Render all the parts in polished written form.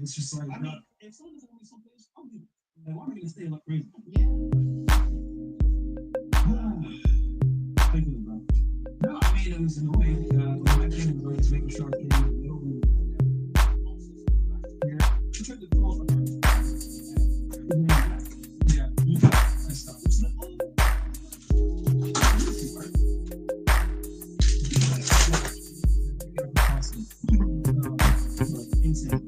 It's just like, I mean, if someone's only someplace, I'll do it. Like, why am I gonna stay like crazy? How you feeling, bro? No, I mean, it was annoying. My thing was making sure I was getting in the middle. Yeah. I tried to do all my yeah, I stopped. Insane.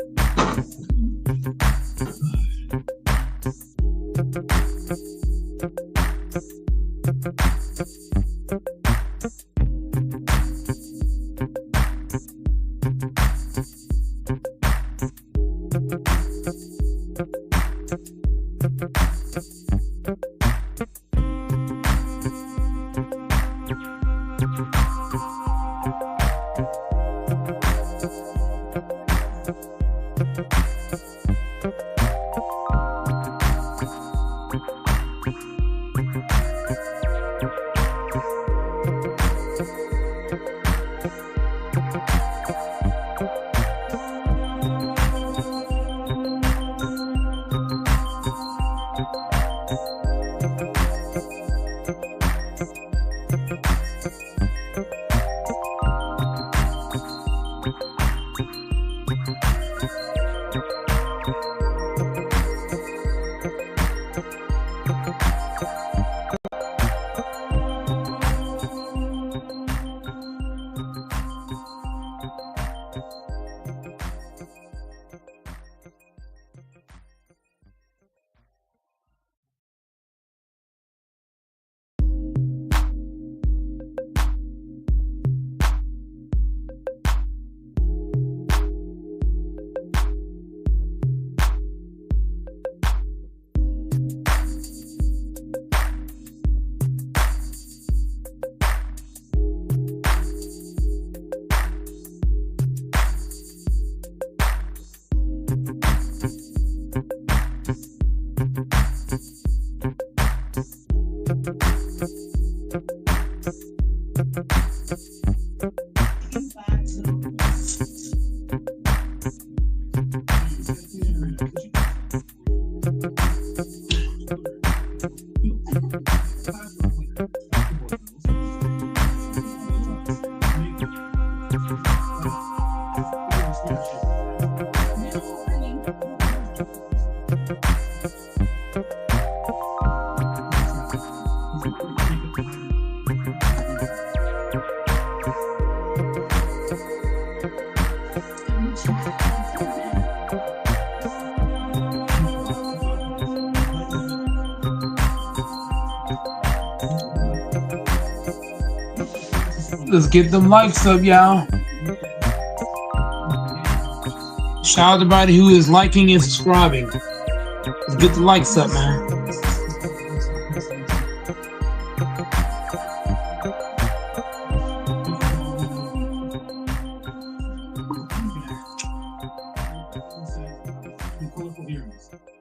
Let's get them likes up, y'all. Shout out to everybody who is liking and subscribing. Let's get the likes up, man.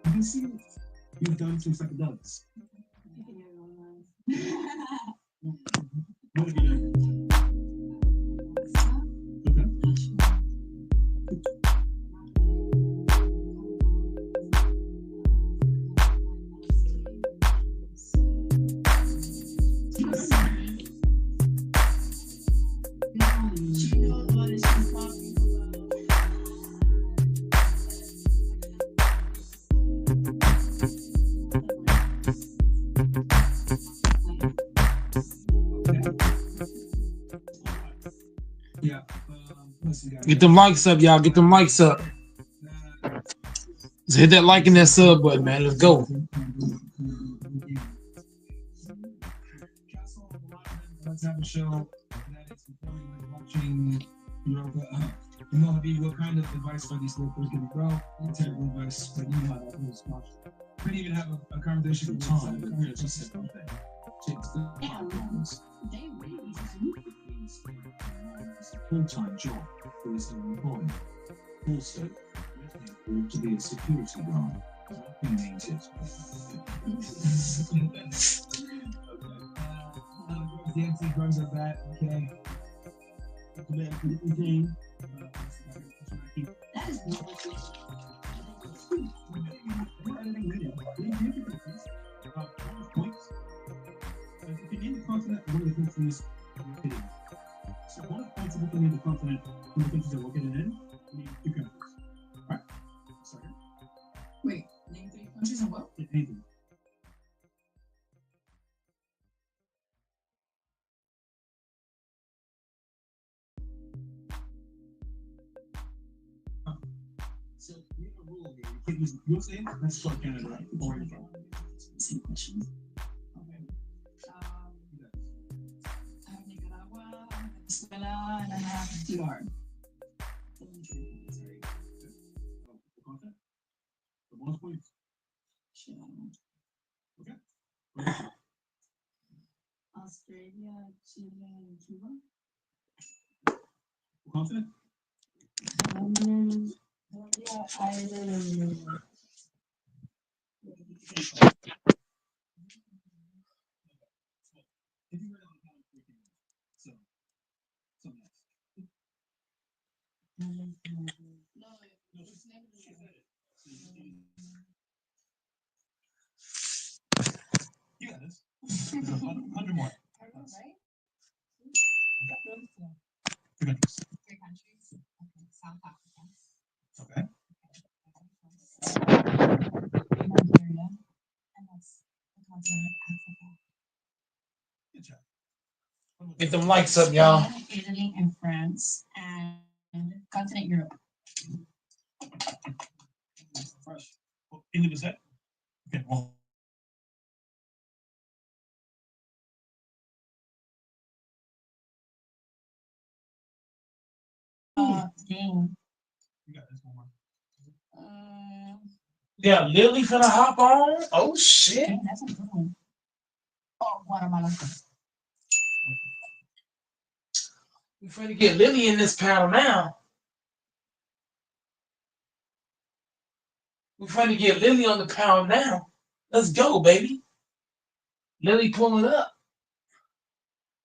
You can see you've done some psychedelics. What have you done? Okay. Yeah. Listen, guys. Get them likes up, y'all. Get them likes up. Just hit that like and that sub button, man. Let's go. Let's have a show that is performing like watching Europa. You know, what kind of advice for these little kids can grow? Terrible advice, but you know how that goes. We didn't even have a conversation with Tom. We just said something. They really Full-time job for his own employment. Also, to be a security guard. He means it. The MC runs are back, okay. that is Points. If you name the continent, one of the countries you're located in. So one of the points if you can name the continent, one of the countries you're located in, name 2 countries. Alright? Sorry. wait, name 3 countries and what? Anything. So we have a rule here. You can't use USA, let's start Canada, right? Or where you're from. Same questions. Okay. I have Nicaragua, I have Venezuela, and I have DR. Sorry. Content? The bonus points. Shit, I don't know. Okay. Australia, Chile, and Cuba. Continent? Yeah, Ireland. If you read on the comic book, so next. No, It's never she said it. You got this. There's 100 more. right? Two countries. 3 countries. Okay, South Africa. Okay. Nigeria, and that's the continent of Africa. Good job. Get them likes up, y'all. Spain, Italy, and France, and continent Europe. Fresh. Well, India was that? Okay. Well. Dang. You got this one more. Yeah, Lily finna hop on. Oh shit. Dang, that's a good one. Oh, Guatemala. We finna get Lily in this panel now. We finna get Lily on the panel now. Let's go, baby. Lily pulling up.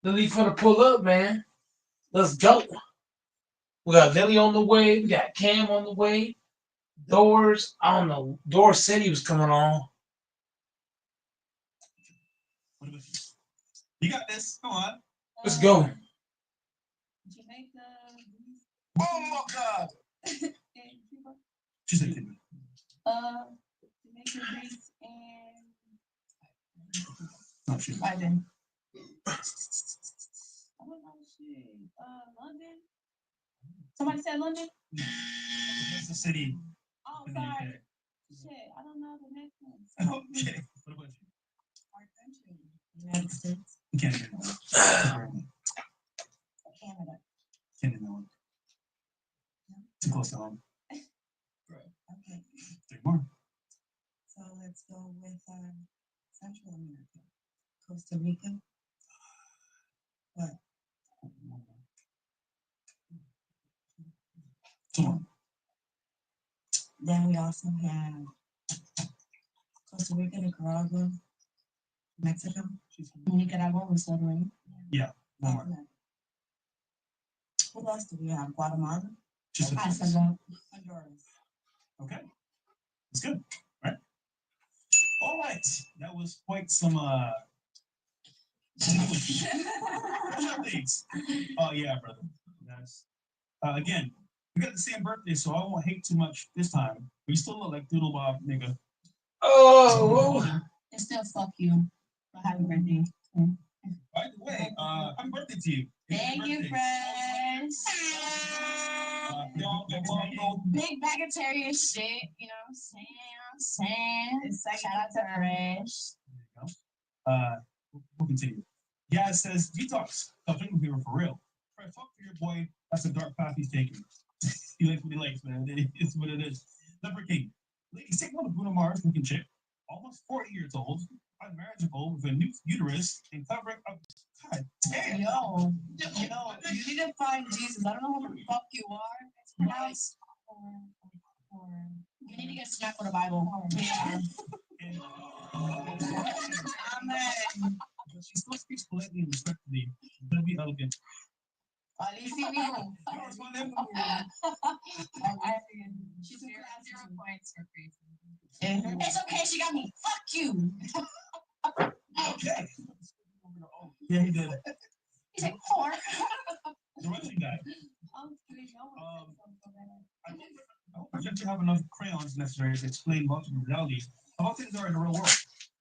Lily finna pull up, man. Let's go. We got Lily on the way. We got Cam on the way. Doors, I don't know. Doors said he was coming on. What about you? You got this. Come on. Let's go. Jamaica. Oh my God. And Cuba. She said Cuba. Jamaica, Greece, and No, she. Biden. Oh my shit. London. Somebody said London? What's the city? Oh, in the sorry. UK? Shit, I don't know the next one. Okay. What about you? Our country. United States. Canada. Canada. Canada. Too close to home. Okay. 3 more. So let's go with Central America. Costa Rica. What? 2 more. Then we also have Costa Rica, Nicaragua, Mexico. Nicaragua was submarine. Yeah. 1 more. What else do we have? Guatemala. Just a Honduras. Okay. That's good. Right. All right. That was quite some updates. Oh yeah, brother. That's again, we got the same birthday, so I won't hate too much this time. We still look like Doodle Bob, nigga. Oh. And still fuck you. Happy birthday. By the way, happy birthday to you. Thank you, friends. Big bagatarian shit, you know what I'm saying? Shout out to Fresh. There you go. We'll continue. Yeah, it says detox. Stop drinking beer for real. Fred, talk to your boy. That's a dark path he's taking. He likes what he likes, man. It's what it is. Leper King. Ladies, take one of Bruno Mars looking chick, almost 40 years old, unmarriageable with a new uterus and covering up. God damn. Yo, you need to find Jesus. I don't know who the fuck you are. It's pronounced. You need to get smacked with a Bible. Yeah. And, Amen. But she still speaks politely and respectfully. Don't be elegant. Alicia Vivo. She's 0 points for crazy. It's okay, she got me. Fuck you. Okay. Yeah, he did. He's like 4. The Russian guy. I project to have enough crayons necessary to explain multiple realities of how things are in the real world.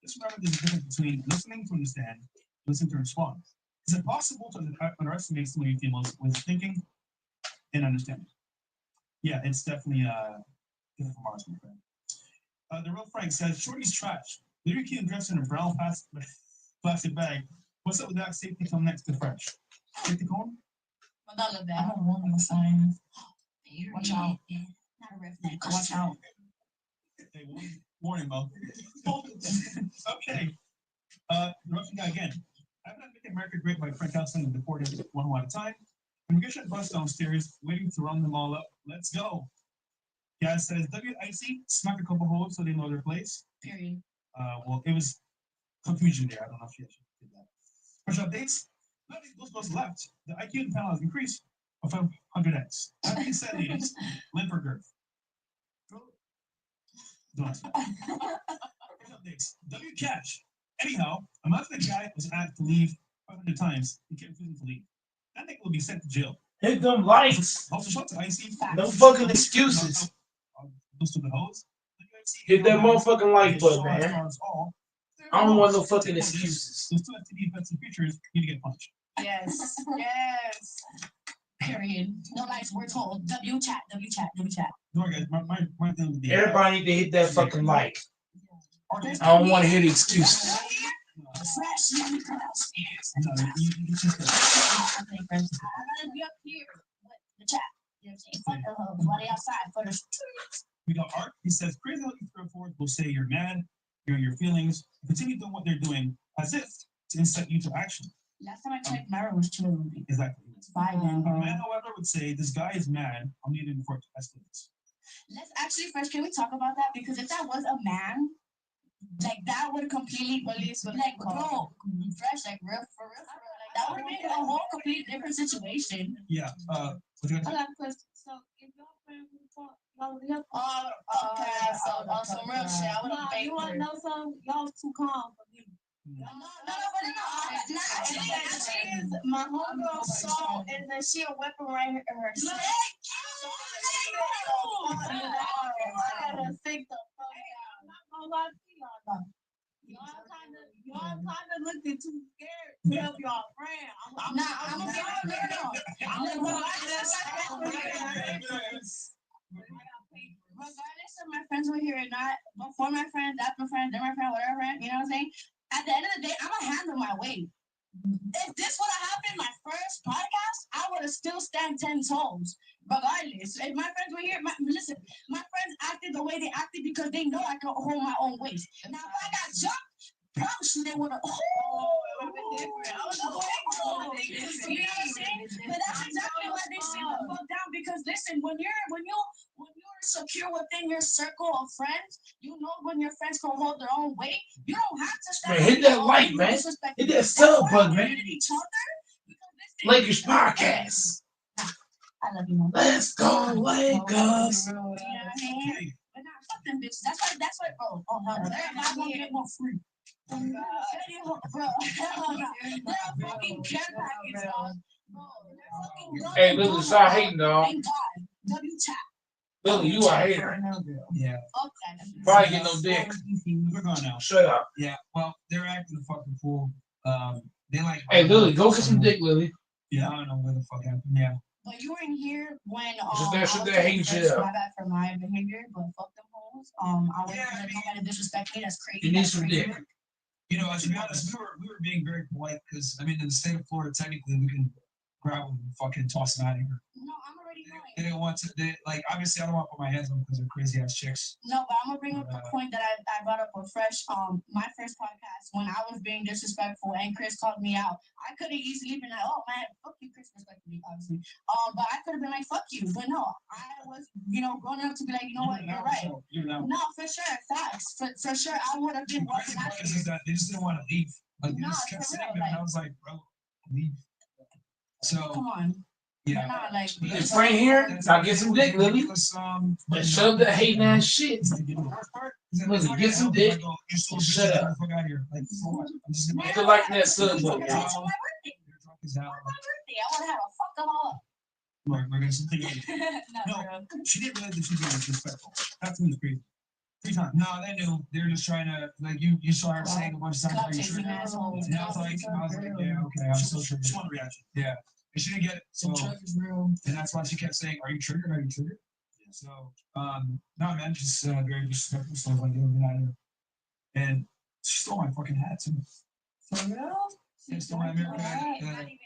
Just remember there's a difference between listening to understand, listening to respond. Is it possible to underestimate so many females with thinking and understanding? Yeah, it's definitely different from ours, my friend. The real Frank says, Shorty's trash. Lyric King dressed in a brown plastic bag. What's up with that? Safety come next to fresh. Safety cone? I love that. I don't want no signs. Watch out. Not a redneck. Watch out. Hey, warning, Mo. Okay. The Russian guy again. I'm not making America great by Frank Houston and deported one at a time. Immigration bus downstairs, waiting to run them all up. Let's go. Guy says, WIC, smack a couple holes so they know their place. Period. Well, it was confusion there. I don't know if she actually did that. Fresh updates. Nothing goes left. The IQ in the panel has increased of 500x. That being said, ladies, limp or girth? Don't. Fresh updates. W cash. Anyhow, imagine the guy was asked to leave 500 times. He kept refusing to leave. That nigga will be sent to jail. Hit them likes. Also, shout to IC. No fucking excuses. Those stupid hoes. Hit that motherfucking like button, man. I don't want no fucking excuses. Those 2 FTD offensive features need to get punched. Yes. Yes. Period. No lies, we're told. W chat. No, guys, my thing would be. Everybody need to hit that fucking like. I don't want to hear the excuses. Fresh, let me come upstairs. No, you just. I'm gonna be up here with the chat. You know what I'm saying? Fuck the hoes. While they outside for the streets. We got Art. He says, crazy how you throw forward will say you're mad, your feelings, continue doing what they're doing as if to incite you to action. Last time I checked, Myra was chilling. Exactly. It's vibing, A bro. man, however, would say, this guy is mad. I'm needing for it to escalate. Let's actually first, can we talk about that? Because if that was a man, like that would have completely, like, bro, fresh, like real, for real. Like that would have been a whole complete different situation. Yeah. What you I gonna got a question. So if y'all friends would talk, y'all would help. Okay, so on some real shit, I would have You want to know something? Y'all was too calm for me. No, actually, my homegirl saw, and then she a weapon right here. I gotta think the fuck out. I'm not gonna lie to y'all though. Y'all kind of looked too scared to help y'all friend. I'm gonna be regardless if my friends were here or not, before my friends, after my friends, then my friend, whatever friend, you know what I'm saying? At the end of the day, I'm gonna handle my weight. If this would have happened my first podcast, I would have still stand 10 toes. Regardless, if my friends were here, listen, my friends acted the way they acted because they know I can hold my own weight. Now, if I got jumped, probably they would have. But that's exactly why they sit the fuck down. Because listen, when you're secure within your circle of friends, you know when your friends can hold their own weight. You don't have to stand. Man, hit that like, man. Hit that sub button, man. Lakers podcast. I love you, man. Let's go, Lakers. You know what I mean? But nah, fuck them bitches. That's why, bro. Oh, hell no. They're not gonna get one free. Bro, they're fucking care packets, dog. Bro, they're fucking Hey, Lily, stop hating, dog. Thank God. W chat. Lily, you a hater. Yeah. Fuck that. Probably get no dick. We're going now. Shut up. Yeah, well, they're acting a fucking fool. They like. Hey, Lily, go get some dick, Lily. Yeah, I don't know where the fuck happened. Yeah, But you weren't here when Should that- I should was that taking hate first shit up? my bad for my behavior, but fuck them hoes. I was Yeah, I gonna mean- nobody disrespect me. That's crazy. You need That's some crazy. dick. You know, to be honest, we were being very polite because I mean, in the state of Florida, technically we can grab them and fucking toss them out of here. No, I'm already They knowing. didn't want to. They like obviously I don't want to put my hands on them because they're crazy ass chicks. No, but I'm gonna bring up the point that I brought up with Fresh. My first podcast when I was being disrespectful and Chris called me out. I could have easily been like, "Oh man, fuck you, Chris," respectfully, obviously. But I could have been like, "Fuck you," but no, I was, grown enough to be like, you know what, you're right. No, for sure, facts. For sure, I would have The been crazy walking part after is you. that they just didn't want to leave. Like they No, just kept for sitting real, there, and I like- was like, bro, leave. So Come on, yeah. we're not like. If Frank here, now get some dick, Lily. And shove that hating ass shit. Lily, get some dick. Shut up. Fuck out here. Like, for what? I'm just gonna Still like that sub It's button. my birthday. You're drunk as hell. It's my birthday. I want to have a fuck them all. We're gonna something. Not No. for real. She didn't realize that she was being disrespectful. That's when it's crazy. 3 times. No, they knew. They were just trying to like you saw her saying a bunch of times. Clout Are you chasing sure? assholes. And I was like, yeah, okay, I'm so sure. Just want a reaction. Yeah. And she didn't get it. So and that's why she kept saying, "Are you triggered? Are you triggered?" So no man, just very disrespectful. So I was like, "Yo, get out of here." And she stole my fucking hat too. For real? She stole my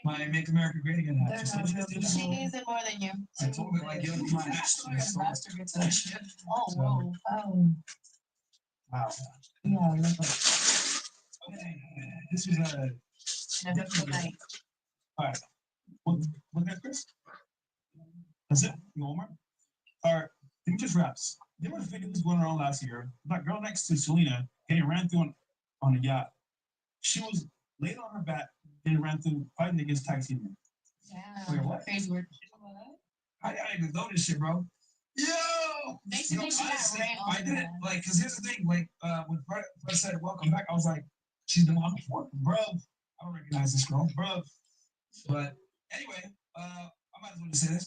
my Make America Great Again hat. They're She not stole- real. She needs it more than you. I told her like, "Yo, it's my hat." She stole it. Oh, whoa. Oh, Wow. yeah. Okay. This was a Good night. What's that, Chris? That's it? You want more? All right. Let me just wraps. There was videos going around last year. That girl next to Selena getting ran through on a yacht. She was laid on her back and ran through fighting against tag team. Yeah. Wait, what? Crazy word. I didn't even know this shit, bro. Yo! Basically, Yo, she got honestly, ran I off didn't the- like because here's the thing, like when Fred said welcome back, I was like, she's been on before, bro. I don't recognize this girl, bro. But anyway, I might as well just say this,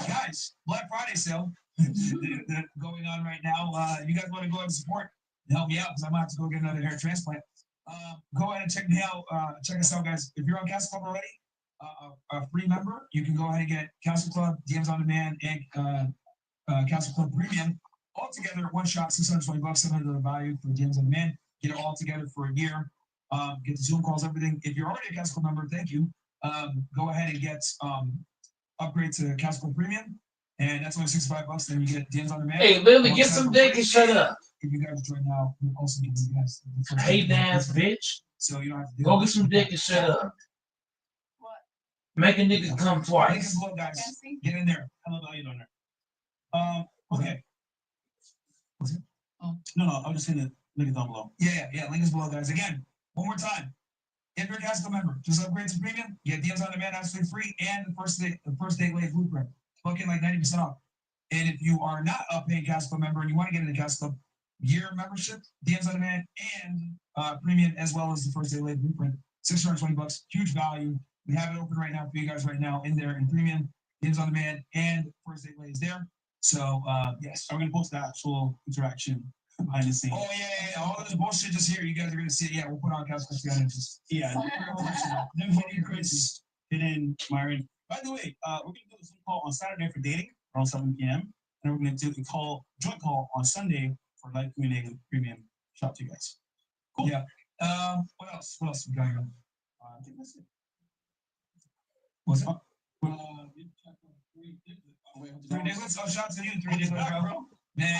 guys. Black Friday sale going on right now. You guys want to go and support and help me out because I might have to go get another hair transplant. Go ahead and check me out. Check us out, guys. If you're on Castle Club already, a free member, you can go ahead and get Castle Club, DMs on Demand, and Castle Club Premium all together. One shot, $620, $700 value for DMs on Demand. Get it all together for a year. Get the Zoom calls, everything. If you're already a Castle Club member, thank you. Go ahead and get upgrade to Castle Club Premium, and that's only $65. Then you get DMs on Demand. Hey, Lily, get some dick and shut up. If you guys join now, we also give you guys the first Hating day. ass bitch. So you don't have to do Go it. get some dick and shut up. What? Make a nigga come Link is twice. below, guys. Fancy? Get in there. Hello, how you doing there? Okay. What's it? No, I was just saying the link is down below. Yeah. Link is below, guys. Again, one more time. If you're a Castle member, just upgrade to premium. You get DMs on Demand absolutely free, and the first day late blueprint. Looking like 90% off. And if you are not a paying Castle member and you want to get into Castle Club year membership, DMs on Demand, and premium, as well as the first day late blueprint, $620, huge value. We have it open right now for you guys right now in there in premium, DMs on Demand, and first day late is there. So yes. I'm gonna post the actual interaction behind the scenes. Oh yeah. All of this bullshit just here. You guys are gonna see it. Yeah, we'll put on Castle Club together. Just Yeah. Then fucking Chris, hidden Myron. By the way, we're gonna do a Zoom call on Saturday for dating around 7 p.m. And we're gonna do a joint call on Sunday for live Q&A premium. Shout out to you guys. Cool. Yeah. What else? What else we got here? I think that's it. What's it? Wait, 3 days. Let's shout out to you. 3 days, bro. Man.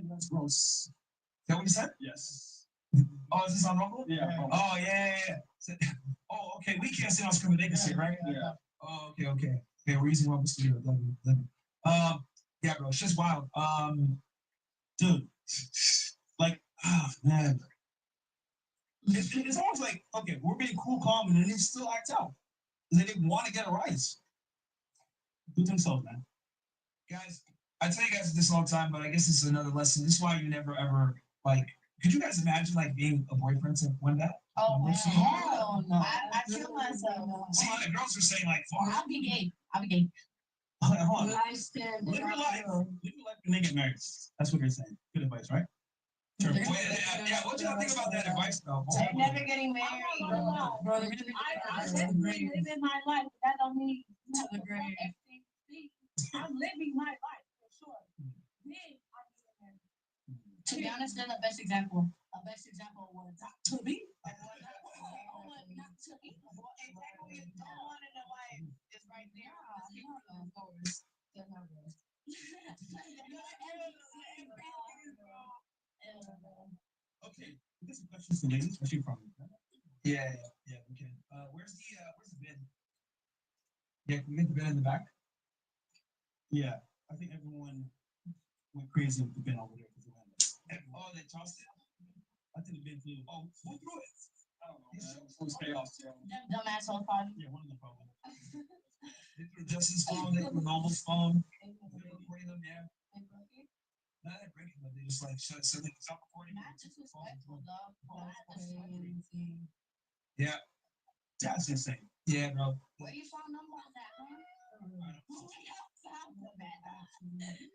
That's gross. Is that what you said? Yes. Oh, is this on Rumble? Yeah. Oh, yeah. Oh, okay. We can't sit on screen, but they can sit, right? Yeah. Oh, okay. Okay, we're using Rumble Studio. Yeah, bro. It's just wild. Dude. Like, oh, man. It's almost like, okay, we're being cool, calm, and then they still act out. Because they want to get a rise. Do it themselves, man. Guys, I tell you guys this all the time, but I guess this is another lesson. This is why you never ever like. Could you guys imagine like being a boyfriend to one guy? Oh, Like, hell no. I kill myself. See, the girls are saying like, "Fuck." I'll be gay. I'll be gay. Hold on. I stand. Live your life. Live your life and then get married. That's what you're saying. Good advice, right? Sure. Yeah, what do y'all think about that advice though? They're never getting married. I'm not gonna lie. Bro, I'm definitely living my life. But that don't mean you have to fuck everything. See, I'm living my life for sure. Then I'm getting married. To be honest, they're the best example. A best example was not to me. Not to me. Well, exactly. No one in the life is right there. Of course. They're not good. Okay, we got some questions for ladies, especially from. Yeah, we can. Where's the bed? Yeah, can we get the bed in the back? Yeah, I think everyone went crazy with the bin over there because Oh, they tossed it. I think the bin flew. Oh, who threw it? I don't know. Man. It was chaos. Them dumb asshole probably. Yeah, one of them probably. They threw Justin's phone, they threw Normal's phone. They were recording them, yeah. Not that breaking, but they just like shut something, stop recording. Not disrespectful, dog. Yeah, That's insane. yeah, bro. Where you found number on that, man?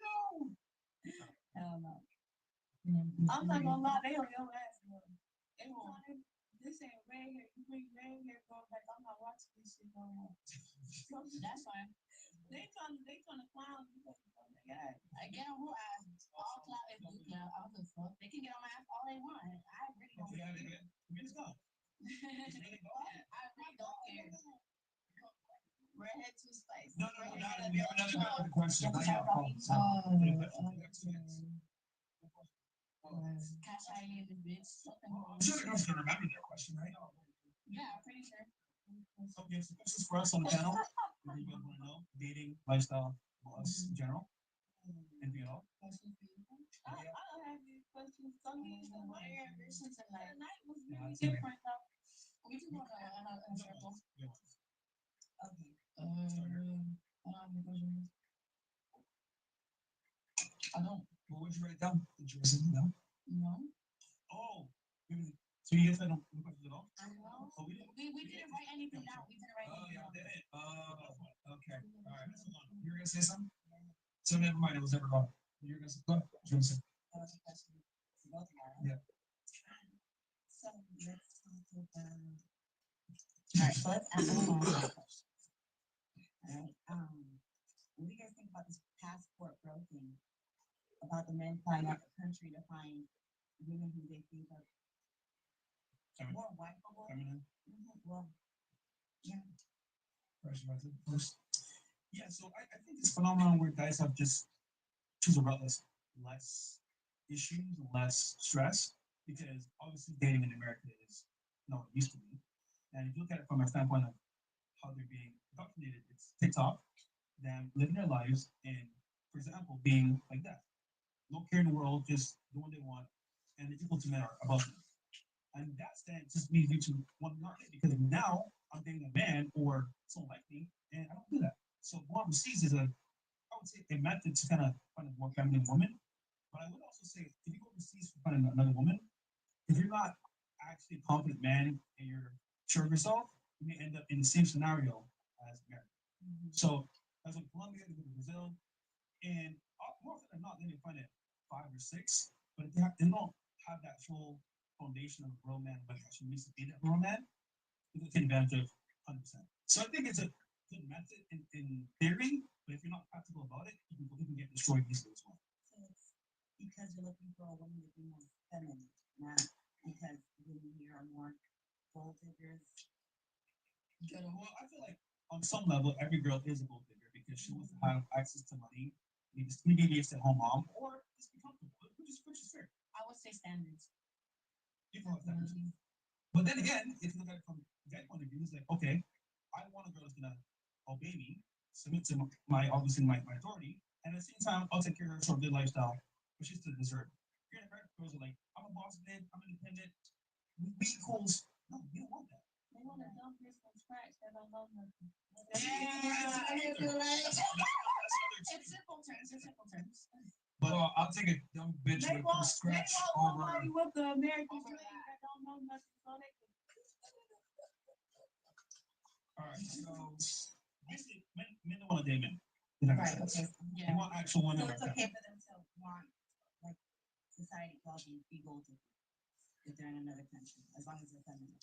No. Hell no. I'm not gonna lie, they on your ass, bro. They telling you, this ain't red hair. You bring red hair, bro. Like I'm not watching this shit no more. That's fine. They trying to clown you. Yeah. I get on who ass. All cloud and blue cloud. I don't give a fuck. They can get on my ass all they want. I really don't Yeah, care. it's gone. I really don't care. Redhead too spicy. No, we have another question. Now you have a call. Cash I in this bitch. I'm sure the girls can remember their question, right? Yeah, I'm pretty sure. Okay, so questions for us on the panel. What do you guys want to know? Dating, lifestyle, us in general. Anything at all? I don't have these questions. Some of these What are your ambitions in life? tonight was Yeah, really I'll take it. different though. We can go in a circle. Yeah. Okay. I don't have any questions. I don't. Well, would you write down? Did you listen? No. No. Oh, so you guys had no questions at all? No. Oh, we didn't. We didn't write anything down. We didn't write Oh, anything yeah, down. did it? Oh, okay. All right. You were gonna say something? So never mind. It was never gone. You were gonna say. What? You were gonna say? That was a question for both of y'all. Yeah. So let's talk about. All right, so let's ask one last question. All right, what do you guys think about this passport bro thing? About the men flying out the country to find women who they think are more wipeable? Well, yeah. First. Yeah, so I think this phenomenon where guys have just choose a route that's less issues and less stress, because obviously dating in America is not what it used to be. And if you look at it from a standpoint of how they're being indoctrinated, it's TikTok, them living their lives, and for example, being like that. No care in the world, just doing what they want, and the equal to men are above them. And that stance just leads you to one not because now I'm dating a man or someone like me, and I don't do that. So going overseas is I would say a method to kind of find a more feminine woman. But I would also say if you go overseas to find another woman, if you're not actually a confident man and you're sure of yourself, you may end up in the same scenario as America. So as in Colombia, they go to Brazil, and more often than not, they may find it 5 or 6, but if they don't have that full foundation of a real man, what actually needs to be that real man, you can take advantage of 100%. So I think it's a good method in theory, but if you're not practical about it, you can get destroyed easily as well. so it's because you're looking for a woman to be more feminine, not because women here are more gold diggers. Well, I feel like on some level, every girl is a gold digger because she wants to have access to money, maybe be a stay-at-home mom, or just be comfortable, which is fair. I would say standards. People have that. But then again, if you look at it from that point of view, it's like, okay, I want a girl that's gonna obey me, submit to obviously my authority, and at the same time, I'll take care of her for a good lifestyle, but she's still deserve it. Here in America, girls are like, I'm a boss babe, I'm independent, we equals. No, you don't want that. They want to dump this from scratch. They don't know nothing. It's simple terms. It's simple terms. But I'll take a dumb bitch They with want scratch somebody over. with the American Over dream that don't know nothing, so they can. All right, so Basically, men don't want to date men. Right, okay. They Yeah. want actual women. So it's okay for them to want, like, to society calls them be gold if they're in another country, as long as they're feminine.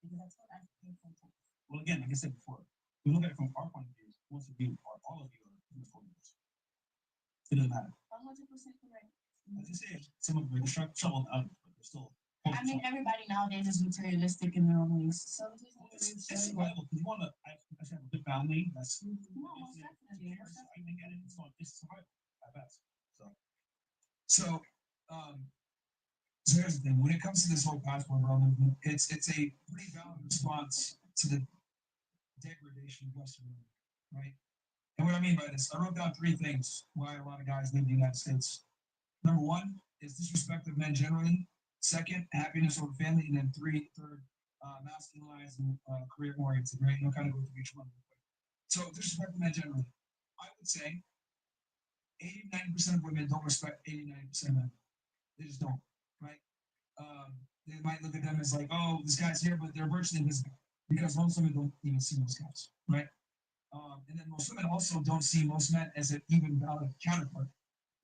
Because that's what I think sometimes. Well, again, like I said before, we look at it from our point of view. Most of you, or all of you, are homophobics. It doesn't matter. 100% correct. As you say, some of them are troubled out, but they're still. I mean, everybody nowadays is materialistic in their own ways. So It's survival because you want to. I have a good family. That's. No, most definitely. I think it's survival at best. So, so here's the thing. When it comes to this whole passport bro movement, it's a pretty valid response to the degradation of Western women, right? And what I mean by this, I wrote down 3 things why a lot of guys leave the United States. Number 1 is disrespect of men generally. 2nd, happiness over family, and then third, masculinized and career oriented, right? You'll kind of go through each one. So disrespect of men generally. I would say 80-90% of women don't respect 89% of men. They just don't, right? They might look at them as like, oh, this guy's here, but they're virtually invisible because most women don't even see those guys, right? And then most women also don't see most men as an even valid counterpart,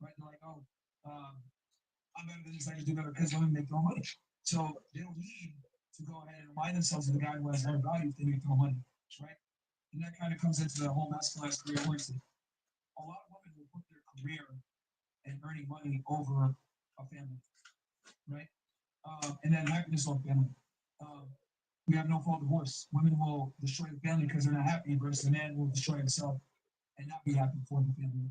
right? They're like, oh, I'm better than this, I can do better because women make their own money. So they don't need to go ahead and remind themselves of the guy who has their value if they make their own money, right? And that kind of comes into the whole masculinized career oriented. A lot of women will put their career and earning money over a family, right? And then happiness over family. We have no fault divorce. Women will destroy the family because they're not happy, versus a man will destroy himself and not be happy for the family.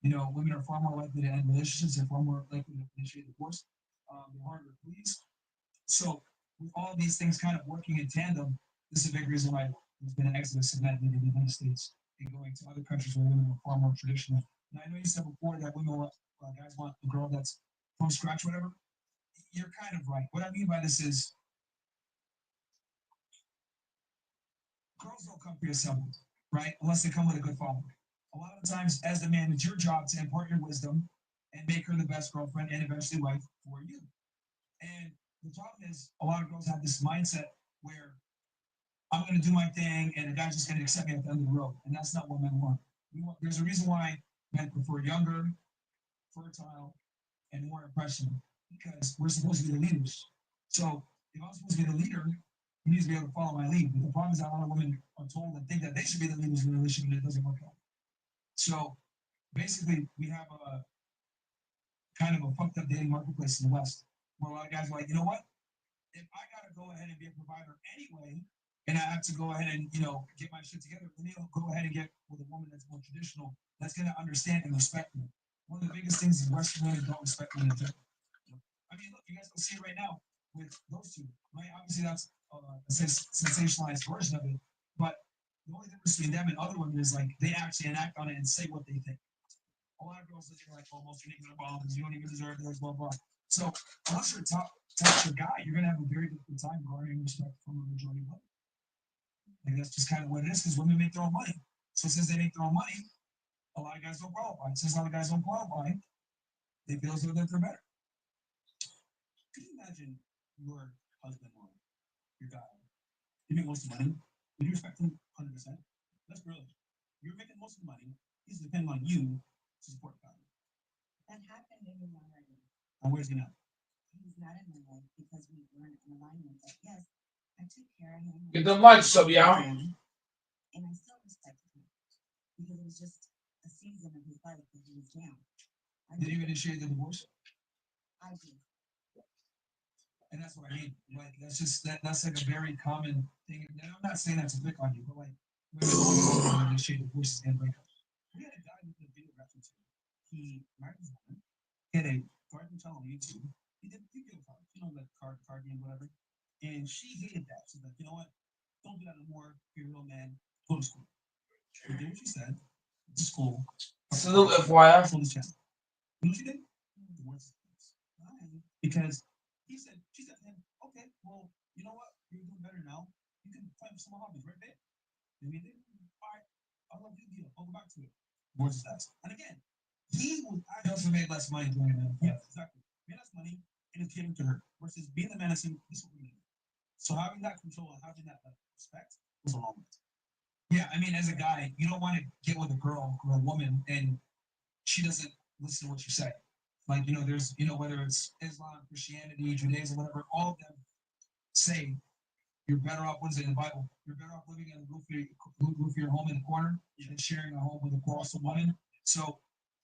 You know, women are far more likely to end relationships. They're far more likely to initiate divorce. They're harder to please. So, with all these things kind of working in tandem, this is a big reason why there's been an exodus of men leaving the United States and going to other countries where women are far more traditional. And I know you said before that women, guys want a girl that's from scratch, whatever. You're kind of right. What I mean by this is, girls don't come pre-assembled, right? Unless they come with a good father. A lot of the times, as the man, it's your job to impart your wisdom and make her the best girlfriend and eventually wife for you. And the problem is, a lot of girls have this mindset where I'm going to do my thing and the guy's just going to accept me at the end of the road. And that's not what men want. There's a reason why men prefer younger, fertile, and more impressionable, because we're supposed to be the leaders. So if I'm supposed to be the leader, you need to be able to follow my lead. But the problem is that a lot of women are told and think that they should be the leaders in the relationship, and it doesn't work out. So basically, we have a kind of a fucked up dating marketplace in the West, where a lot of guys are like, you know what? If I gotta go ahead and be a provider anyway, and I have to go ahead and get my shit together, then they'll go ahead and get with a woman that's more traditional, that's gonna understand and respect me. One of the biggest things is Western women don't respect women. I mean, look, you guys can see it right now with those two, right? Obviously, that's a sensationalized version of it, but the only difference between them and other women is like they actually enact on it and say what they think. A lot of girls are like, "Oh, most of you niggas are bombs. You don't even deserve this, blah blah." So unless you're a top guy, you're gonna have a very difficult time garnering respect from a majority of women. Like that's just kind of what it is, because women make their own money. So since they make their own money, a lot of guys don't qualify. Since a lot of guys don't qualify, they feel as though that they're better. Could you imagine your husband or your guy? You make most of the money. Would you respect him 100%? That's brilliant. You're making most of the money. He's depending on you to support the family. That happened in my life. And where's he now? He's not in my life because we weren't in alignment. But yes, I took care of him. Get the mics up, y'all. And I still respected him because it was just a season of his life that he was down. Did you initiate the divorce? I did. And that's what I mean. Like that's like a very common thing. And I'm not saying that to pick on you, but like women initiate divorces and breakups. We had a guy with a video reference. He married his woman. He had a garden channel on YouTube. He did video cards, like card game, whatever. And she hated that. She's like, you know what? Don't do that no more. You're a real man. Go to school. She did what she said. To school. Salute FYI. On this channel. You know what she did? Divorce. Because she said to him, okay, well, you know what? You're doing better now. You can find some hobbies right there. You mean, all right, I love you, deal. I'll go back to it. Divorce is that. And again, he also made less money doing it. Yes, exactly. Made less money and it's giving to her. Versus being the man and saying, this is what we're doing. So having that control and having that respect was a long way. Yeah, I mean, as a guy, you don't want to get with a girl or a woman and she doesn't listen to what you say. Like, there's, whether it's Islam, Christianity, Judaism, whatever, all of them say you're better off, what is it in the Bible? You're better off living in the roof of your home in the corner than sharing a home with a quarrelsome woman. So,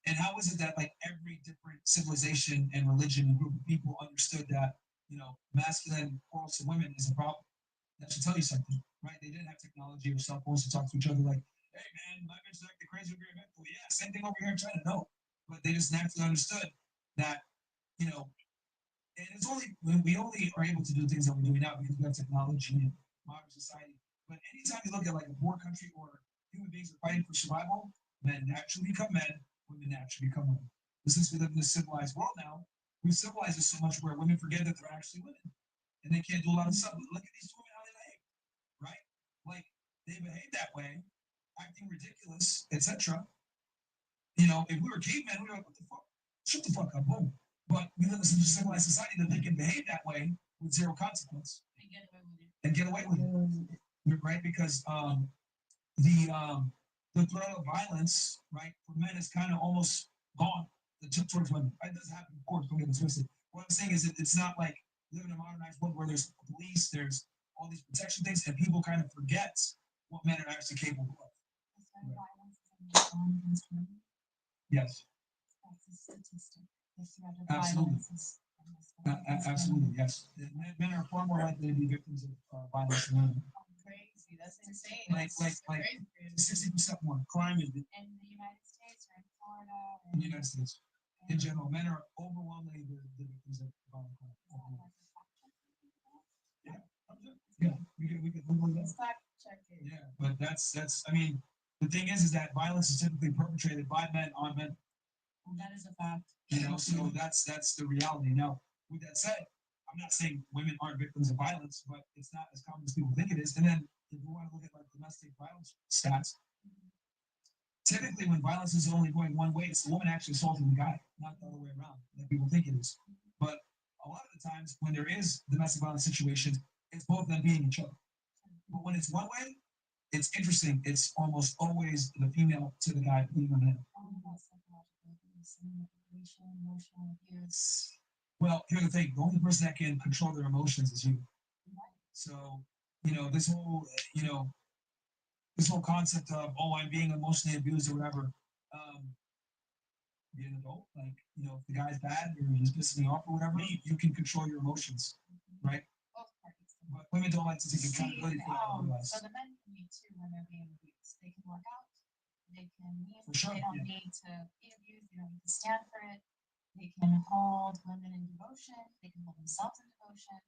and how is it that like every different civilization and religion and group of people understood that, masculine quarrelsome women is a problem? That should tell you something, right? They didn't have technology or cell phones to talk to each other like, hey man, my bitch is acting crazy over here. Well, yeah, same thing over here in China. No, but they just naturally understood that, and it's only we only are able to do things that we're doing now because we have technology and modern society. But anytime you look at like a poor country or human beings are fighting for survival, men naturally become men, women naturally become women. But since we live in this civilized world now, we civilize it so much where women forget that they're actually women and they can't do a lot of stuff. Look at these women how they behave, right? Like they behave that way, acting ridiculous, etc. If we were cavemen, we were like, what the fuck? Shut the fuck up, boom. But we live in such a civilized society that they can behave that way with zero consequence and get away with it, right? Because the threat of violence, right, for men is kind of almost gone towards women. It does happen, of course. Don't get it twisted. What I'm saying is that it's not like living in a modernized world where there's police, there's all these protection things, and people kind of forget what men are actually capable of. Yes. That's a statistic. The threat of Absolutely. violence is Absolutely, yes. Men are far more likely to be victims of violence than women. Crazy. That's insane. Like 60% more crime in in the United States or in Florida. the United States. In general, men are overwhelmingly the victims of violent crime. Yeah, we could Google that. Fact check it. Yeah, but that's. I mean, the thing is that violence is typically perpetrated by men on men. That is a fact. So that's the reality. Now, with that said, I'm not saying women aren't victims of violence, but it's not as common as people think it is. And then if you want to look at like domestic violence stats, typically when violence is only going one way, it's the woman actually assaulting the guy, not the other way around, like people think it is. But a lot of the times when there is domestic violence situations, it's both of them beating each other. But when it's one way, it's interesting. It's almost always the female to the guy beating on him. Emotional abuse. Well, here's the thing: the only person that can control their emotions is you. So, this whole, this whole concept of I'm being emotionally abused or whatever. Be an adult, like if the guy's bad or he's pissing me off or whatever, you can control your emotions, right? Both parties. But women don't like to take accountability for that. So the men can meet too when they're being abused. They can work out. They can meet. For sure, They don't yeah. need to be abused. They don't need to stand for it. They can hold women in devotion. They can hold themselves in devotion,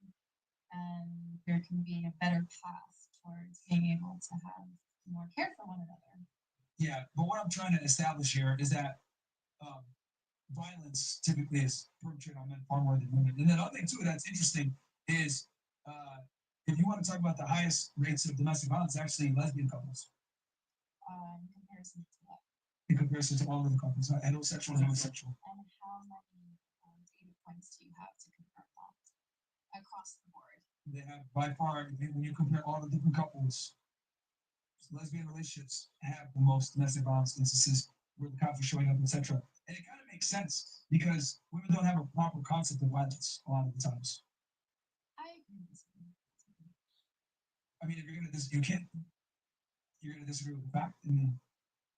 and there can be a better path towards being able to have more care for one another. Yeah, but what I'm trying to establish here is that violence typically is perpetrated on men far more than women. And then another thing too that's interesting is if you want to talk about the highest rates of domestic violence, actually lesbian couples. In comparison to what? In comparison to all of the couples, heterosexual and homosexual. And how many data points do you have to confirm that across the board? They have by far, when you compare all the different couples, lesbian relationships have the most domestic violence instances where the cops are showing up, etc. And it kind of makes sense because women don't have a proper concept of violence a lot of the times. I agree with you. I mean, if you're gonna you're gonna disagree with the fact. I mean,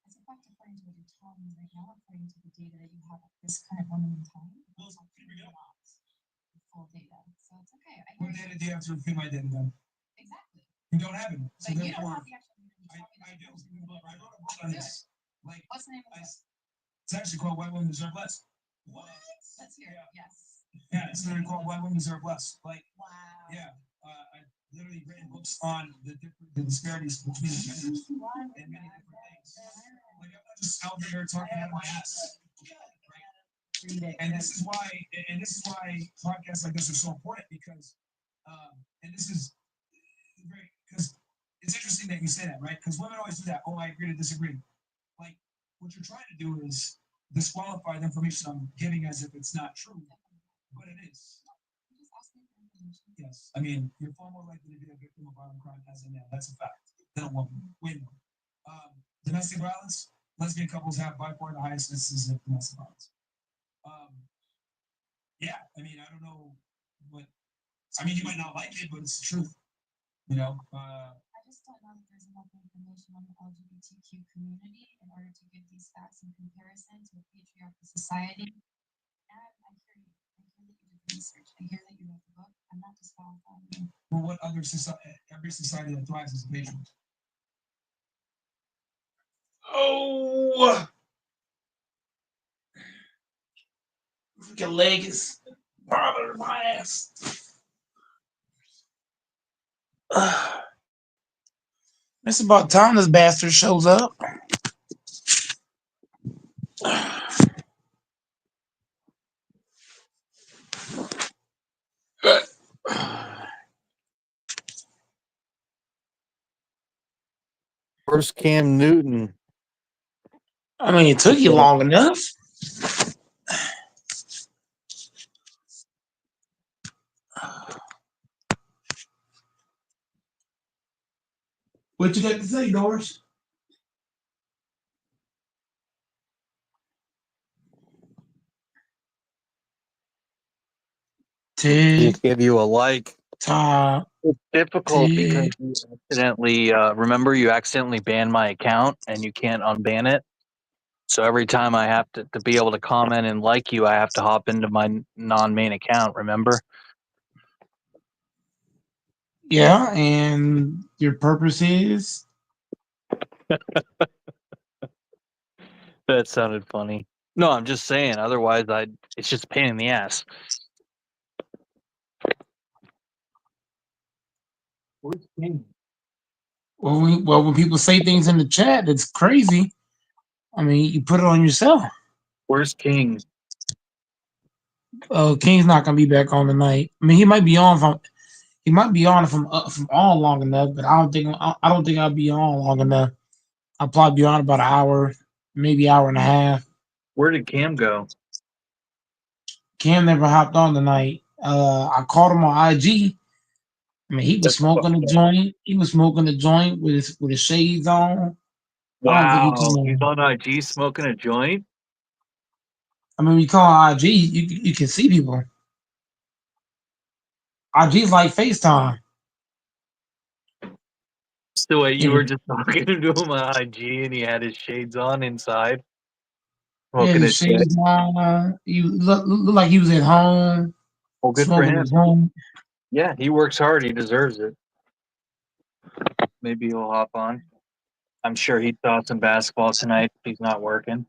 It's a fact according to what you're telling me right now, according to the data that you have at this current moment in time. It's actually not the full data, so it's okay. I what hear data you. do you have to refute my data then? Exactly. You don't have it. So But you don't therefore, have the actual data. I do. I wrote a book on this. Like, What's the name of it? it's actually called White Women Deserve Less. What? Let's hear it. Yes. Yeah, it's literally called White Women Deserve Less. Like, Wow. yeah, I literally written books on the disparities between the genders and many different things. Like, I'm not just out there talking out of my ass. Right? And this is why podcasts like this are so important because, and this is very because it's interesting that you say that, right? Because women always do that. Oh, I agree to disagree. Like, what you're trying to do is disqualify the information I'm giving as if it's not true, but it is. Just asking for information. Yes, I mean, you're far more likely to be a victim of violent crime as a man. That's a fact. Than a woman. Way more. Domestic violence. Lesbian couples have by far the highest instances of domestic violence. yeah, I mean, I don't know what. I mean, you might not like it, but it's the truth. You know. I just don't know if there's enough information on the LGBTQ community in order to give these facts in comparison to a patriarchal society. And I hear you. I hear that you did research. I hear that you wrote the book. I'm not disqualifying you. Well, what other society? Every society that thrives is a patriarch. Oh, freaking leg is bothering my ass. It's about time this bastard shows up. Where's Cam Newton? I mean, it took you long enough. What you got to say, Doris? Tick Just give you a like. tock. It's difficult because Tick. you accidentally remember you accidentally banned my account and you can't unban it. So every time I have to be able to comment and like you, I have to hop into my non-main account. Remember? Yeah, and your purpose is That sounded funny. No, I'm just saying. Otherwise, it's just a pain in the ass. Where's King? when people say things in the chat, it's crazy. I mean, you put it on yourself. Where's King? King's not gonna be back on tonight. I mean, he might be on from from on long enough, but I don't think I'll be on long enough. I'll probably be on about an hour, maybe hour and a half. Where did Cam go? Cam never hopped on tonight. I caught him on IG. I mean, he was smoking a joint. He was smoking a joint with his shades on. I don't think he Wow, he's can. on IG smoking a joint. I mean, we call IG. You can see people. IG's like FaceTime. So wait, you Yeah, were just talking to him on IG and he had his shades on inside, yeah, smoking a his joint. shades on. He looked like he was at home Well, good for smoking him. his home. Yeah, he works hard. He deserves it. Maybe he'll hop on. I'm sure he saw some basketball tonight if he's not working.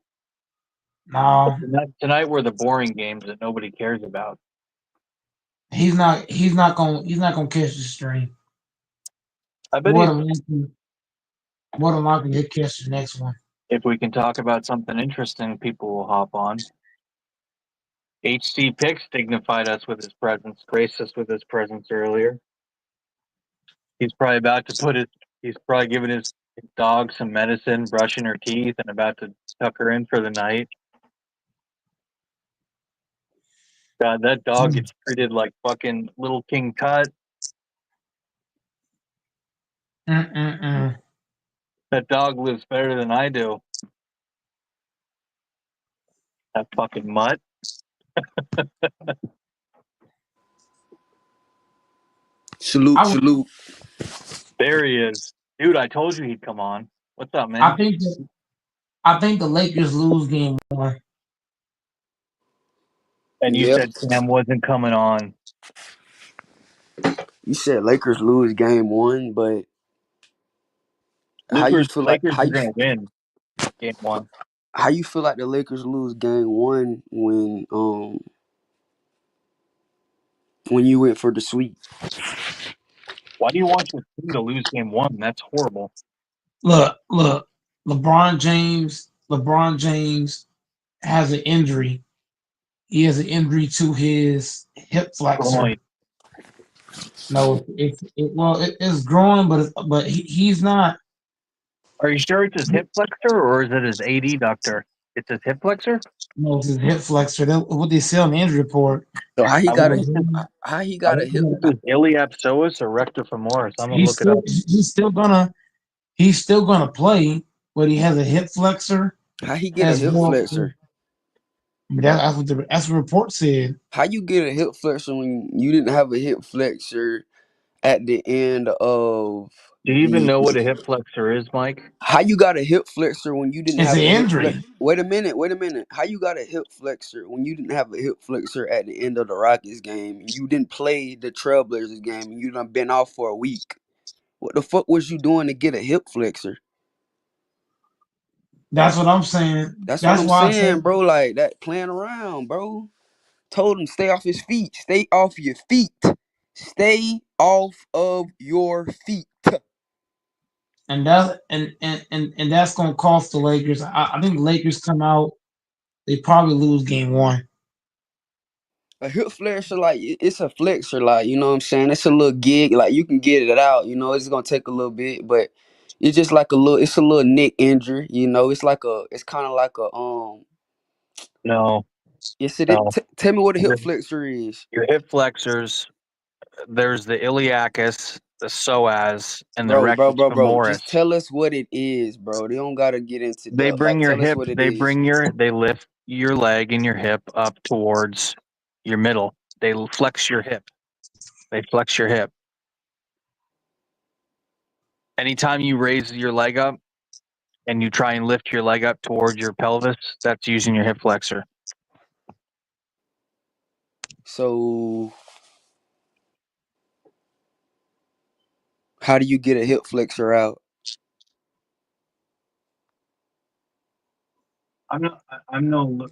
No, Tonight were the boring games that nobody cares about. he's not. He's not gonna catch the stream. I bet More he's, than likely he'll catch the next one. if we can talk about something interesting, people will hop on. HC Picks dignified us with his presence, graced us with his presence earlier. He's probably about to he's probably giving his dog some medicine, brushing her teeth, and about to tuck her in for the night. God, that dog gets treated like fucking Little King Tut. Mm-mm-mm. That dog lives better than I do. That fucking mutt. Salute, salute. There he is. Dude, I told you he'd come on. What's up, man? I think the Lakers lose game one. And you Yep. said Cam wasn't coming on. You said Lakers lose game one, but how you feel like Lakers are gonna win game one. how you feel like the Lakers lose game one when you went for the sweep? Why do you want your team to lose game one? That's horrible. Look. LeBron James has an injury. He has an injury to his hip flexor. Groin. No, it's growing, but he's not. Are you sure it's his hip flexor or is it his AD ductor? It's his hip flexor? No, it's his hip flexor. What they say on the injury report. So how he I got a wonder- hip? How he got a hip? This is iliac psoas or rector femoris. I'm gonna look it up. He's still gonna play, but he has a hip flexor. How he get a hip flexor? I mean, that's what the report said. How you get a hip flexor when you didn't have a hip flexor at the end of Do you even the? know what a hip flexor is, Mike? How you got a hip flexor when you didn't It's an have a hip flex? injury. Wait a minute. How you got a hip flexor when you didn't have a hip flexor at the end of the Rockets game and you didn't play the Trailblazers game and you done been off for a week? What the fuck was you doing to get a hip flexor? That's what I'm saying. That's what That's I'm why I saying, said bro. Like that playing around, bro. Told him stay off his feet. Stay off your feet. Stay off of your feet. and that's gonna cost the Lakers. I think the Lakers come out, they probably lose game one. A hip flexor, like it's a flexor, like you know what I'm saying. It's a little gig, like you can get it out. You know, it's gonna take a little bit, but it's just like a little. It's a little neck injury. You know, it's like a. It's kind of like a No, Yes, it is. no. Tell me what a hip Your, flexor is, your hip flexors, there's the iliacus, the psoas, and the bro. rectus Just femoris. tell us what it is, bro. They don't gotta get into They depth. bring Like, your tell us hip, what it is. they lift your leg and your hip up towards your middle. They flex your hip. They flex your hip. Anytime you raise your leg up and you try and lift your leg up towards your pelvis, that's using your hip flexor. So, how do you get a hip flexor out? I'm no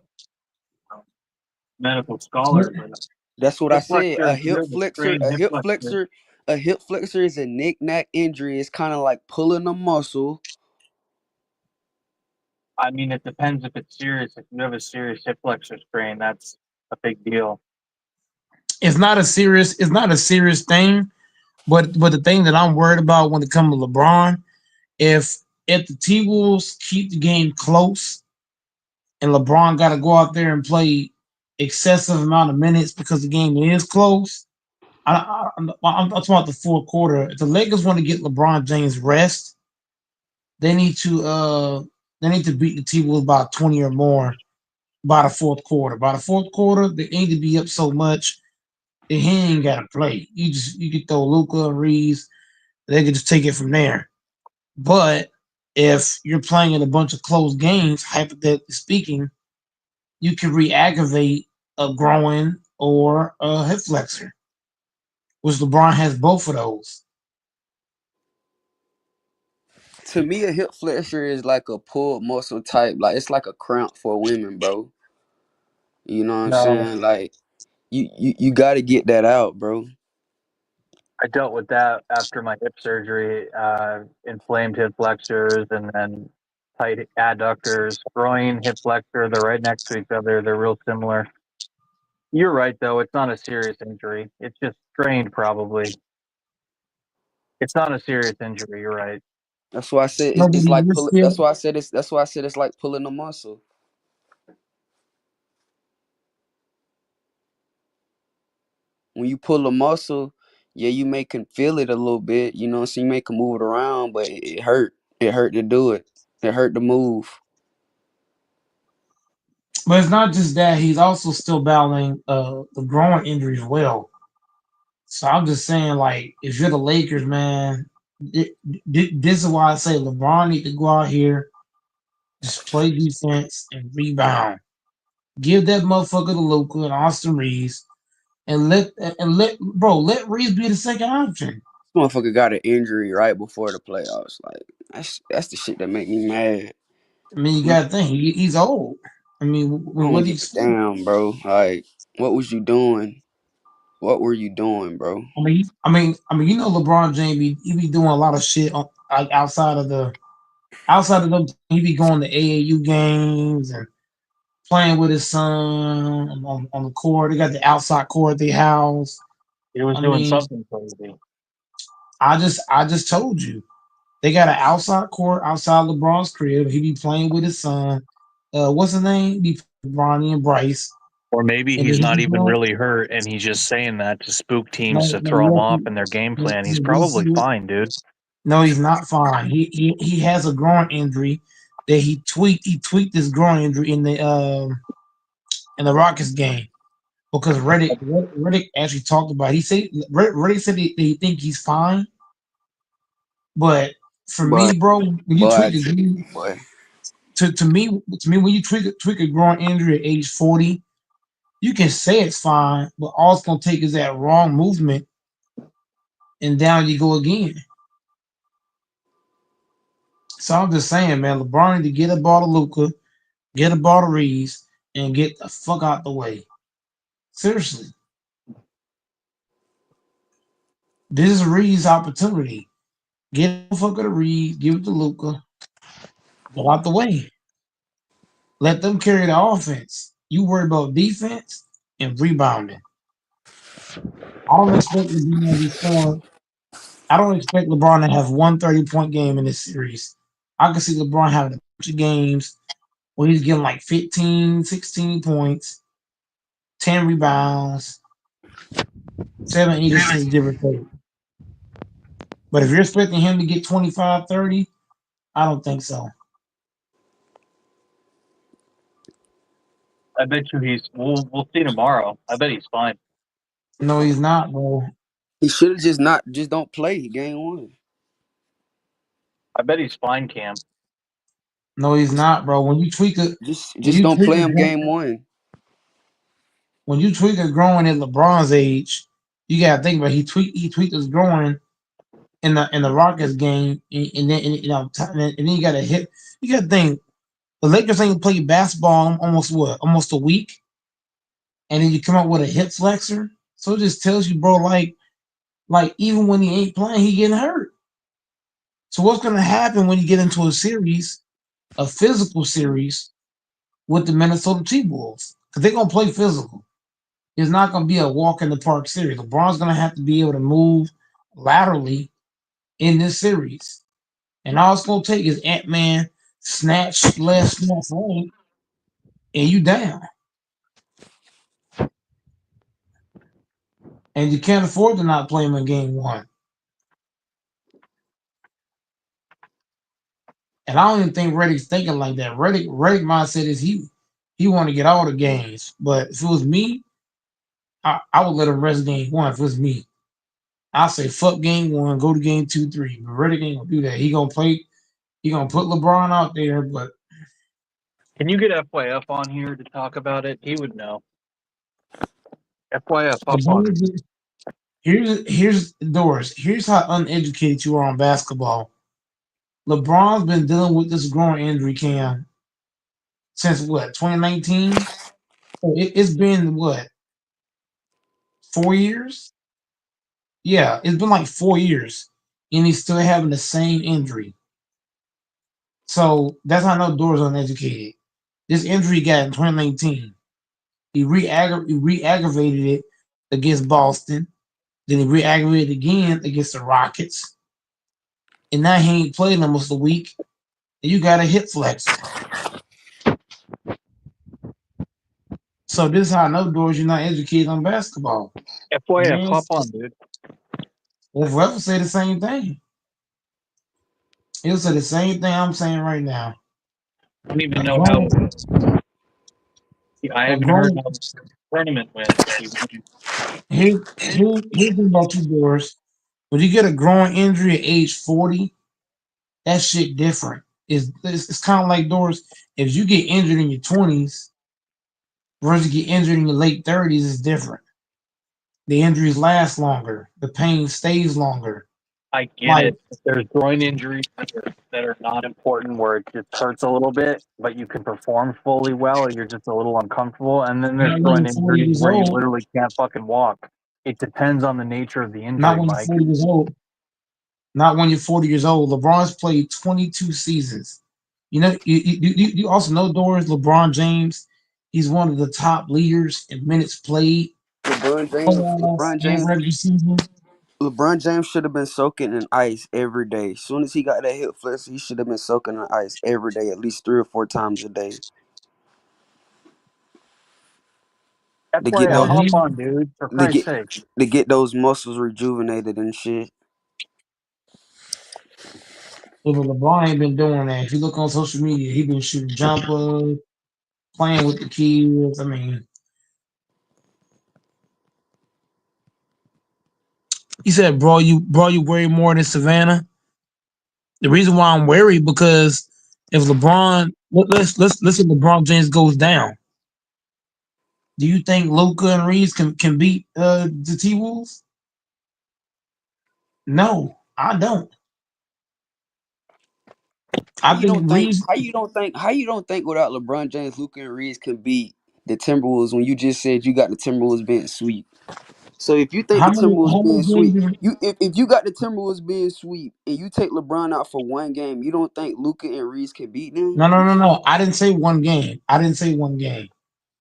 medical scholar, but That's what I hip said. flexor, you have a strained hip flexor. A hip flexor is a knick-knack injury. It's kind of like pulling a muscle. I mean, it depends if it's serious. If you have a serious hip flexor strain, that's a big deal. It's not a serious thing, but the thing that I'm worried about when it comes to LeBron, if the T Wolves keep the game close and LeBron got to go out there and play excessive amount of minutes because the game is close. I'm talking about the fourth quarter. If the Lakers want to get LeBron James rest, they need to beat the T Wolves by 20 or more by the fourth quarter. By the fourth quarter, they need to be up so much that he ain't got to play. You can throw Luka and Reeves, they can just take it from there. But if you're playing in a bunch of close games, hypothetically speaking, you can re-aggravate a groin or a hip flexor, which LeBron has both of those. To me, a hip flexor is like a pulled muscle type. Like it's like a cramp for women, bro. You know what I'm No, saying? Like you got to get that out, bro. I dealt with that after my hip surgery, inflamed hip flexors and then tight adductors, groin, hip flexor. They're right next to each other. They're real similar. You're right, though. It's not a serious injury. It's just strained, probably. It's not a serious injury. You're right. That's why I said nobody it's like this pull. year. That's why I said it's. That's why I said it's like pulling a muscle. When you pull a muscle, yeah, you may can feel it a little bit. You know, so you may can move it around, but it hurt. It hurt to do it. It hurt to move. But it's not just that; he's also still battling the groin injury as well. So I'm just saying, like, if you're the Lakers, man, this is why I say LeBron need to go out here, just play defense and rebound. Give that motherfucker to Luka and Austin Reeves, and let Reeves be the second option. This motherfucker got an injury right before the playoffs. Like that's the shit that make me mad. I mean, you got to think he's old. I mean, I don't what do you give a expect? damn, bro. Like, what was you doing? What were you doing, bro? You know, LeBron James he be doing a lot of shit like outside of them. He be going to AAU games and playing with his son on the court. They got the outside court at their house. He was I doing mean, something crazy. I just told you they got an outside court outside LeBron's crib. He be playing with his son. What's his name? Be Bronny and Bryce. Or maybe And then he's he not be even doing really hurt and he's just saying that to spook teams to throw him off no, in their game no, plan. He's probably fine, dude. no, he's not fine. He has a groin injury that he tweaked his groin injury in the Rockets game because Reddick actually talked about it. He said Reddick said he think he's fine, but for But me, bro, when you boy, I tweak a tell you, game, boy. to me when you tweak a growing injury at age 40, you can say it's fine, but all it's gonna take is that wrong movement, and down you go again. So I'm just saying, man, LeBron need to get a ball to Luca, get a ball to Reeves, and get the fuck out the way. Seriously, this is Reeves' opportunity. Get the fuck out of Reeves, give it to Luca, go out the way. Let them carry the offense. You worry about defense and rebounding. I don't expect LeBron to be scoring. I don't expect LeBron to have one 30-point game in this series. I can see LeBron having a bunch of games where he's getting like 15, 16 points, 10 rebounds, 7, 8 assists, give or take. But if you're expecting him to get 25, 30, I don't think so. I bet you we'll see tomorrow. I bet he's fine. No, he's not, bro. He should have just don't play game one. I bet he's fine, Cam. No, he's not, bro. When you tweak a Just don't play him game one. when you tweak a growing at LeBron's age, you gotta think about it. He tweaked his growing in the Rockets game, and then you gotta hit. You gotta think the Lakers ain't played basketball almost a week, and then you come up with a hip flexor. So it just tells you, bro, like even when he ain't playing, he getting hurt. So what's gonna happen when you get into a physical series with the Minnesota T-Wolves? Because they're gonna play physical. It's not gonna be a walk in the park series. LeBron's gonna have to be able to move laterally in this series. And all it's gonna take is Ant-Man snatch left, snatch right, and you down. And you can't afford to not play him in game one. And I don't even think Reddick's thinking like that. Reddick mindset is he want to get all the games. But if it was me, I would let him rest game one. If it was me, I'll say fuck game one, go to game 2, 3. But Reddick ain't gonna do that. He gonna play. He gonna put LeBron out there. But Can you get FYF on here to talk about it? He would know. FYF, hop on. Here's Doris. Here's how uneducated you are on basketball. LeBron's been dealing with this growing injury, Cam, since what 2019. It's been what 4 years? Yeah, it's been like 4 years, and he's still having the same injury. So that's how I know Doris uneducated. This injury he got in 2019. He re-aggravated it against Boston. Then he re-aggravated again against the Rockets. And now he ain't played almost a week. And you got a hip flexor. So this is how I know, Doris, you're not educated on basketball. FYF, hop on, dude. Well, forever say the same thing. He'll say the same thing I'm saying right now. I don't even know how. I haven't heard how the tournament went. Here's the thing about you, Doris. When you get a growing injury at age 40, that shit different. It's kind of like, Doris, if you get injured in your 20s versus get injured in your late 30s, it's different. The injuries last longer. The pain stays longer. I get it. There's groin injuries that are not important where it just hurts a little bit, but you can perform fully well or you're just a little uncomfortable. And then there's groin injuries where you literally can't fucking walk. It depends on the nature of the injury, Not when Mike. you're 40 years old. Not when you're 40 years old. LeBron's played 22 seasons. You know, you also know, Doris, LeBron James, he's one of the top leaders in minutes played. LeBron James should have been soaking in ice every day. As soon as he got that hip flex, he should have been soaking in ice every day, at least 3 or 4 times a day. That's why I hop on, dude. For Christ's sake. To get those muscles rejuvenated and shit. But LeBron ain't been doing that. If you look on social media, he been shooting jumpers, playing with the kids. I mean, He said, "Bro, you worry more than Savannah." The reason why I'm worried because if LeBron, let's say LeBron James goes down, do you think Luca and Reeves can beat the T Wolves? No, I don't. How I you think don't think? Reeves. How you don't think without LeBron James, Luka and Reeves can beat the Timberwolves when you just said you got the Timberwolves being sweep? So if you think the Timberwolves How many being games? sweep, if you got the Timberwolves being sweep and you take LeBron out for one game, you don't think Luka and Reeves can beat them? No. I didn't say one game. I didn't say one game.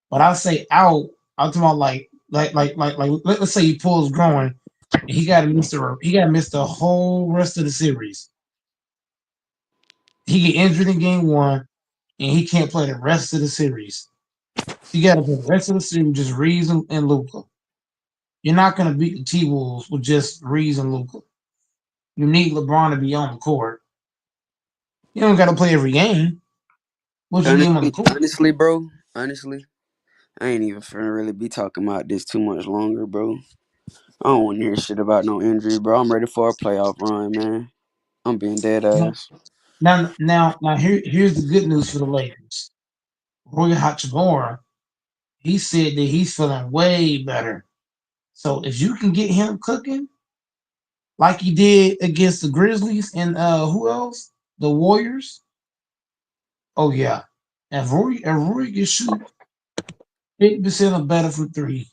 But I say out. I'm talking about like let's say he pulls growing, and he got to miss the whole rest of the series. He get injured in game one, and he can't play the rest of the series. So you got to play the rest of the series with just Reeves and Luca. You're not gonna beat the T Wolves with just Reeves and Luca. You need LeBron to be on the court. You don't got to play every game, but you need him on the court. Honestly, I ain't even finna really be talking about this too much longer, bro. I don't want to hear shit about no injury, bro. I'm ready for a playoff run, man. I'm being dead ass. Now, here's the good news for the Lakers. Roy Hachimura, he said that he's feeling way better. So if you can get him cooking like he did against the Grizzlies and who else? The Warriors. Oh yeah. If Roy can shoot 50% or better from three,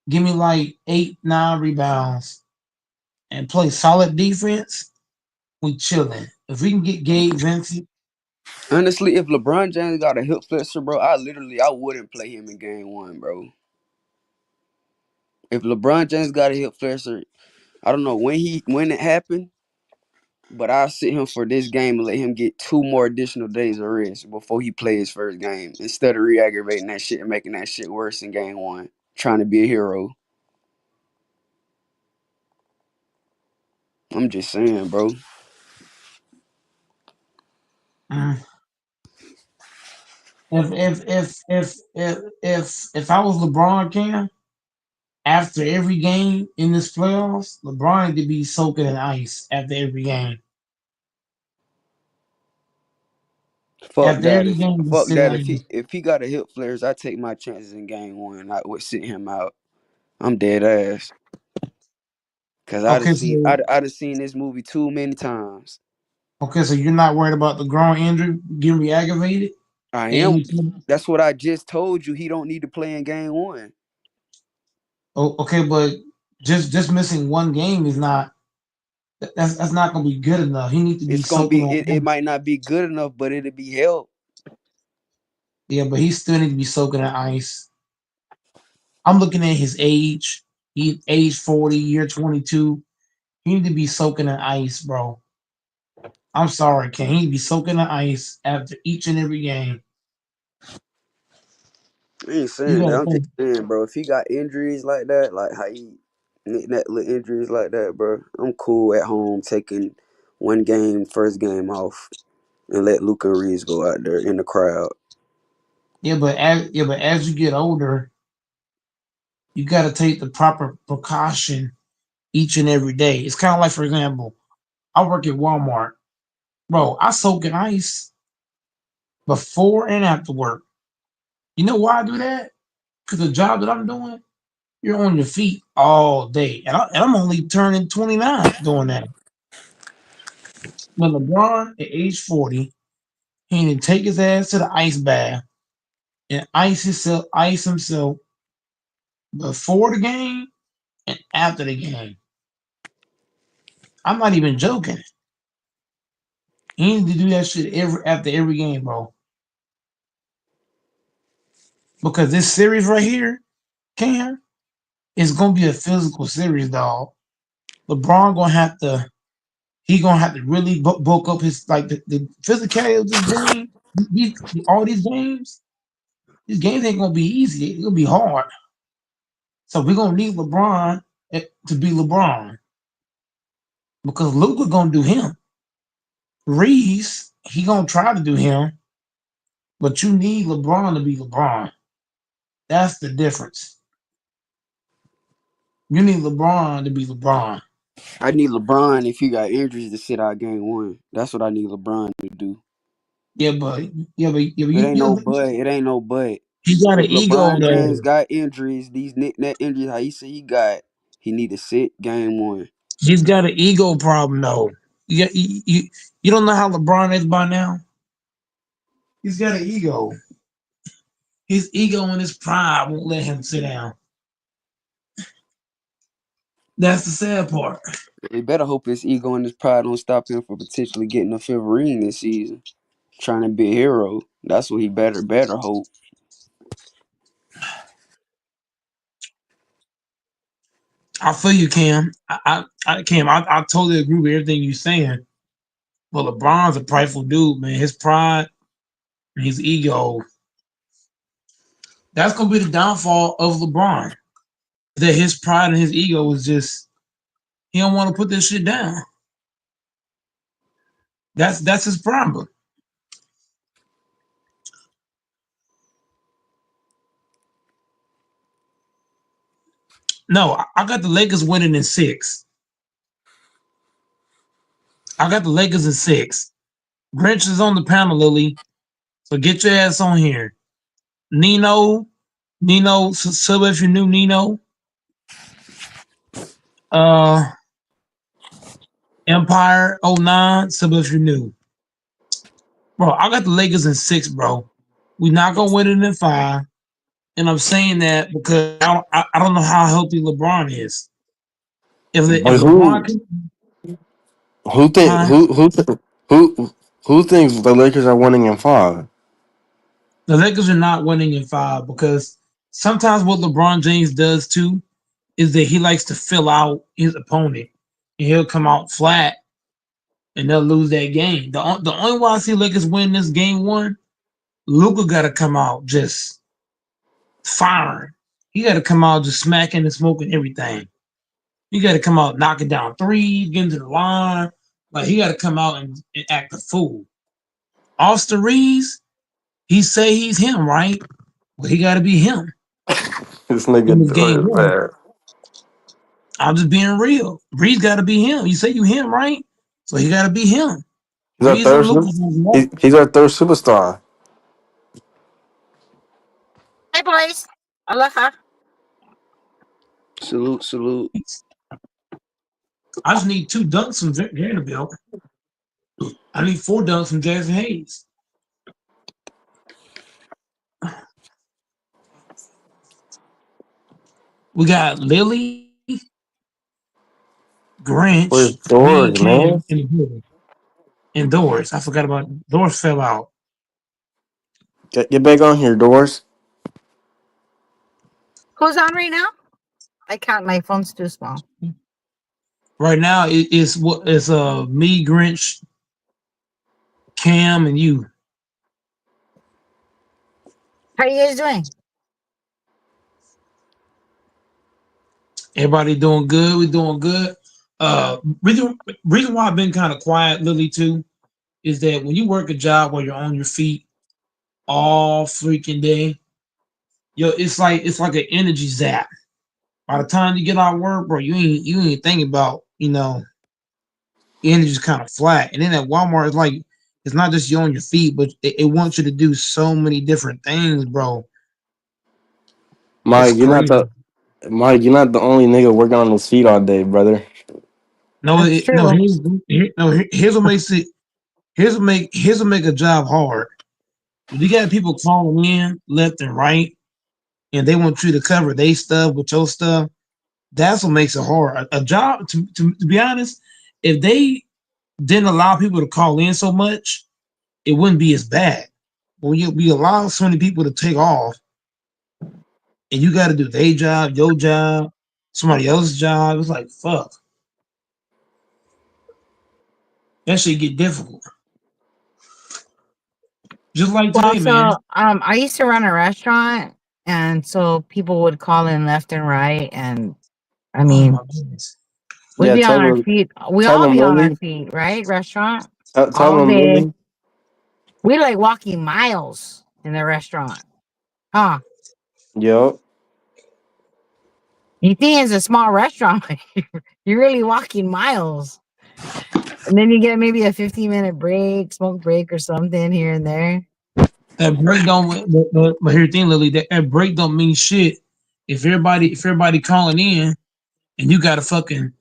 give me like 8, 9 rebounds, and play solid defense, we chilling. If we can get Gabe Vincent, Honestly, if LeBron James got a hip flexor, bro, I wouldn't play him in game one, bro. If LeBron James got a hip flexor, I don't know when it happened, but I'll sit him for this game and let him get 2 more additional days of rest before he plays his first game. Instead of re-aggravating that shit and making that shit worse in game one. Trying to be a hero. I'm just saying, bro. mm, if I was LeBron, Cam, after every game in this playoffs, LeBron need to be soaking in ice after every game. Fuck After that. every game, just Fuck sit that. in ice. If he got a hip flares, I take my chances in game one. I would sit him out. I'm dead ass. Cause Okay, so I'd have seen this movie too many times. so you're not worried about the growing injury getting re-aggravated? I And am. you That's what I just told you. He don't need to play in game one. okay, but just missing one game is not that's not gonna be good enough. He needs to be It's gonna soaking be. on It ice. might not be good enough, but it'll be help. Yeah, but he still needs to be soaking in ice. I'm looking at his age. He age 40, year 22. He need to be soaking in ice, bro. I'm sorry, can he be soaking in ice after each and every game? I ain't You saying that. gotta I'm just think. saying, bro. If he got injuries like that, like how he that little injuries like that, bro, I'm cool at home taking one game, first game off, and let Luca Reeves go out there in the crowd. As you get older, you gotta take the proper precaution each and every day. It's kind of like, for example, I work at Walmart. Bro, I soak in ice before and after work. You know why I do that? Because the job that I'm doing, you're on your feet all day. And I'm only turning 29 doing that. But LeBron at age 40, he need to take his ass to the ice bath and ice himself before the game and after the game. I'm not even joking. He need to do that shit after every game, bro. Because this series right here, Cam, is gonna be a physical series, dog. LeBron gonna have to he gonna have to really bulk up his like the physicality of this game. All these games ain't gonna be easy. It's gonna be hard. So we're gonna need LeBron to be LeBron because Luka gonna do him. Reese, he gonna try to do him, but you need LeBron to be LeBron. That's the difference. You need LeBron to be LeBron. I need LeBron if he got injuries to sit out game one. That's what I need LeBron to do. Yeah, but It ain't no but. It ain't no but. he got an If ego LeBron James though. got injuries, these net injuries, how you say he need to sit game one. He's got an ego problem though. You don't know how LeBron is by now. He's got an ego. His ego and his pride won't let him sit down. That's the sad part. They better hope his ego and his pride don't stop him from potentially getting a fifth ring this season. Trying to be a hero. That's what he better hope. I feel you, Cam. Cam, I totally agree with everything you're saying. But LeBron's a prideful dude, man. His pride and his ego. That's gonna be the downfall of LeBron. That his pride and his ego is just he don't want to put this shit down. That's his problem. No, I got the Lakers winning in 6. I got the Lakers in 6. Grinch is on the panel, Lily. So get your ass on here. Nino, sub if you knew Nino. Empire 09, sub if you knew. Bro, I got the Lakers in 6, bro. We not gonna win it in 5. And I'm saying that because I don't know how healthy LeBron is. If But LeBron can, who think huh? who thinks the Lakers are winning in 5? The Lakers are not winning in 5 because sometimes what LeBron James does too is that he likes to fill out his opponent and he'll come out flat and they'll lose that game. The only way I see Lakers win this game 1, Luka got to come out just firing. He got to come out just smacking and smoking everything. He got to come out knocking down threes, getting to the line. Like he got to come out and act a fool. Austin Reeves, he say he's him, right? But he got to be him This in nigga this game doing 1. that. I'm just being real. Reeves got to be him. You say you him, right? So he got to be him. He's our Reeves third and Luka. he's our third superstar. Hey, boys. Aloha. Salute. I just need 2 dunks from Vanderbilt. I need 4 dunks from Jackson Hayes. We got Lily, Where's Grinch, me, and George, Cam man? in the building. And Doris. I forgot about Doris fell out. Get back on here, Doris. Who's on right now? I can't. My phone's too small. Right now it's me, Grinch, Cam, and you. How are you guys doing? Everybody doing good. We're doing good. Reason why I've been kind of quiet, Lily, too, is that when you work a job where you're on your feet all freaking day, it's like an energy zap. By the time you get out of work, bro, you ain't thinking about, energy's kind of flat. And then at Walmart, it's not just you on your feet, but it wants you to do so many different things, bro. It's Mike, crazy. You're not the only nigga working on his feet all day, brother. No, That's no. true. Here's what makes it. Here's what make a job hard. If you got people calling in left and right, and they want you to cover their stuff with your stuff, that's what makes it hard. A job, to be honest, if they didn't allow people to call in so much, it wouldn't be as bad. When you allow so many people to take off, and you got to do their job, your job, somebody else's job, it's like fuck. That shit get difficult. Just like Well, today, man. I used to run a restaurant, and so people would call in left and right, and I Oh mean, my goodness. we'd Yeah, be on tell our him, feet. We tell all him, be on our Lily. feet, right? Restaurant Tell all him, day. Lily. We like walking miles in the restaurant, huh? Yo, You think it's a small restaurant, but you're really walking miles. And then you get maybe a 15-minute break, smoke break or something here and there. That break don't. But here's the thing, Lily. That break don't mean shit. If everybody calling in and you gotta fucking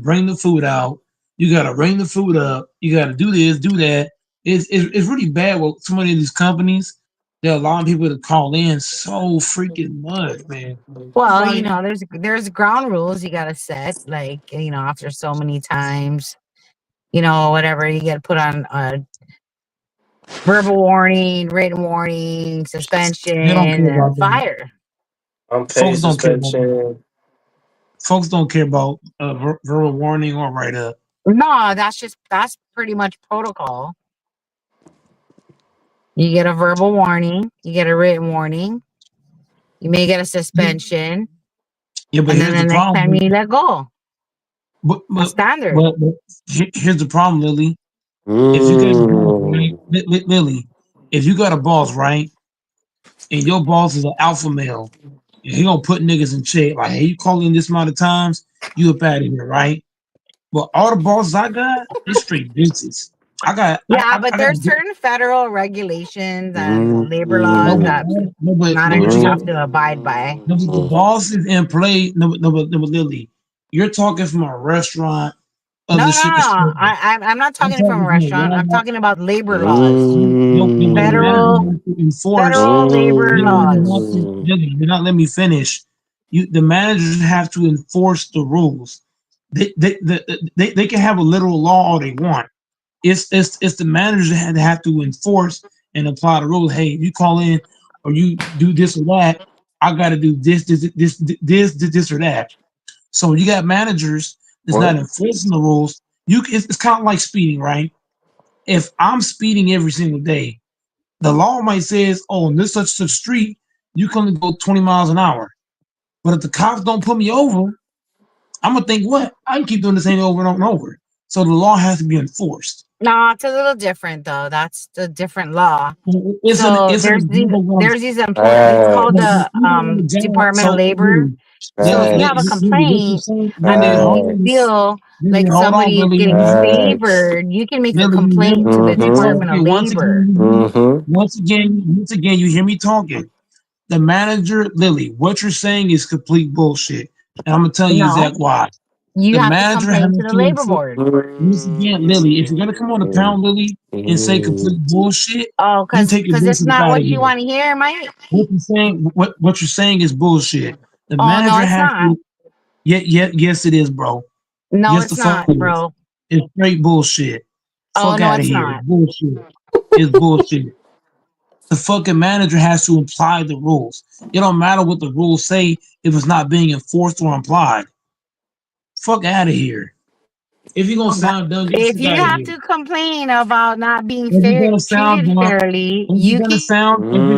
bring the food out. You gotta bring the food up. You gotta do this, do that. It's really bad with so many of these companies. They're allowing people to call in so freaking much, man. Well, Everybody, there's ground rules you gotta set, like after so many times, whatever you gotta put on a verbal warning, written warning, suspension, they don't care and about that. fire. Unpaid Folks don't care about that. suspension. Folks don't care about verbal warning or write up. No, that's pretty much protocol. You get a verbal warning, you get a written warning, you may get a suspension, Yeah, but and then here's the the next time problem. you let go. But A but standard. but, but here's the problem, Lily. If you got a boss, right, Lily, if you got a boss, right, and your boss is an alpha male, and he gonna put niggas in check, like, hey, you call in this amount of times, you up out of here, right? But all the bosses I got, they straight bitches. Yeah, but I got there's certain federal regulations and labor no, laws but that you managers got have to abide by. no, but the bosses in play. No, but Lily, you're talking from a restaurant of No, the no, shit. no. I'm not I'm talking from a talking from a restaurant. I'm Walmart. talking about labor laws. No, but the Federal manager has to enforce. labor The manager laws. has to, Lily, you're not letting me finish. The managers have to enforce the rules. They can have a literal law all they want. It's the managers that have to enforce and apply the rules. Hey, you call in or you do this or that, I got to do this or that. So you got managers that's not What? enforcing the rules. It's kind of like speeding, right? If I'm speeding every single day, the law might says, oh, on this such street, you can only go 20 miles an hour. But if the cops don't put me over, I'm gonna think, what? I can keep doing the same over and over and over. So the law has to be enforced. No, it's a little different though. That's a different law. It's an So it's an example of what I'm there's these employees. It's called but the even on the job. Department of So Labor. So if you have a Lily, what you're complaint saying, and you feel Lily, like hold on, somebody is Lily, getting Lily, favored, you can make a Lily, you hear complaint me? to the Department of Okay, Labor. once again, you hear me talking. The manager, Lily, what you're saying is complete bullshit, and I'm gonna tell you No, exactly why. you The have to manager has complain to the to labor enforce. board. Once again, Lily, if you're gonna come on the pound, Lily, and say complete bullshit, Oh, you take your because it's bullshit not out of what you here. want to hear, Mike. What you're saying is bullshit. The Oh no, manager it's has not. to. Yes, it is, bro. No, Yes, the it's fuck not, is. bro. It's straight bullshit. Oh Fuck no, out of it's here. It's not. bullshit. It's bullshit. The fucking manager has to apply the rules. It don't matter what the rules say if it's not being enforced or applied. Fuck out of here. If you're gonna sound dumb, get the If fuck you out of have here. to complain about not being If you're gonna sound treated dumb, fairly, you if you're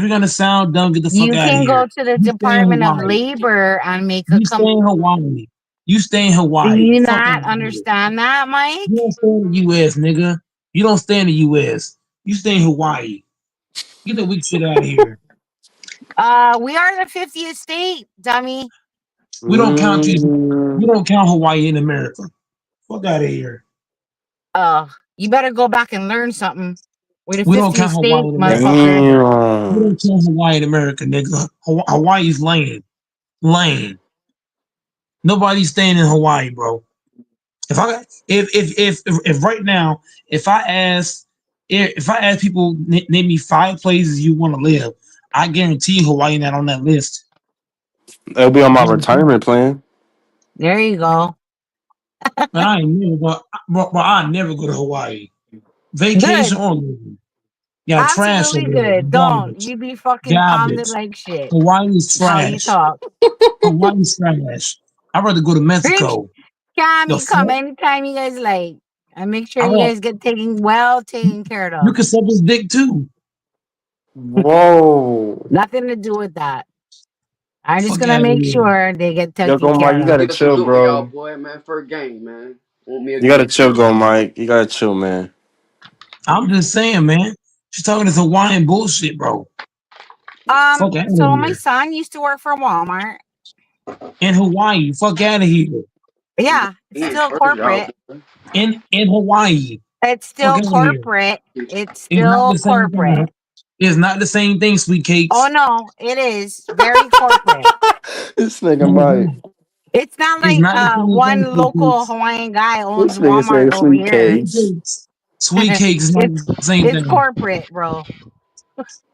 gonna sound dumb, get the fuck out of can go here. to the You stay in Department of Hawaii. Labor and make a You stay in Hawaii. You stay in Do Hawaii. you Fuck out not of here. understand that, Mike? You don't stay in the U.S., nigga. You don't stay in the U.S. You stay in Hawaii. Get the weak shit out of here. We are the 50th state, dummy. We don't count you. We don't count Hawaii in America. Fuck out of here. You better go back and learn something. We're the We don't 50th count Hawaii state, in America. motherfucker. We don't count Hawaii in America, nigga. Hawaii's lame. Lame. Nobody's staying in Hawaii, bro. If right now, if I ask people name me 5 places you want to live, I guarantee Hawaii not on that list. It'll be on my retirement plan. There you go. But I ain't never go. But I never go to Hawaii. Vacation or living. Yeah, trash over Absolutely there. good. Don't. Garbage. You be fucking pounded Garbage. like shit. Hawaii is How you trash. talk. Hawaii's trash. I'd rather go to Mexico. Can The you come fuck? anytime you guys like? And make sure I you want, guys get taken care you of. can suck his dick too. Whoa. Nothing to do with that. I'm just Fuck gonna outta make here. sure they get Yo, taken go Mike. care You of. gotta Nigga, chill, salute me, y'all, bro. boy, man. First game, man. Want me You gotta again. chill, go Mike. You gotta chill, man. I'm just saying, man. She's talking this Hawaiian bullshit, bro. Fuck out of So my here. son used to work for Walmart. In Hawaii. Fuck out of here. Yeah, it's He in still church out corporate. there. In Hawaii. It's Fuck still out of here. corporate. It's It's not still the same corporate. thing. It's not the same thing, sweet cakes. Oh no, it is very corporate. This nigga might. Mhm. It's not It's like not the same one thing, sweet local cakes. Hawaiian guy owns This nigga Walmart said over sweet here. Sweet cakes. cakes. Sweet cakes is not the same It's thing. corporate, bro.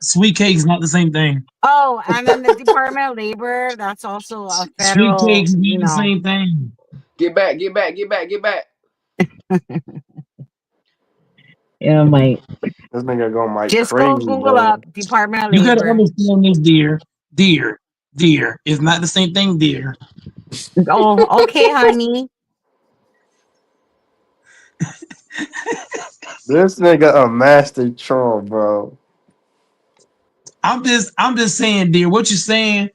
Sweet cakes not the same thing. Oh, and then the Department of Labor, that's also a Sweet federal, cakes is you not the know. same thing. Get back, get back, get back, get back. Yeah, Mike. This nigga going Mike Just go crazy, Google bro. up Department of You gotta Labor. understand this, dear. Dear. It's not the same thing, dear. Oh, okay, honey. This nigga a master troll, bro. I'm just saying, dear. What you're saying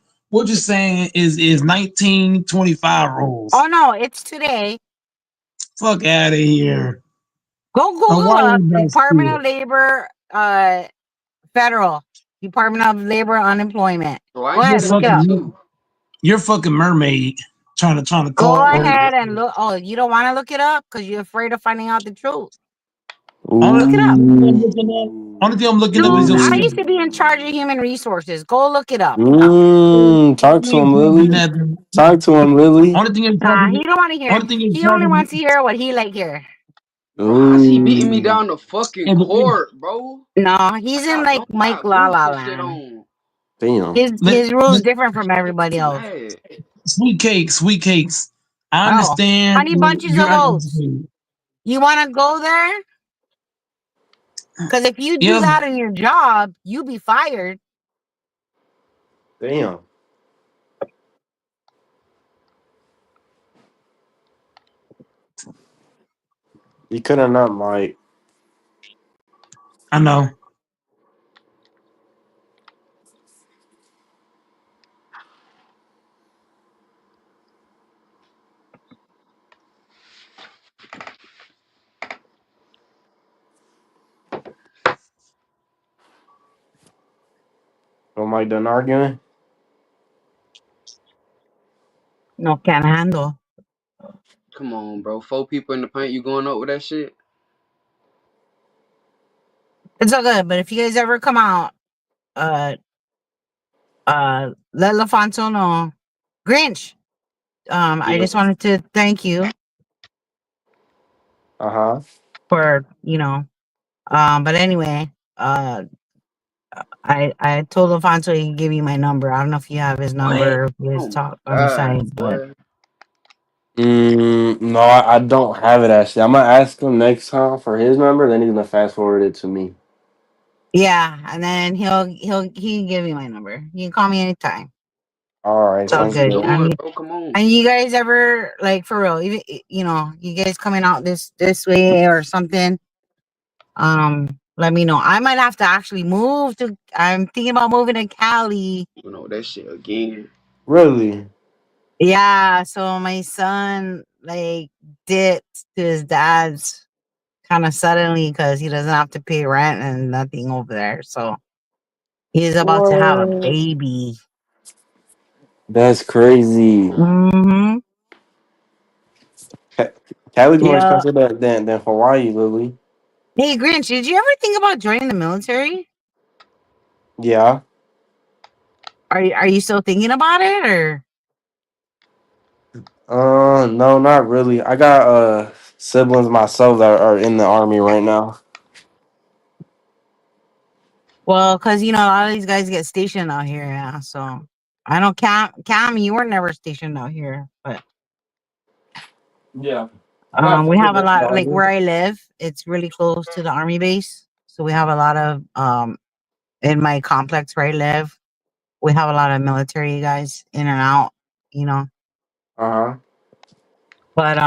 is 1925 rules. Oh no, it's today. Fuck out of here. Go Google Hawaii up does Department shit. of Labor, federal Department of Labor Unemployment. So I Go ain't ahead, that look it shit up. too. You're a fucking mermaid trying to Go call. ahead and look. Oh, you don't want to look it up because you're afraid of finding out the truth. Only, Look it up. only thing I'm looking up is Dude, your I Ooh. used to be in charge of human resources. Go look it up. Talk to him, Lily. Talk to him, Lily. Only thing in Nah, he don't want to hear. only thing in He charge only of wants to hear what he like hear. Ross, he beating me Ooh. down the fucking and the thing, court, bro. No, he's in like Don't Mike got La La boots and shit Land. on. Damn. His rules let- different from everybody else. Mad. sweet cakes. I Oh, understand honey bunches you're of oats. uneducated. You want to go there? Because if you do Yeah, that in your job, you be fired. Damn. You could have not, Mike. I know. So Mike done arguing? No, can't handle. Come on, bro. 4 people in the paint, you going up with that shit? It's all good. But if you guys ever come out, let LaFonso know. Grinch. I Yeah. just wanted to thank you Uh-huh. for, but anyway, I told Alfonso he can give you my number. I don't know if you have his number, if you guys Oh my talk on the god, side, but boy. No, I don't have it actually. I'm gonna ask him next time for his number, then he's gonna fast forward it to me. yeah, and then he can give you my number. You can call me anytime. All right, It's all What sounds you good. good. I doing, mean, bro? Come on. and you guys ever like for real, even you guys coming out this way or something, let me know. I might have to actually move to. I'm thinking about moving to Cali. You know that shit again. Really? Yeah, so my son like dipped to his dad's kind of suddenly because he doesn't have to pay rent and nothing over there. So he's about to have a What? baby. That's crazy. Mm-hmm. Cali's more Yeah. expensive than Hawaii, Lily. Hey, Grinch, did you ever think about joining the military? Yeah. Are you still thinking about it or? No, not really. I got siblings myself that are in the army right now. Well, because a lot of these guys get stationed out here, yeah. So I don't Cam, you were never stationed out here, but Yeah. I got we have a siblings, lot but I like guess- where I live, it's really close to the army base. So we have a lot of in my complex where I live, we have a lot of military guys in and out, you know. Uh-huh. But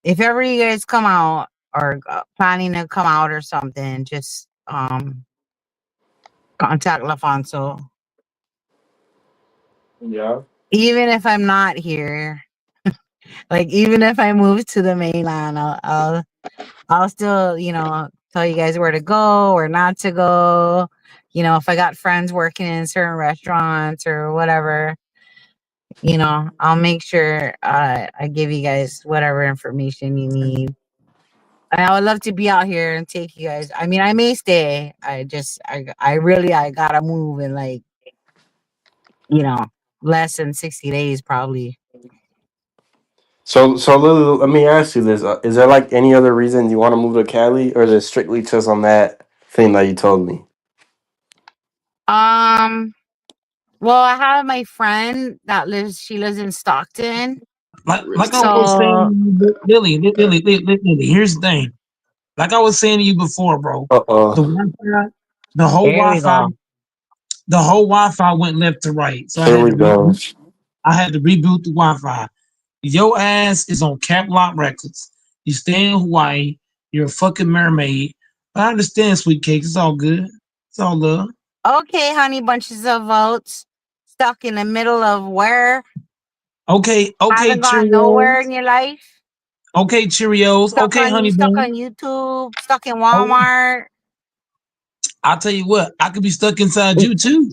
if ever you guys come out or planning to come out or something, just contact LaFonso. Yeah. Even if I'm not here, like even if I move to the mainland, I'll still tell you guys where to go or not to go. You know, if I got friends working in certain restaurants or whatever, you know, I'll make sure I give you guys whatever information you need. And I would love to be out here and take you guys. I mean, I may stay. I really, I gotta move in like, you know, less than 60 days probably. So Lily, let me ask you this: Is there like any other reason you want to move to Cali, or is it strictly just on that thing that you told me? Um, well, I have my friend that she lives in Stockton. Like I was So saying, Lily, here's the thing. Like I was saying to you before, bro. Uh The oh. Wi-Fi, the whole there we Wi-Fi, go. the whole Wi-Fi went left to right. So Here we go. I had to reboot the Wi-Fi. Your ass is on Cap Lock Records. You stay in Hawaii. You're a fucking mermaid. But I understand, sweet cakes. It's all good. It's all love. Okay, honey bunches of votes. Stuck in the middle of where? Okay, Haven't gone nowhere in Cheerios. your life. Okay, Cheerios. Okay, honey Stuck bun. on YouTube, stuck in Oh, Walmart. I'll tell you what. I could be stuck inside you too.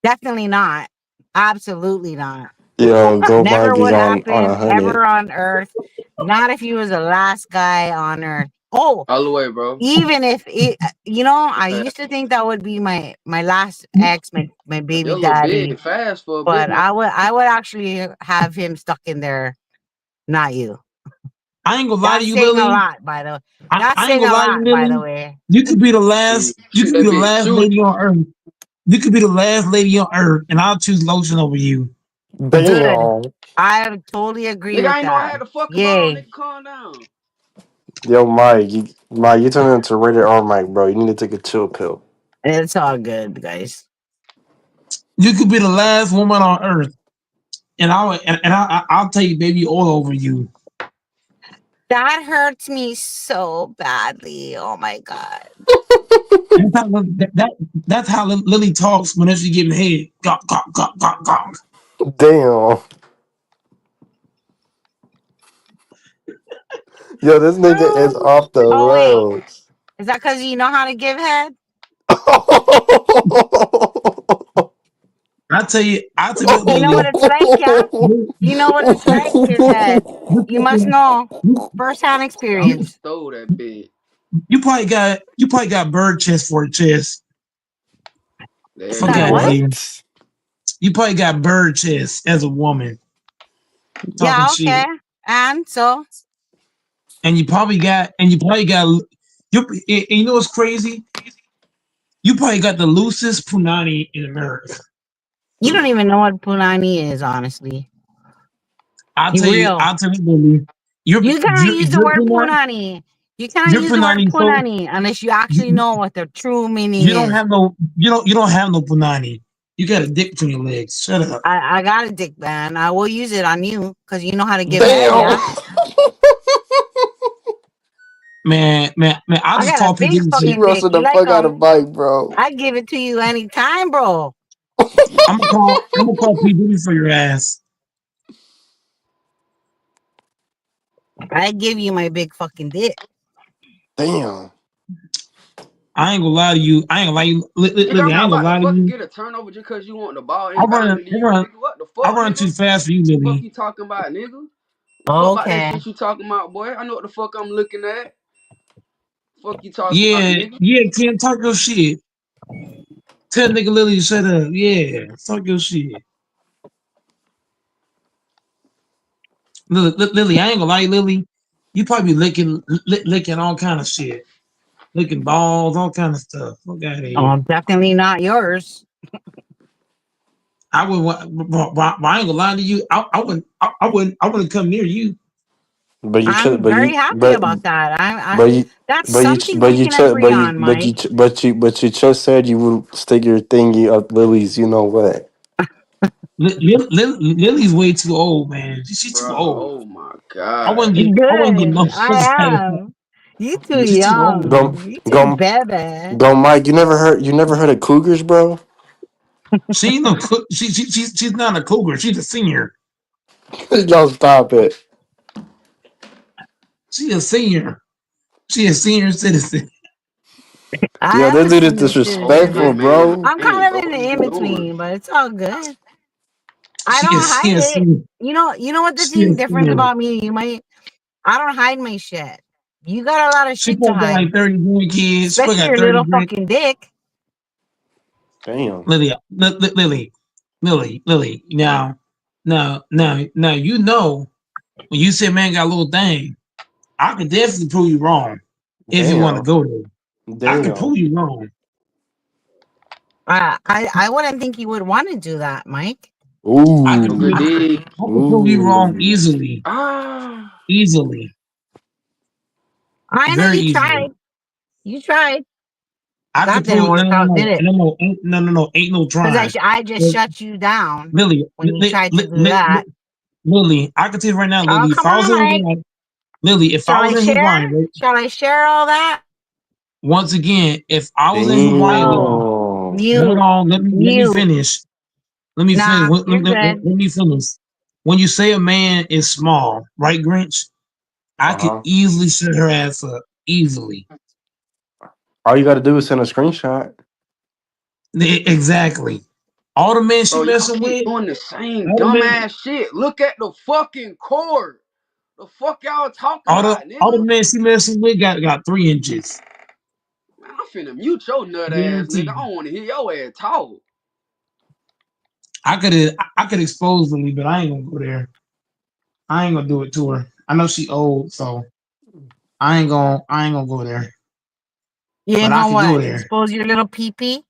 Definitely not. Absolutely not. Yo, Go Never Mike is would on happen 100. ever on earth. Not if you was the last guy on earth. Oh, All the way, bro. even if it, you know, I Okay. used to think that would be my last ex, my baby You're a little daddy. big fast for a big But man. I would actually have him stuck in there, not you. I ain't gonna lie to That's you, saying a Lily. lot, by the way. That's I ain't saying gonna a lie to you, lot, by the Lily. way. You could be the See, last. You shoot could be that the bitch. last Shoot. lady on earth. You could be the last lady on earth, and I'll choose lotion over you. Good. Damn. I totally agree Nigga, with I ain't know I that. had to fuck about, Yay. nigga. Calm down. Yo, Mike, you turning into rated R Mike, bro. You need to take a chill pill. It's all good, guys. You could be the last woman on earth, and I'll take baby all over you. That hurts me so badly. Oh my god. That's how Lily talks whenever she getting head. Gawk, gawk, gawk, gawk, gawk. Damn. Yo, this nigga is off the Oh wait. rails. Is that because you know how to give head? I'll tell you what, You know what Lily. it's like, yeah? You know what it's like, give head. You must know. Firsthand I would have experience. stole that bitch. You probably got bird chest for a chest. There Fuck you Got out of go. what? here. What? You probably got bird chest as a woman talking Yeah, okay. shit, And so and you know what's crazy? You probably got the loosest punani in America. you don't even know what punani is, honestly. You real. I'll tell you, Lily. You cannot use the Your word punani, punani. You cannot your use the word punani. So punani unless you actually you, know what the true meaning you don't is. have you don't have no punani. You got a dick between your legs. Shut up, I got a dick, man. I will use it on you because you know how to give head, Damn. yeah? man. I'll I just got a call P big Diddy. She Say, fucking dick. roasted You the like fuck out them? of Mike, bro. I give it to you anytime, bro. I'm gonna call P Diddy for your ass. I give you my big fucking dick. Damn. I ain't gonna lie to you. I ain't gonna lie to you, Nigga, Lily. I'm I not ain't gonna about to lie to fucking you. get a turnover just because you want the ball inbound to you, nigga. What the I fuck, run too nigga? fast for you, Fuck Lily. you talking about, nigga? Fuck about that Okay. shit you talking about, boy. I know what the fuck I'm looking at. Fuck you talking about, Yeah, nigga. yeah, Ken, talk your shit. Tell nigga Lily to shut up. Yeah, talk your shit. Lily, I ain't gonna lie, Lily. You probably be licking all kind of shit, licking balls, all kind of stuff. Fuck out of here. Oh, definitely not yours. I would. I ain't gonna lie to you. I wouldn't come near you. But you ch- I'm but very you happy but about that. but you That's but you ch- something we can agree on, Mike. but you just said you would stick your thingy up Lily's. You know what? Lily's way too old, man. She's too Bro, old. oh my god. I wouldn't get Good. no pussy I like that. am. You too She's too old. Go young. You too go baby. go, Mike. You never heard of cougars, bro? She ain't no. She's not a cougar. She's a senior. Y'all stop it. She a senior. She a senior citizen. Yo, I this dude is understand this too. It's Hey disrespectful, just man, bro. I'm damn, kind of bro, in what are the you in doing? between, but it's all good. I She don't is hide it. she You know what the thing is difference about me? I don't hide my shit. You got a lot of she shit to probably got hide, like 30 grandkids. She probably especially got your 30 little grand. fucking dick. Damn. Lily. Now, you know, when you say man got a little thing, I can definitely prove you wrong if you want to Damn. go there. I can Damn. prove you wrong. I wouldn't think you would want to do that, Mike. I can Sugar prove, Ooh. D. I can prove you wrong Ooh. easily. Ah. Easily. I know Very you easily. tried. You tried. I can That didn't prove work out, did it? no, ain't no Because trying. I just shut you down Lily, when you tried to do that. Lily, I can tell you right now, Oh, Lily, if come I was on, in Mike. Hawaii, Lily, if I Shall I was in share? Hawaii, right, Shall I share all that? once again, if I was in Hawaii, Lily, No. Damn. hold Mute. on, let me Mute. finish. Let me finish. Nah, you're good. Let me finish. When you say a man is small, right, Grinch? I could Uh-huh. easily set her ass up. Easily. All you gotta do is send a screenshot. Exactly. All the men she Bro, y'all messing keep with, doing the same all the men, dumbass shit. Look at the fucking cord. The fuck y'all talking about, all the nigga? men she messing with got 3 inches. Man, I'm finna mute your nut ass, nigga. I Guaranteed. don't wanna hear your ass talk. I could expose Lily, but I ain't gonna go there. I ain't gonna do it to her. I know she old, so I ain't gonna go there. You But ain't I gonna could go what? there. Expose your little pee-pee?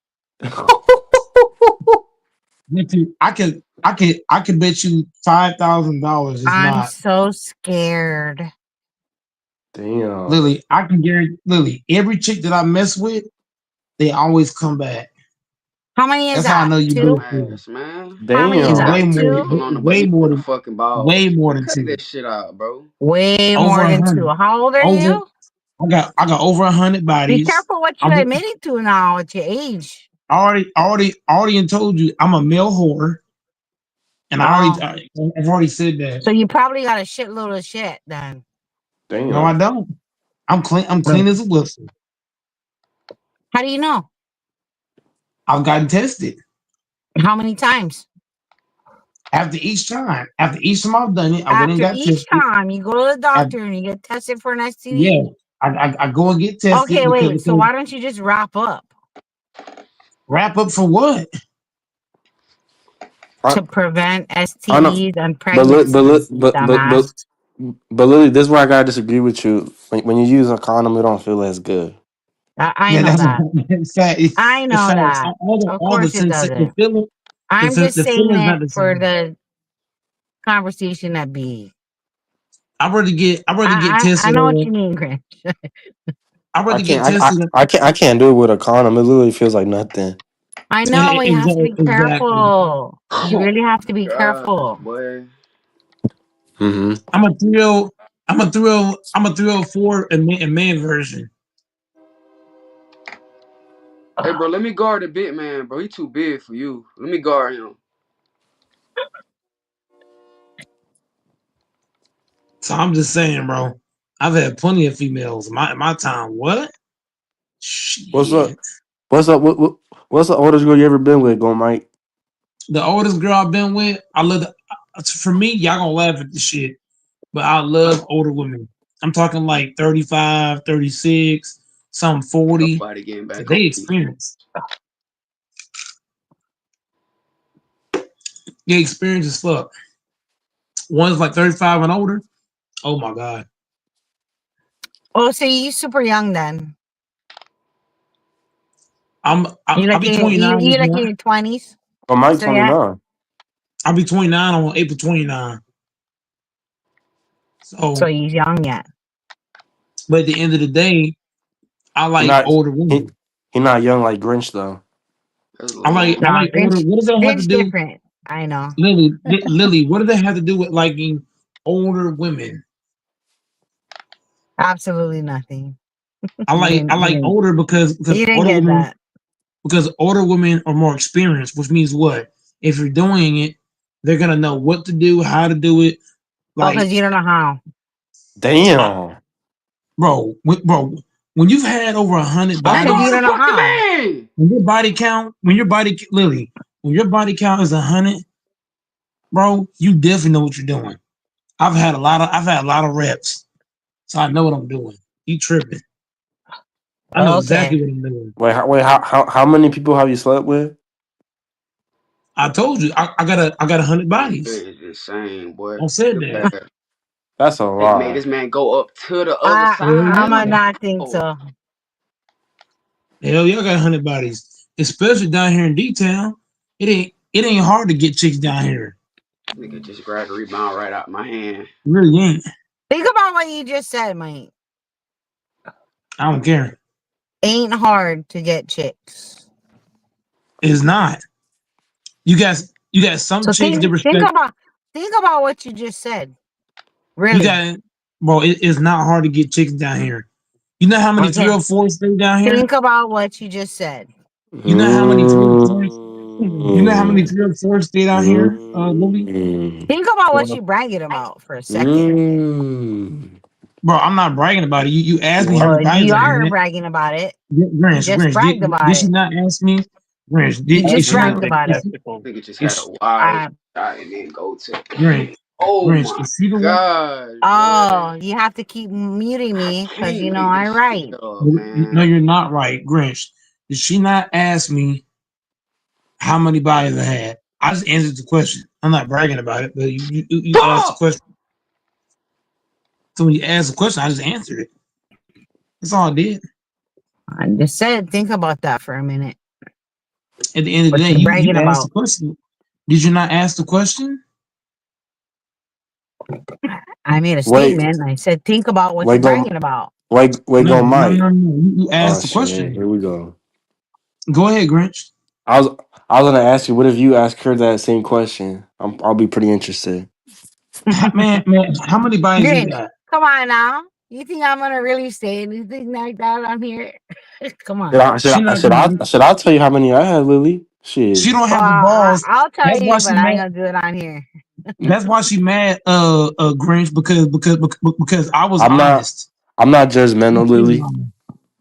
I could bet you $5,000 it's I'm not. so scared. Damn. Lily, I can guarantee Lily, every chick that I mess with, they always come back. How many is That's how I that? know you Two? good. Dumbass, man. How many It's is that? Got Damn. way more, two Two? people on the but you want the fucking way balls. more Man, than cut two. that shit out, bro. Way Over more a than two. hundred. How old are Over. you? I got over 100 Be bodies. careful what I'm you're admitting to now at your age. already told you I'm a male whore, and Oh. I've already said that. So you probably got a shitload of shit then. No, I Damn. don't. I'm clean. I'm No. clean as a whistle. How do you know? I've gotten tested How many times? after each time. After each time I've done it, I went and After got each tested. time you go to the Af- doctor and you get tested for an STD? yeah, I go and get tested Okay, wait. So because why don't you just wrap up wrap up for what? I, to prevent I know, STDs and but li- but li- pregnancies, dumbass? but Lily, this is where I gotta disagree with you. When you use a condom, it don't feel as good. I Yeah, know that's that. in fact. I In know fact, that. Of all the course it the doesn't. feeling I'm just the saying feeling's not it the for same. the conversation that be. I'd rather get I tested know what on. you mean, Grinch. I'd rather I get can't. tested. I can't do it with a condom. It literally feels like nothing. I know, but you have to be Exactly. careful. You Oh really have to my be god, careful. boy. Mm-hmm. I'm a 304 and man version. Hey, bro, let me guard the big man, bro. He too big for you. Let me guard him. So I'm just saying, bro. I've had plenty of females in my time. What? What's up? Shit. What's up? What's the oldest girl you ever been with, Go Mike? The oldest girl I've been with, for me, y'all gonna laugh at the shit, but I love older women. I'm talking like 35, 36, some 40. Nobody getting back They on me. experience. They experience as fuck. One's like 35 and older. Oh my god. Oh, so you super young then? I'll be 29 You this like in year. your 20s? Oh, Mike So yeah. 29. I'll be 29 on April 29. So So, he's young yet. but at the end of the day, I He like not older he women. he not young like Grinch though. That's I like I Nah, like older. What does that have to Grinch do, different. I know. Lily? What does that have to do with liking older women? Absolutely nothing. I like older You didn't get that. because older women are more experienced, which means what? If you're doing it, they're gonna know what to do, how to do it. Oh, because Like, you don't know how. I, Damn. bro, when you've had over 100 Man, Because go you to bodies, the don't know fucking how. man. when your body count, Lily, when your body count is 100, bro, you definitely know what you're doing. I've had a lot of reps, so I know what I'm doing. You tripping? I know exactly Okay. what I'm doing. How many people have you slept with? I told you, I got 100 bodies. It's insane, boy. I said Look that. at that. That's a They made lot. this man go up to the other I Hell side. I'ma Like, yeah. not think oh, so. Hell yeah, I got 100 bodies. Especially down here in D-Town. It ain't hard to get chicks down here. nigga just grabbed the rebound right out my hand. It really ain't. Think about what you just said, Mike. I don't care. Ain't hard to get chicks. It's not. You got some So chicks that think respect. about what you just said. You Really. got, bro. It's not hard to get chicks down here. You know how many Okay. 304s stay down here? Think about what you just said. You know how many 304s? You know how many 304s stay down here, Lily? Think about what you bragging about for a second. Bro, I'm not bragging about it. You asked me how many Well, bodies you I are had. bragging about it. You Grinch, just bragged about did she it. not ask me? Grinch, You did just she not? bragged about it. Nigga just Is had a wild shot and then go to. Grinch, Oh Grinch, my is she the one? god, Oh, boy. you have to keep muting I me because can't you know make I'm this right. shit up, No, man. you're not right, Grinch. Did she not ask me how many bodies I had? I just answered the question. I'm not bragging about it, but you asked the Fuck! question. So when you asked the question, I just answered it. That's all I did. I just said, think about that for a minute. At the end of the What day, you you bragging asked the about? question. Did you not ask the question? I made a Wait, statement. I said, think about what wait, you're go, bragging about. wait, No, go, Mike. You Oh asked the shit, question. here we go. Go ahead, Grinch. I was, I was gonna ask you, what if you ask her that same question? I'll be pretty interested. Man, how many bodies you Grinch, got? come on now. You think I'm gonna really say anything like that on here? Come on. She not gonna. Should I tell you how many I had, Lily? She Shit. don't Well, have the balls. I'll tell That's why you, but she I ain't mad. gonna do it on here. That's why she mad. Grinch, because I was I'm not honest. I'm not judgmental, Lily.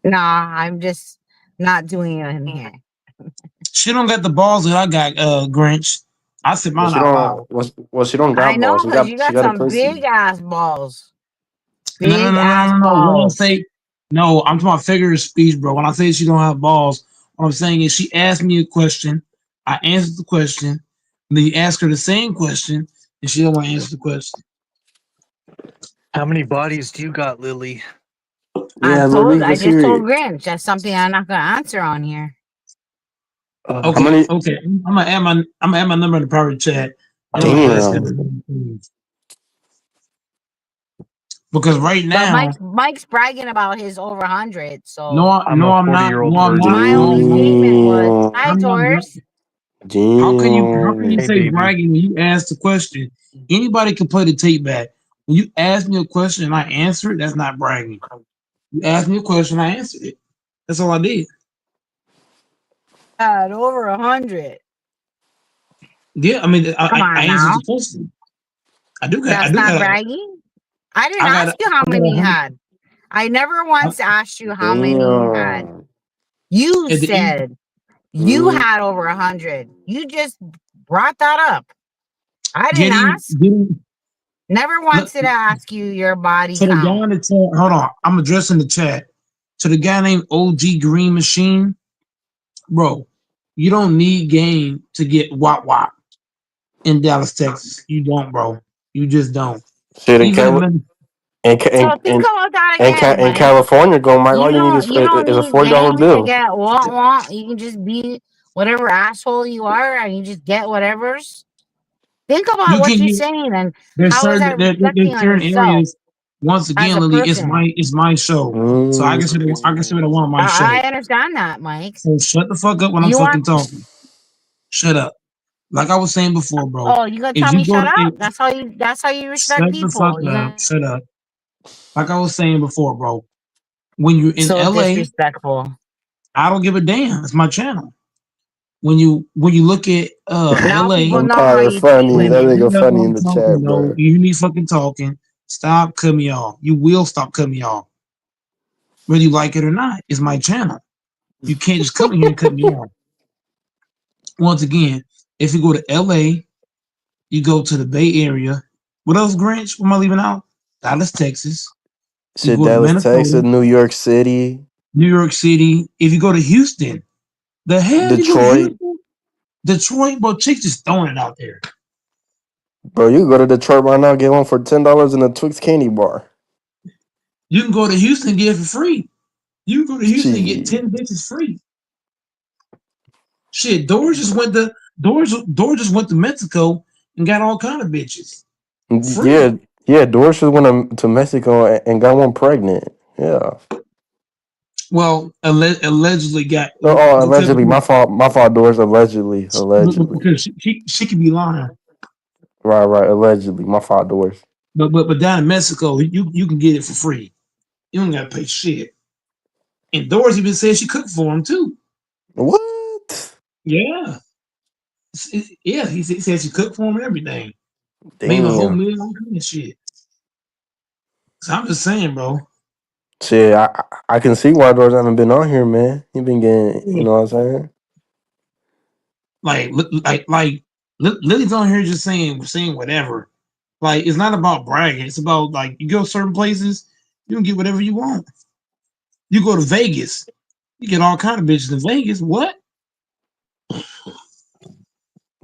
Nah, I'm just not doing it in here. She don't got the balls that I got. Grinch. I said Well, mine out loud. she don't I got know, balls. because you She got got a some big pussy. ass balls. No, no, Big no, no, ass no, no. What I balls. say? No, I'm talking about figure of speech, bro. When I say she don't have balls, what I'm saying is she asked me a question. I answered the question. And then you ask her the same question, and she don't want to answer the question. How many bodies do you got, Lily? Yeah, Lily, I let's just hear told it. Grinch that's something I'm not gonna answer on here. How Okay, many? okay. I'm gonna add my number in the private chat. And I'm gonna ask her Damn. because right But now, Mike's bragging about his over 100. So I'm a I'm not. 40-year-old No, I'm not. virgin. my No, only I'm not. statement was, "Hi, Damn. I'm not. Taurus." How can you Hey, Damn. say baby. bragging when you ask the question? Anybody can play the tape back. When you ask me a question and I answer it, that's not bragging. You asked me a question, I answered it. That's all I did. Had over 100. Yeah, I mean, Come I on answered now. the question. I That's do not got a, bragging. I didn't I got, ask you how I got many you 100. had. I never once asked you how many you had. Damn. You At the end, said you had over 100. You just brought that up. I didn't ask. getting. Never Look, once did I ask you your body to the guy count. in the chat, hold on, I'm addressing the chat. To the guy named OG Green Machine, bro, you don't need game to get wop wop in Dallas, Texas. You don't, bro. You just don't. Shit, Even if So think about that again, in Mike. California, go, Mike. All You you need don't is a need $40 game to bill. get what want. You can just be whatever asshole you are and you just get whatever's. Think about you what can you're get saying and there's how is that reflecting there's on certain yourself areas. Once as again, a Lily, person. it's my show, so I can say what I want on my I show. understand that, Mike. So shut the fuck up when I'm You want fucking talking. Shut up. Like I was saying before, bro. oh, you gonna If tell you me go shut to up? That's how you respect shut the fuck people. You up. gonna Shut up. Like I was saying before, bro. When you're in so LA, disrespectful. I don't give a damn. It's my channel. When you look at Now LA, people I'm know kind how of you treat funny. That women. you nigga know funny what in I'm the talking, chat, though. bro. You hear me fucking talking. Stop cutting me off. You will stop cutting me off. whether you like it or not. It's my channel. You can't just come in here and cut me off. Once again, if you go to LA, you go to the Bay Area. What else, Grinch? What am I leaving out? Dallas, Texas. You Shit, go to Dallas, Texas, Minnesota, New York City, New York City. If you go to Houston, the hell you go to Detroit. Houston? Detroit, bro, chicks just throwing it out there. Bro, you can go to Detroit right now, get one for $10 in a Twix candy bar. You can go to Houston and get it for free. You can go to Houston and get Shit. 10 bitches free. Shit, Doris just went to Mexico and got all kind of bitches. Free. Yeah, Doris just went to Mexico and got one pregnant. Yeah. Well, allegedly got Oh, because allegedly. My fault, Doris. Allegedly. Allegedly. because she could be lying. Right. Allegedly. My fault, Doris. But down in Mexico, you can get it for free. You don't gotta pay shit. And Doris even said she cooked for him too. What? Yeah. Yeah, he said she cooked for him and everything. Made him a whole Damn. meal, all kind of shit. So I'm just saying, bro. Shit, I can see why Doris haven't been on here, man. He been getting, you know what I'm saying? Like Lily's on here just saying whatever. Like it's not about bragging. It's about like you go certain places, you can get whatever you want. You go to Vegas, you get all kind of bitches in Vegas. What?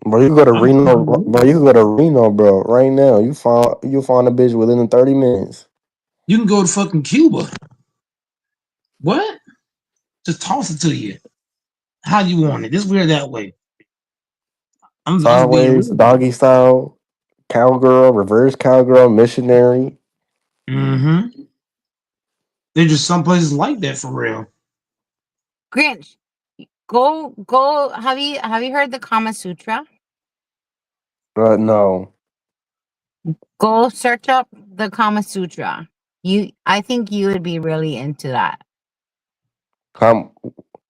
Bro, you can go to I'm Reno, bro. You can go to Reno, bro. Right now, you find a bitch within 30 minutes. You can go to fucking Cuba. What? Just toss it to you. How you want it? This way or that way. I'm just being Sideways, real. doggy style, cowgirl, reverse cowgirl, missionary. Mm-hmm. There's just some places like that for real. Grinch, go. Have you heard the Kama Sutra? No. Go search up the Kama Sutra. I think you would be really into that.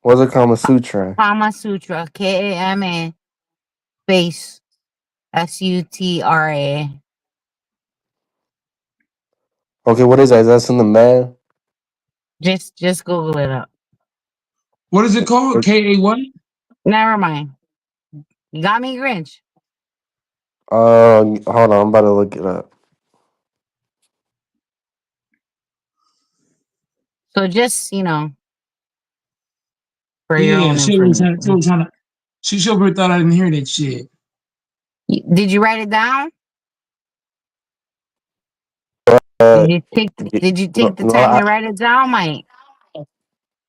What's a Kama Sutra? Kama Sutra, KAMA space SUTRA. Okay, what is that? Is that in the math? Just Google it up. What is it called? K-A what? Never mind. You got me, Grinch. Hold on, I'm about to look it up. So just for your Yeah, own information. she sure thought I didn't hear that shit. Did you write it down? Uh, Did you take the no, time to write it down, Mike?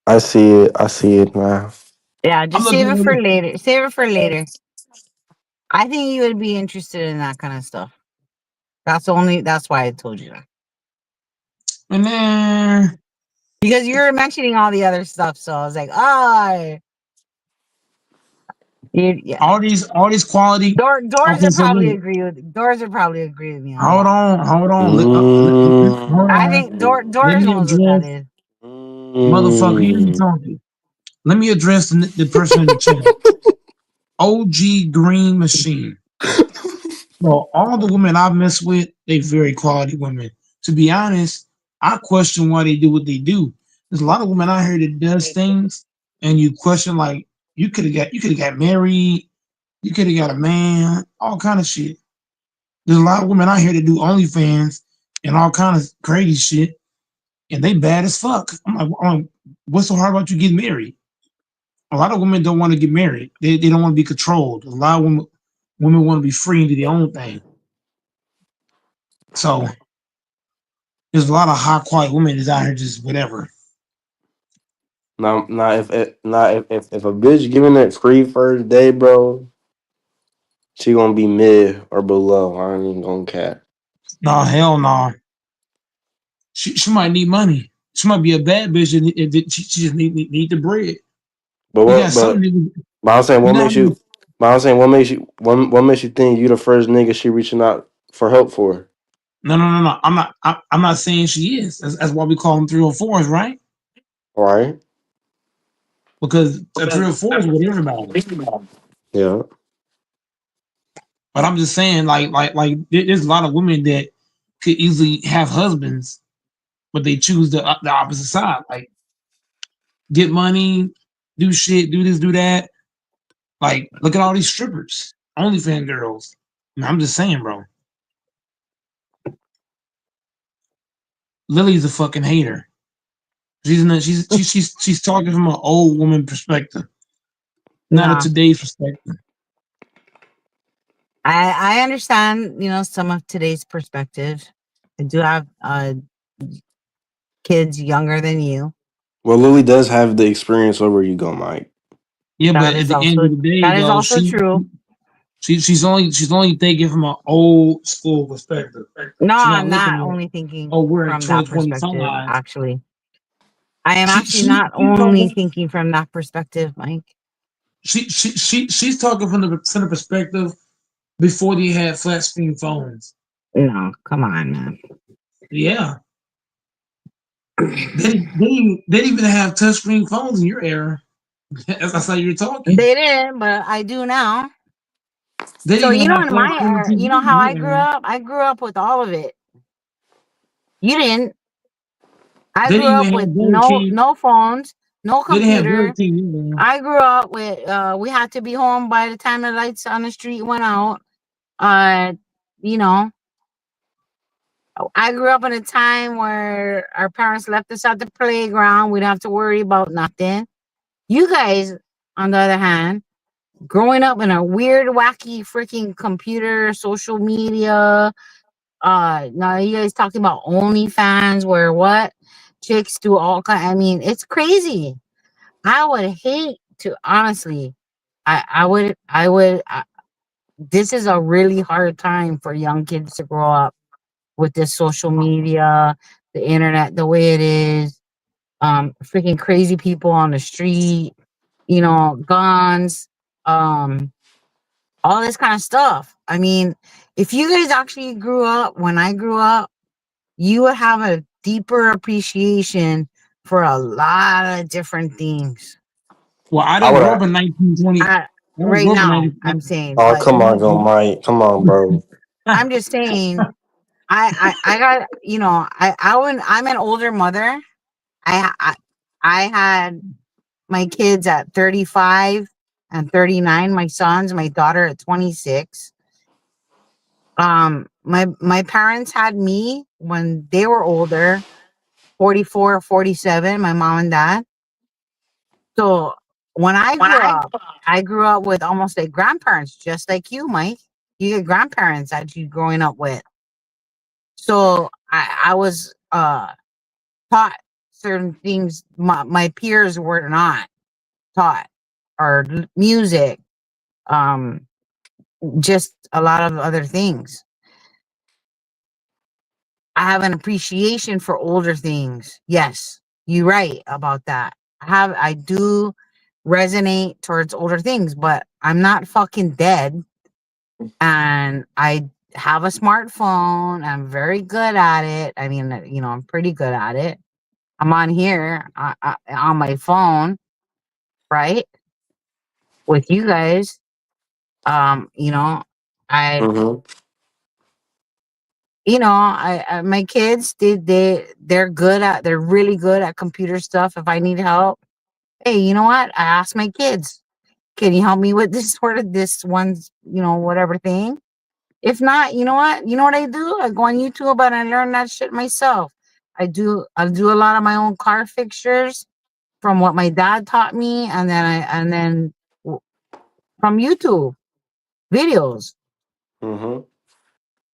I see it now. Yeah, I'm just save looking it at for it. later. Save it for later. I think you would be interested in that kind of stuff. That's why I told you that. And then Because you were mentioning all the other stuff, so I was like, oh, yeah. all these quality. Doors Okay, would so probably look, agree with me on hold that. on, hold I on. think Let Doors me knows what that address, is. motherfucker. You didn't talk to. Let me address the person in the chat. OG Green Machine. Well, all the women I've messed with, they very quality women. To be honest, I question why they do what they do. There's a lot of women out here that does things, and you question like you could have got married, you could have got a man, all kind of shit. There's a lot of women out here that do OnlyFans and all kind of crazy shit, and they bad as fuck. I'm like, what's so hard about you getting married? A lot of women don't want to get married. They don't want to be controlled. A lot of women want to be free and do their own thing. So there's a lot of high quality women that's out here just whatever. Now, if a bitch giving it free first day, bro, she gonna be mid or below. I ain't even gonna cap. No, hell no. She might need money. She might be a bad bitch and she just need the bread. But You what? got something. But I'm saying, You what know. makes you? But I'm saying, what makes you think you the first nigga she reaching out for help for? No. I'm not saying she is. That's why we call them 304s, right? All right. Because a 304 is with everybody. Yeah. But I'm just saying, like, there's a lot of women that could easily have husbands but they choose the opposite side. Like get money, do shit, do this, do that. Like look at all these strippers, OnlyFans girls. I'm just saying, bro. Lily's a fucking hater. She's talking from an old woman perspective, not a No, today's perspective. I understand, some of today's perspective. I do have kids younger than you. Well, Lily does have the experience over you go, Mike. Yeah, That but at is the end also of the day, that is though, also true. she's only thinking from an old school perspective. No, She's not I'm looking not at, only thinking oh, we're in from that 2025. perspective, actually. I am She actually she not she's only talking thinking from that perspective, Mike. she's talking from the perspective before they had flat screen phones. No, come on, man. Yeah, they didn't even have touchscreen phones in your era. That's how you're talking. They didn't, but I do now. They So didn't even have in flat my screen era, TVs how in I your grew era. up? I grew up with all of it. You didn't. I They grew didn't up even with have Burger King. no phones, no They didn't have Burger computer. King in your era. I grew up with we had to be home by the time the lights on the street went out. Uh, you know, I grew up in a time where our parents left us at the playground. We didn't have to worry about nothing. You guys, on the other hand, growing up in a weird, wacky, freaking computer, social media. Now you guys talking about OnlyFans, where what chicks do all kind. I mean, it's crazy. I would hate to honestly. I would. This is a really hard time for young kids to grow up with this social media, the internet, the way it is. Freaking crazy people on the street. Guns. Um, all this kind of stuff. I mean, if you guys actually grew up when I grew up, you would have a deeper appreciation for a lot of different things. Well, I I didn't would grow up have. in 1920. I didn't Right grow up in now, 90. I'm saying, Oh, but come on, go, Mike. Come on, bro. I'm just saying, I got, I'm an older mother. I, I, I had my kids at 35 and 39, my sons, my daughter at 26. My parents had me when they were older, 44, 47, my mom and dad. So when I grew up with almost like grandparents, just like you, Mike. You get grandparents that you growing up with. So I was taught certain things my peers were not taught, or music, um, just a lot of other things. I have an appreciation for older things. Yes, you're right about that. I do resonate towards older things, but I'm not fucking dead, and I have a smartphone. I'm very good at it. I mean, I'm pretty good at it. I'm on here on my phone, right, with you guys. I Mm-hmm. my kids, they're really good at computer stuff. If I need help, hey, you know what? I ask my kids, can you help me with this sort of this one's, whatever thing? If not, you know what? You know what I do? I go on YouTube and I learn that shit myself. I'll do a lot of my own car fixtures from what my dad taught me, and then from YouTube videos, Mm-hmm.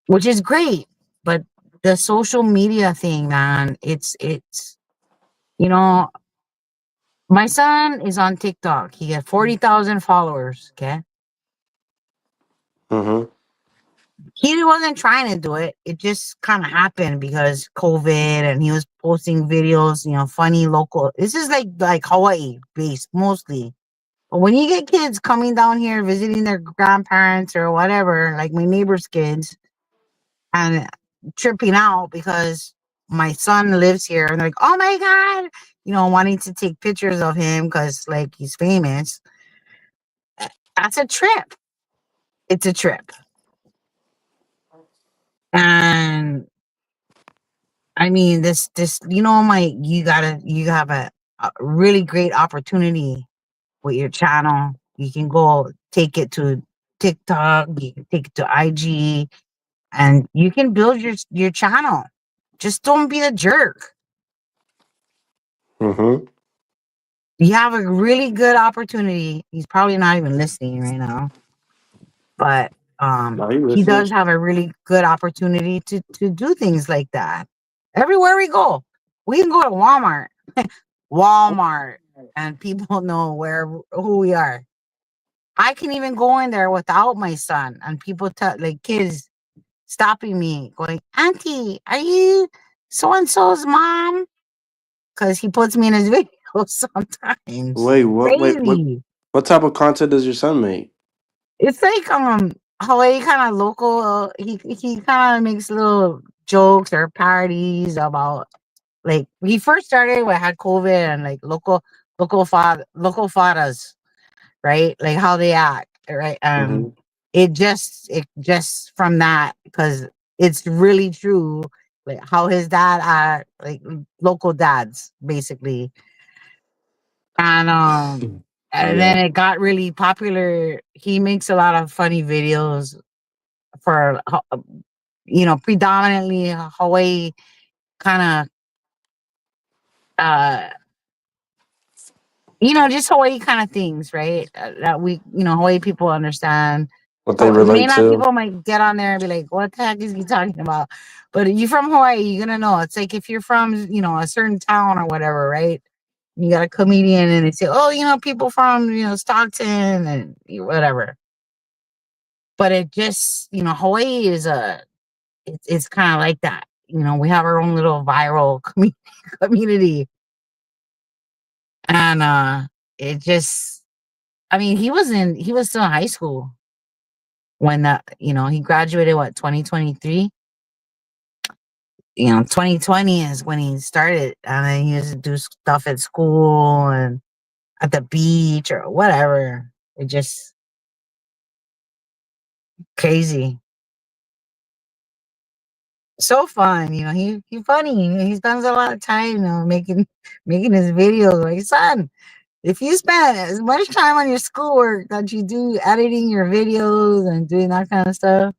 which is great. But the social media thing, man, it's you know, my son is on TikTok. He got 40,000 followers. Okay. Mm-hmm. He wasn't trying to do it. It just kind of happened because COVID, and he was posting videos, funny local. This is like Hawaii based mostly. But when you get kids coming down here visiting their grandparents or whatever, like my neighbor's kids, and tripping out because my son lives here, and they're like, "Oh my god," wanting to take pictures of him because like he's famous. That's a trip. It's a trip. And I mean, this you know, Mike, you have a really great opportunity with your channel. You can go take it to TikTok, you can take it to IG, and you can build your channel. Just don't be a jerk. Mm-hmm. You have a really good opportunity. He's probably not even listening right now, but Now he he listening. does have a really good opportunity to do things like that. Everywhere we go, we can go to Walmart, and people know who we are. I can even go in there without my son, and people tell like kids stopping me, going, "Auntie, are you so and so's mom?" Because he puts me in his videos sometimes. Wait, what? Wait, Crazy. what type of content does your son make? It's like Hawaii kind of local. He kind of makes little jokes or parodies about like he first started when had COVID and like local fathers, right? Like how they act, right? Mm-hmm. It just from that because it's really true, like how his dad act, like local dads basically, and and then Yeah. it got really popular. He makes a lot of funny videos for predominantly Hawaii kind of uh just Hawaii kind of things, right? That Hawaii people understand. What they So relate mainland to? people might get on there and be like, "What the heck is he talking about?" But if you're from Hawaii, you're gonna know. It's like if you're from a certain town or whatever, right? You got a comedian and they say, "Oh, people from Stockton and whatever." But it just Hawaii is it's kind of like that. We have our own little viral community, and it just I mean, he was still in high school when he graduated, what, 2023? 2020 is when he started, and then he used to do stuff at school and at the beach or whatever. It just crazy. So fun, he funny. He spends a lot of time, making his videos. Like, son, if you spend as much time on your schoolwork that you do editing your videos and doing that kind of stuff,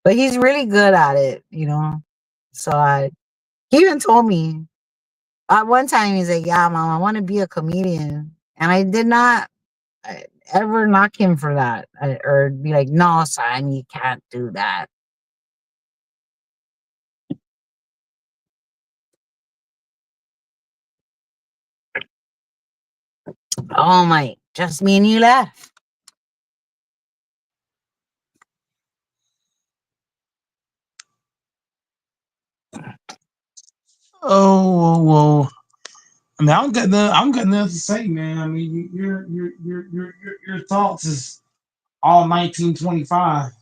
but he's really good at it. So he even told me at one time, he's like, "Yeah, mom, I want to be a comedian," and I did not ever knock him for that, or be like, "No, son, you can't do that." Oh my, just me and you left. Oh, whoa. I mean, I'm got nothing to say, man. I mean, your thoughts is all 1925.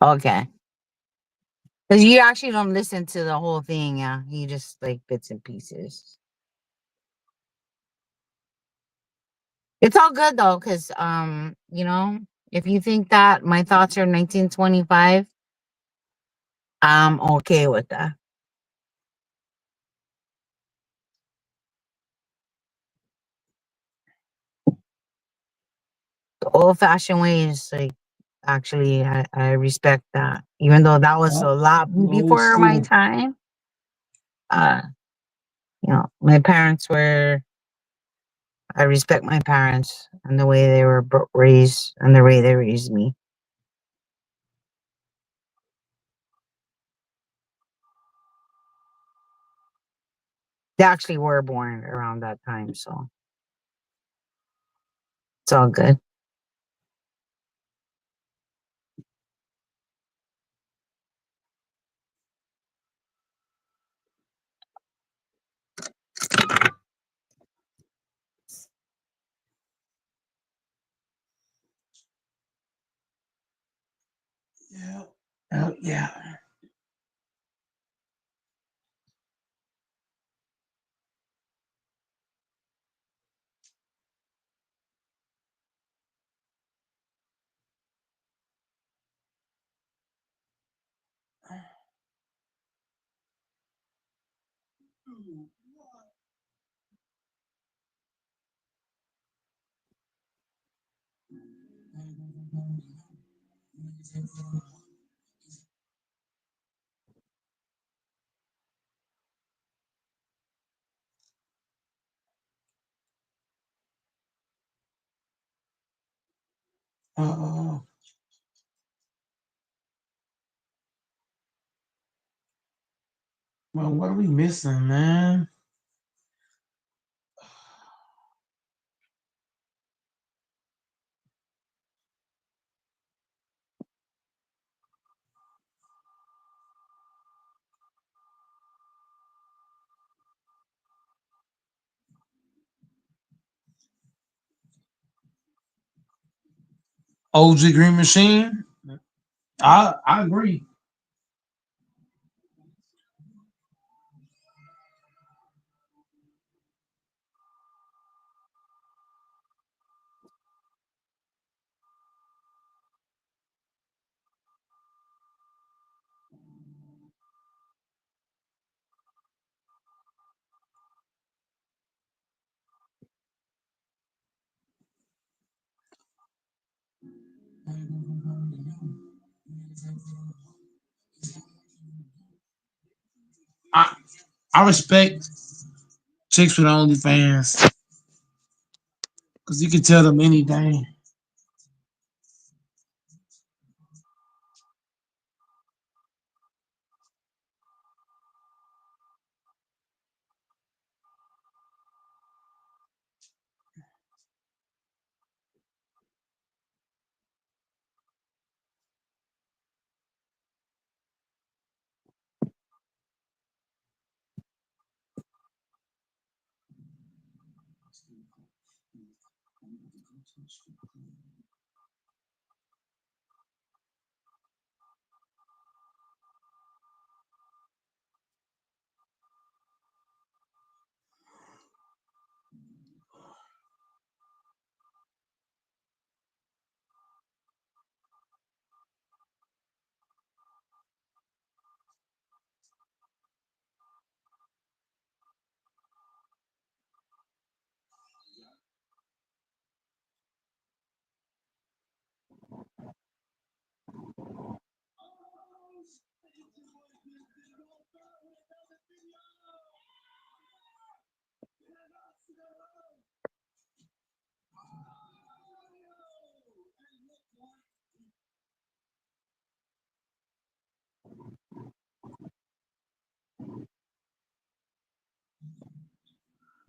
Okay, because you actually don't listen to the whole thing, yeah. You just like bits and pieces. It's all good though, because if you think that my thoughts are 1925, I'm okay with that. The old fashioned ways, like actually, I respect that. Even though that was Yep. a lot Old before my school. time. Uh, my parents were. I respect my parents and the way they were raised and the way they raised me. They actually were born around that time, so it's all good. Yeah. Oh, yeah. Uh, well, what are we missing, man? OG Green Machine. I agree. I I respect chicks with OnlyFans because you can tell them anything.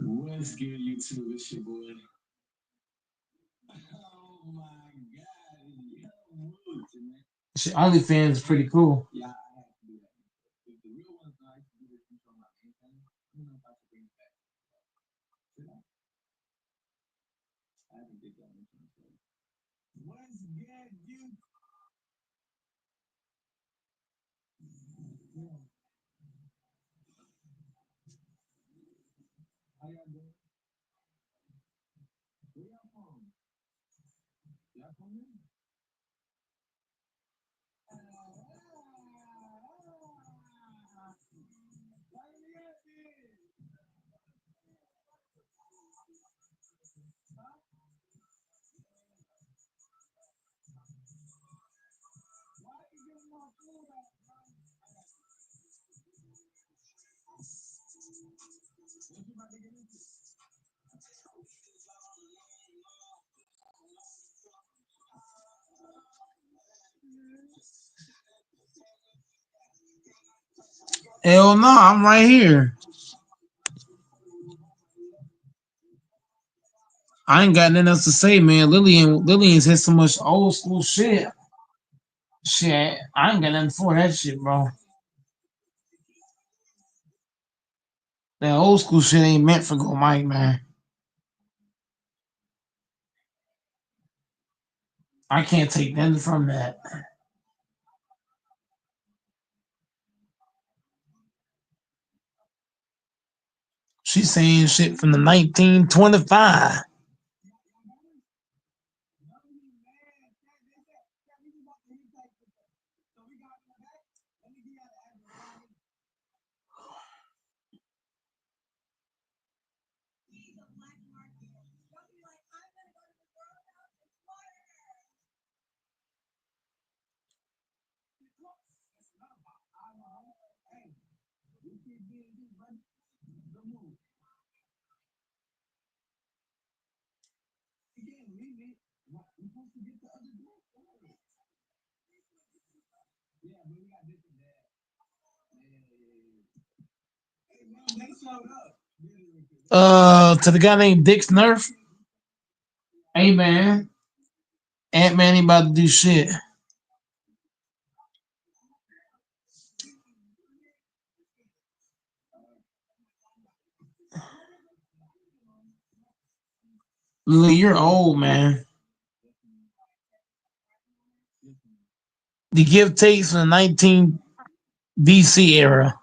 What's good, YouTube? It's your boy. Oh my God. Shit, OnlyFans is pretty cool. Yeah, I have to do that. If the real one's nice, do this intro on my anything. I don't know if I should bring it back. Should I? I haven't did that intro. What's good, you? How y'all doing? Where y'all from? Y'all from here? Hell no, I'm right here. I ain't got nothing else to say, man. Lillian's hit so much old school shit. Shit, I ain't got nothing for that shit, bro. That old school shit ain't meant for Go Mike, man. I can't take nothing from that. She's saying shit from the 1925. To the guy named Dick Nerf. Hey man, Ant-Man ain't about to do shit. Lily, you're old, man. The give takes from the 19 BC era.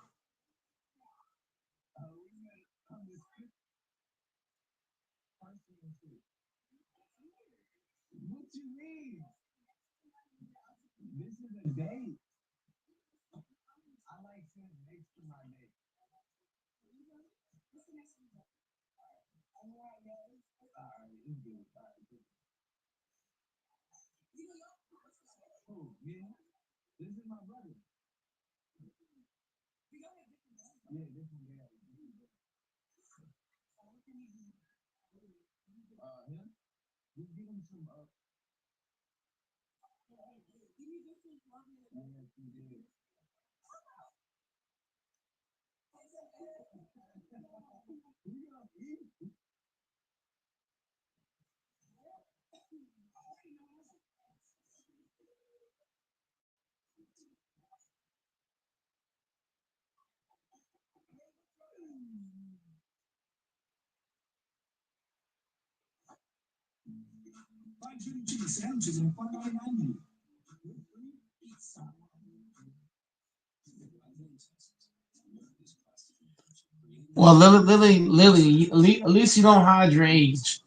Well, Lily, at least you don't hide your age,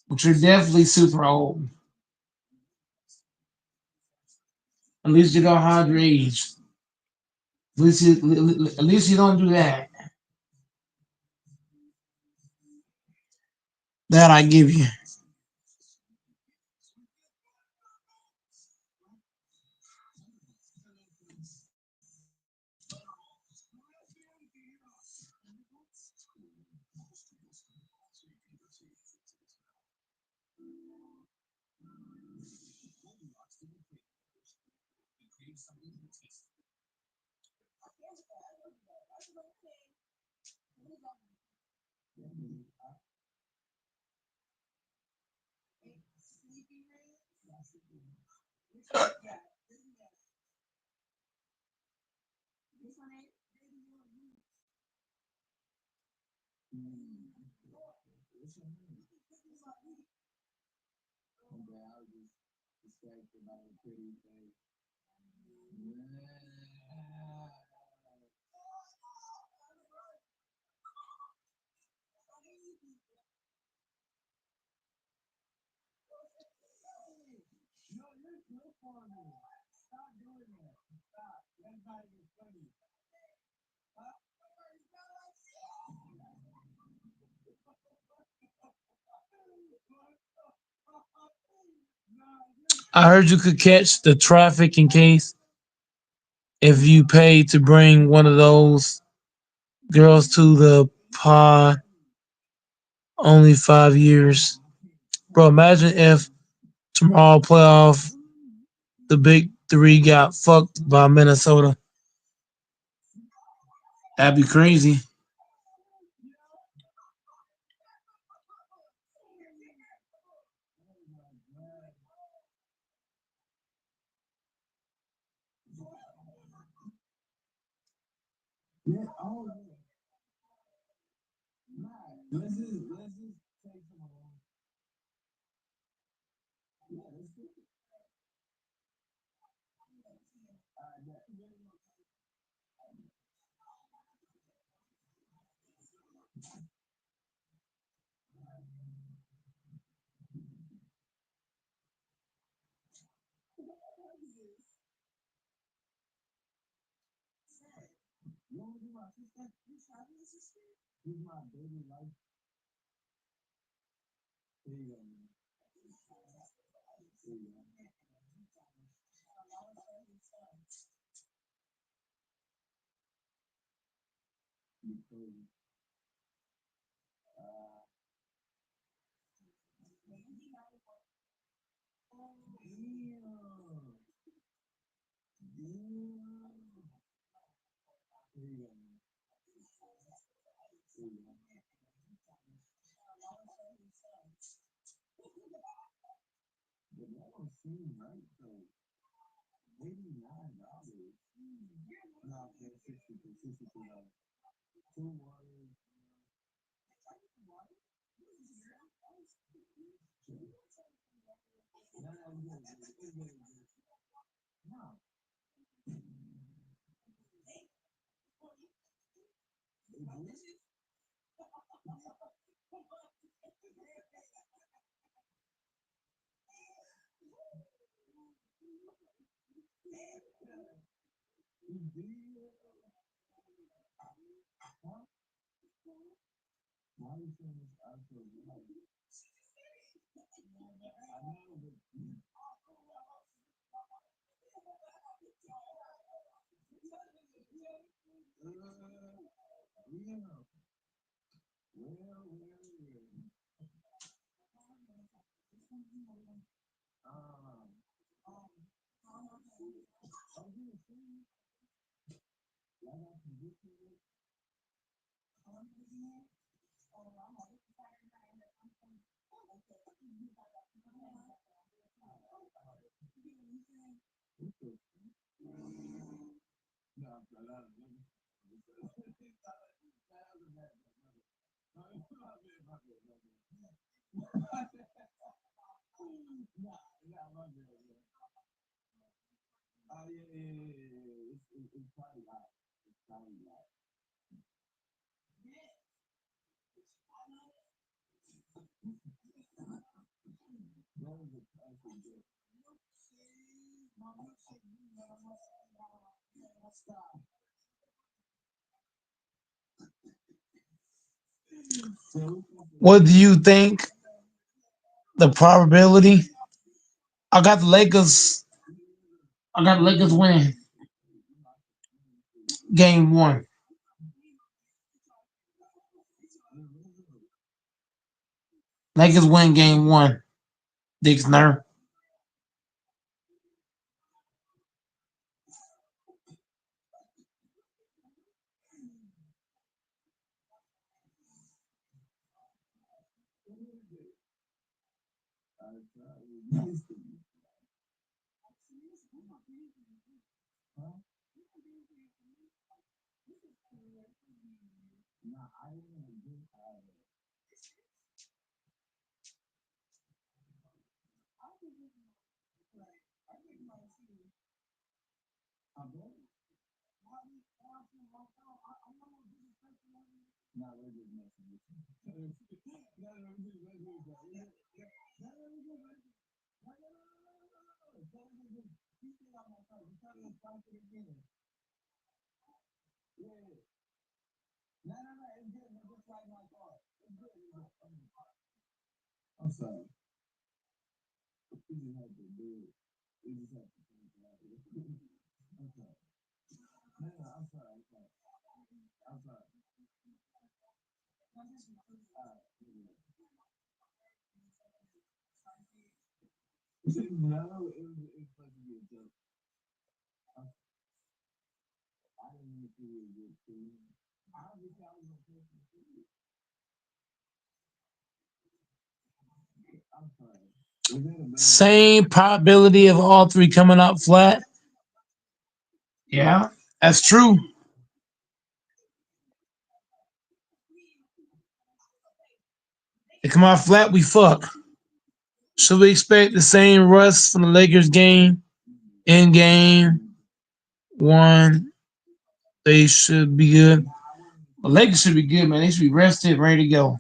but you're definitely super old. At least you don't hide your age. At least you don't do that. That I give you. I heard you could catch the trafficking case if you pay to bring one of those girls to the pod. Only 5 years, bro. Imagine if tomorrow playoff the big three got fucked by Minnesota. That'd be crazy. What do you think the probability? I got the Lakers. I got the Lakers winning game one. Lakers win game one. Dixner. Same probability of all three coming out flat. Yeah, that's true. They come out flat, we fuck. Should we expect the same rust from the Lakers game in game one? They should be good. The Lakers should be good, man. They should be rested, ready to go.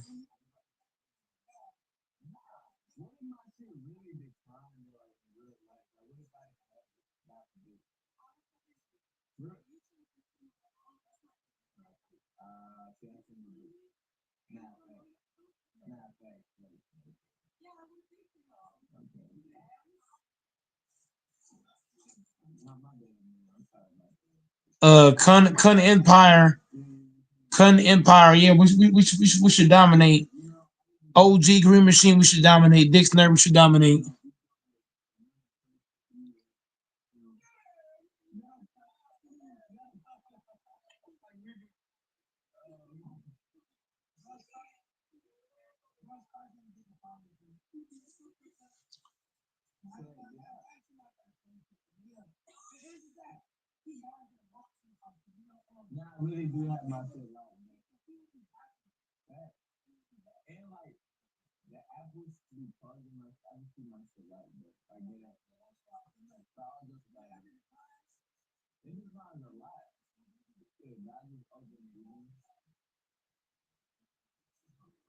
Con Empire Cutting Empire, yeah, we should dominate. OG Green Machine, we should dominate. Dictionary, we should dominate. I really do have my favorite. And like the apples to be targeting my obviously my select, but I get it. So I'll just like this is not a lot. Yeah, that is open room.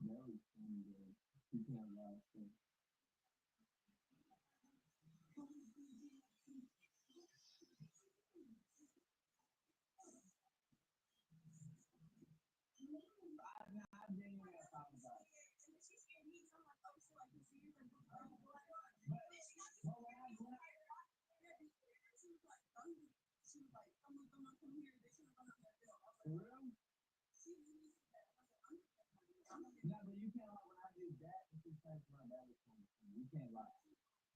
Very good. You can't lie. No, but you can't lie. When I did that, it's just like that was funny. You can't lie.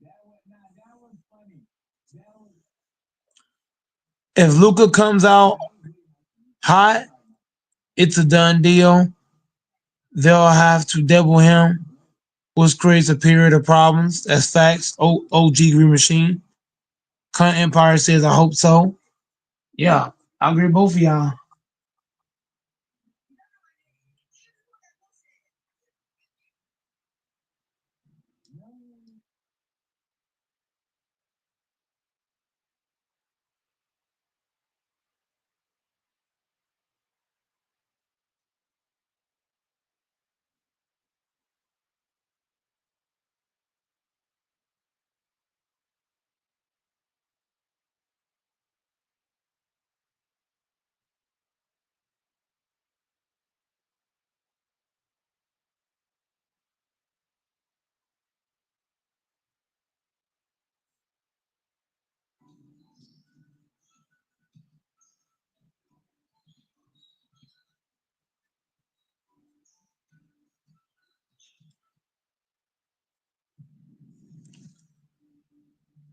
That was funny. That was If Luca comes out hot, it's a done deal. They'll have to double him, which creates a period of problems. That's facts. OG Green Machine. Cunt Empire says, I hope so. Yeah, I agree with both of y'all.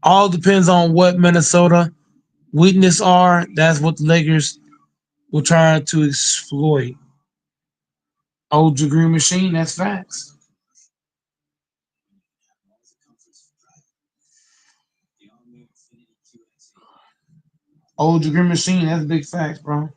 All depends on what Minnesota weakness are. That's what the Lakers will try to exploit. OG Green Machine, that's facts. OG Green Machine, that's big facts, bro.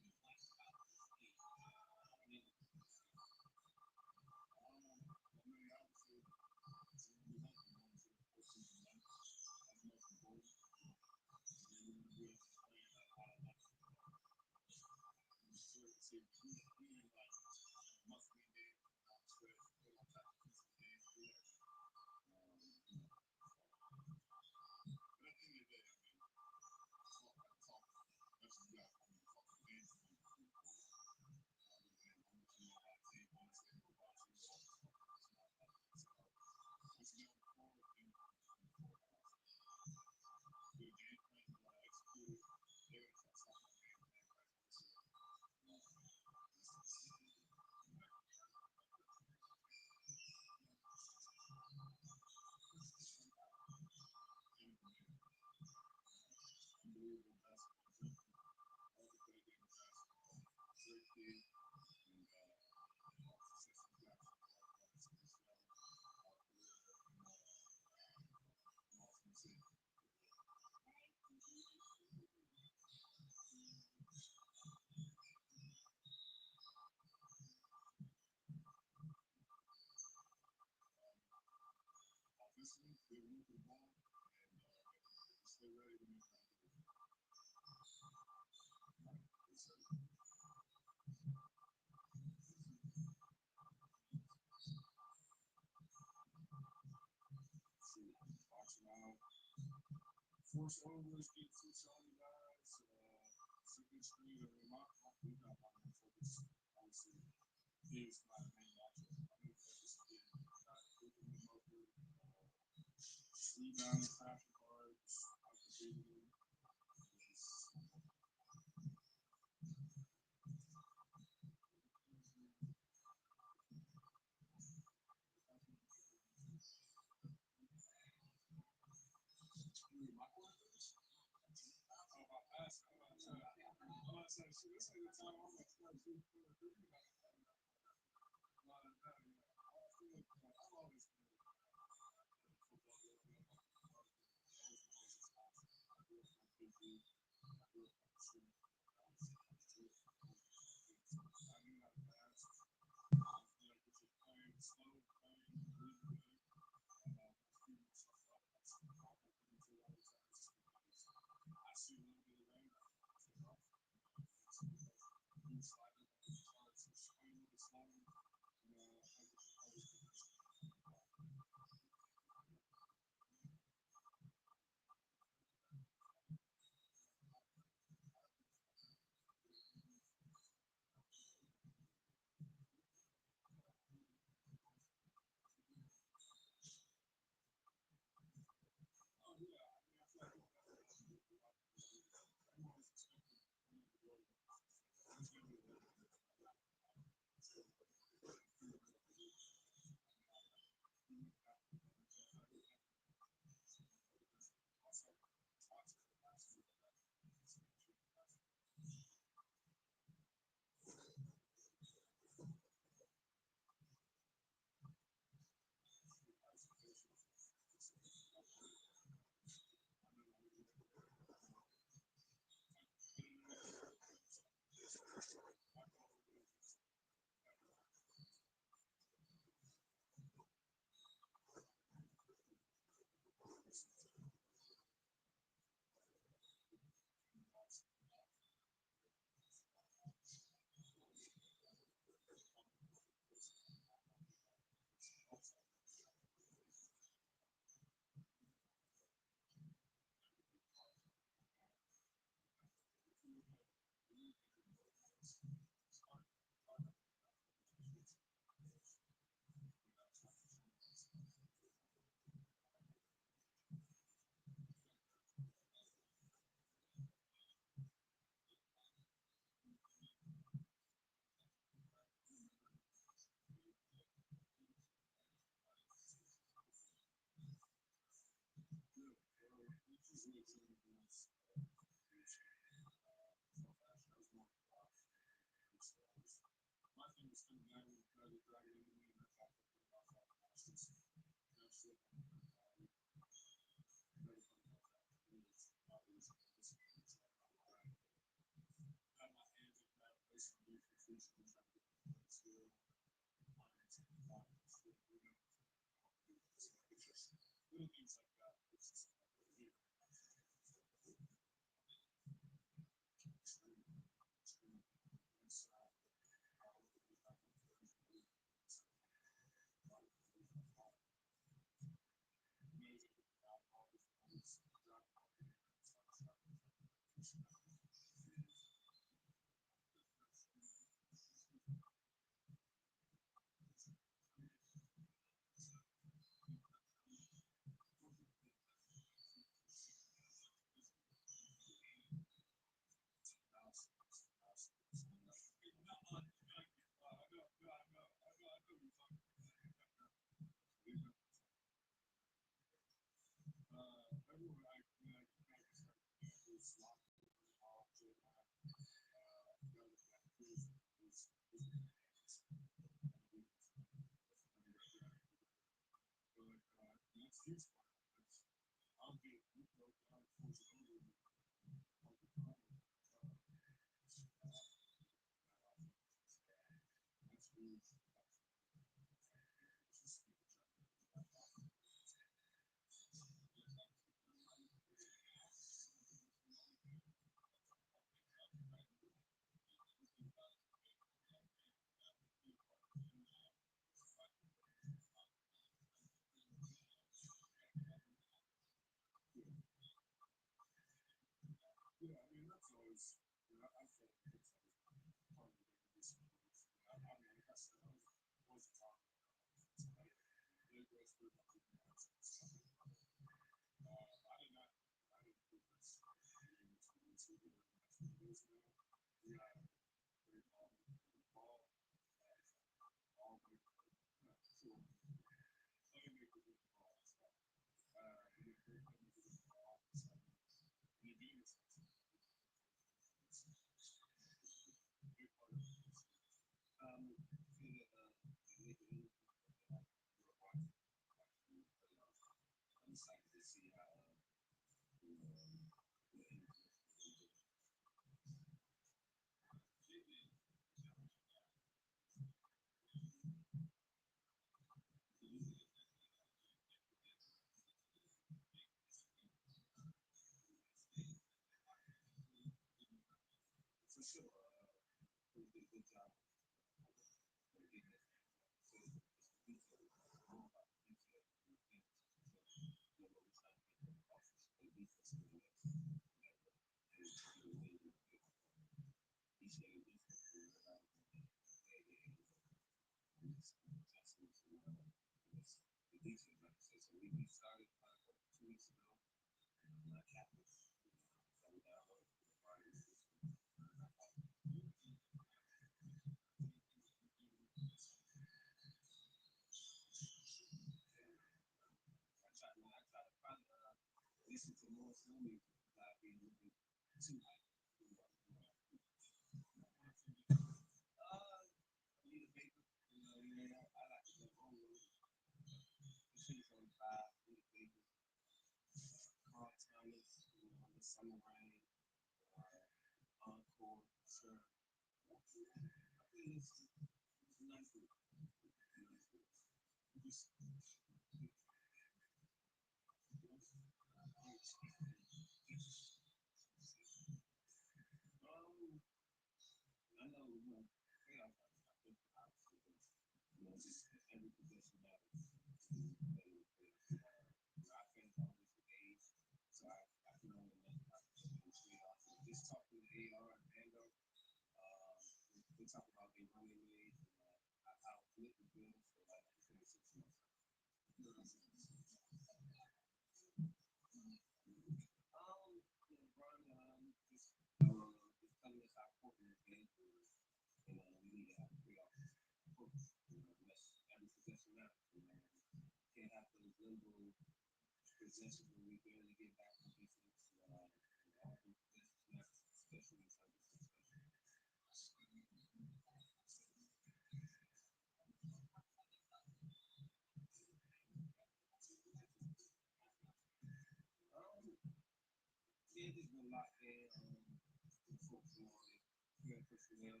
them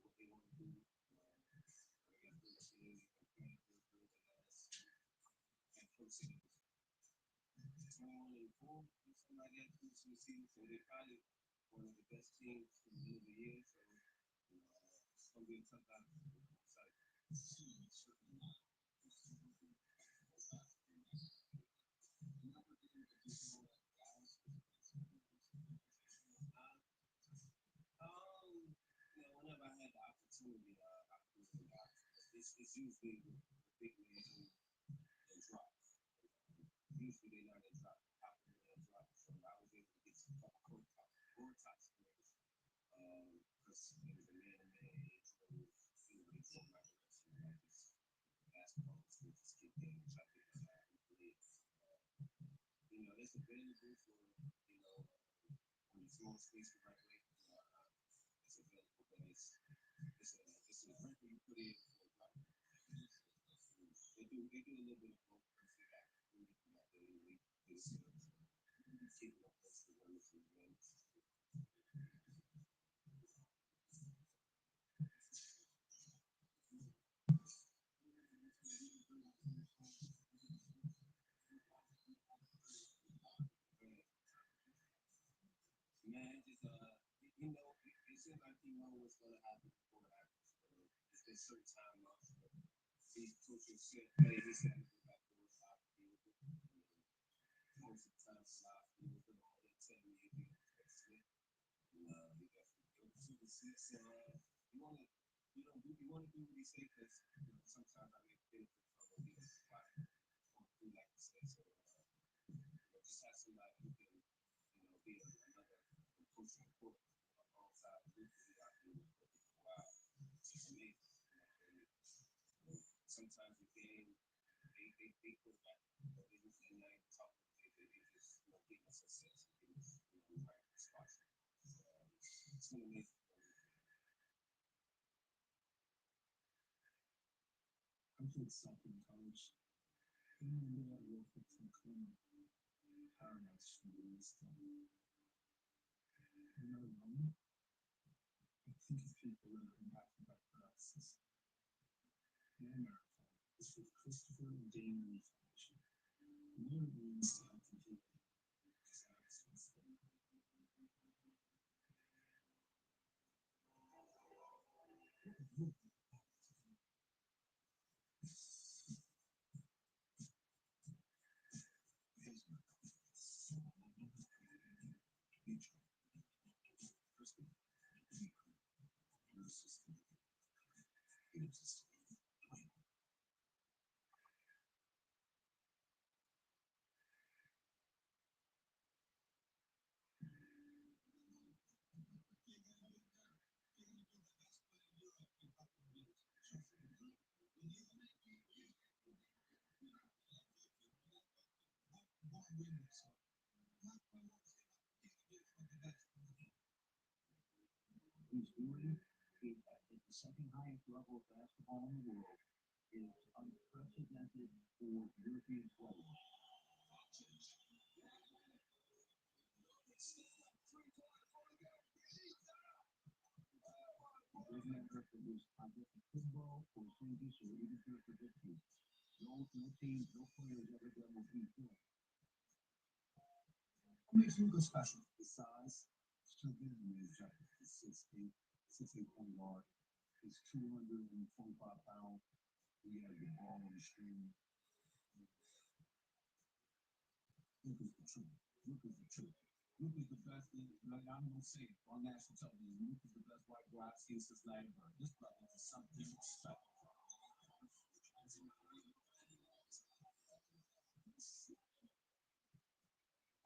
what they want to do. I guess the thing is, and proceed. 21 and 4, something like that, through the season. So they're probably one of the best teams in the year. So it's gonna be a tough battle. Whenever I had the opportunity, it's usually the big man who drop. Usually they know they drop, pop and they drop. So I was able to get some couple core top scores. Because there was a man age where they drove my direction like this basketball school to skip game, which I think it's available for, when it's more space the right way, it's available, but it's a record you put in for a block. They do a little bit of both because they got really keep up close to the runners and games. Man, just it seems like you know what's gonna happen before it happens. It's been certain time off. These coaches said, hey, he said to go back to the side field. Most of the time, side field, they're only 10 years. You got to go to the six. You want to do what he say because sometimes I make benefit from what he do like to say. So just have somebody who can be another coach report alongside Luke out there for a while. It's amazing. Sometimes the game they put back, they just and I talk they just give us a sense of the right spots. It's gonna make I played soccer in college. And then I worked with some clean paradise from the East. Another one, I think of people that are impacted by paralysis. And marathon. This was Christopher and Damon Foundation. And they're means to help the people. He's doing it at the second highest level of basketball in the world is unprecedented for European players. Football or Saints or even for victory. No team, no players ever done what he's doing. What makes Luka special? His size, still getting the objective. He's 6'8", 6'8" point guard. He's 225 pounds. He has the ball on the string. Luke is the truth. Luke is the truth. Luke is the best. I'm gonna say it on national television. Luke is the best white guy I've seen since Larry Bird. This brother is something special.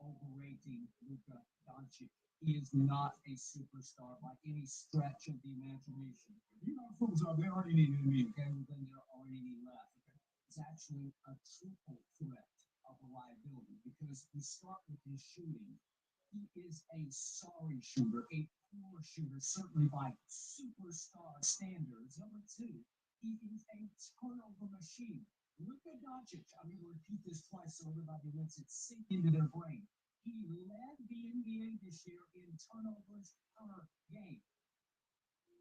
Overrating Luka Doncic. He is not a superstar by any stretch of the imagination. You know, fools are they already need me, okay? Well, then they already need left. Okay? It's actually a triple threat of a liability because we start with his shooting. He is a sorry shooter, a poor shooter, certainly by superstar standards. Number two, he is a turnover machine. Luka Doncic, I'm going to repeat this twice so everybody lets it sink into their brain. He led the NBA this year in turnovers per game.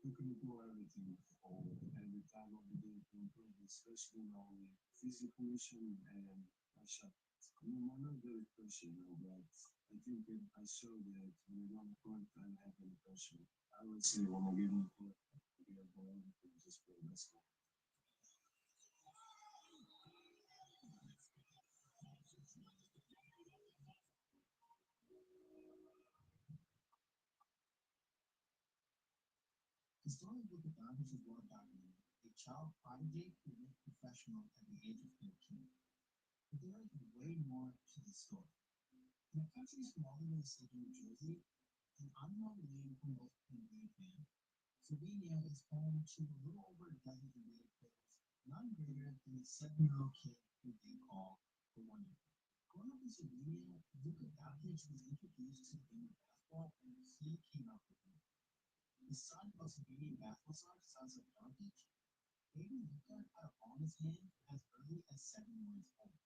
looking to do everything all every time of the day to improve, especially on physical mission and my shot. I mean, I'm not very pressure, but I think that I show that when you're on the court, I don't have any pressure. I would say when I get in the court, we are going to just play basketball. The story of Luka Doncic is well documented. A child prodigy who went professional at the age of 13. But there is way more to the story. In a country smaller than the state of New Jersey, an unknown name for most NBA fans, Slovenia is home to a little over a dozen NBA players, none greater than a 7-year-old kid who they call the Wonder. Growing up in Slovenia, Luka Doncic was introduced to the game of basketball when he came out with him. The son of Slovenian basketball star Sasa Doncic, baby Luka had a ball in his hand as early as 7 years old.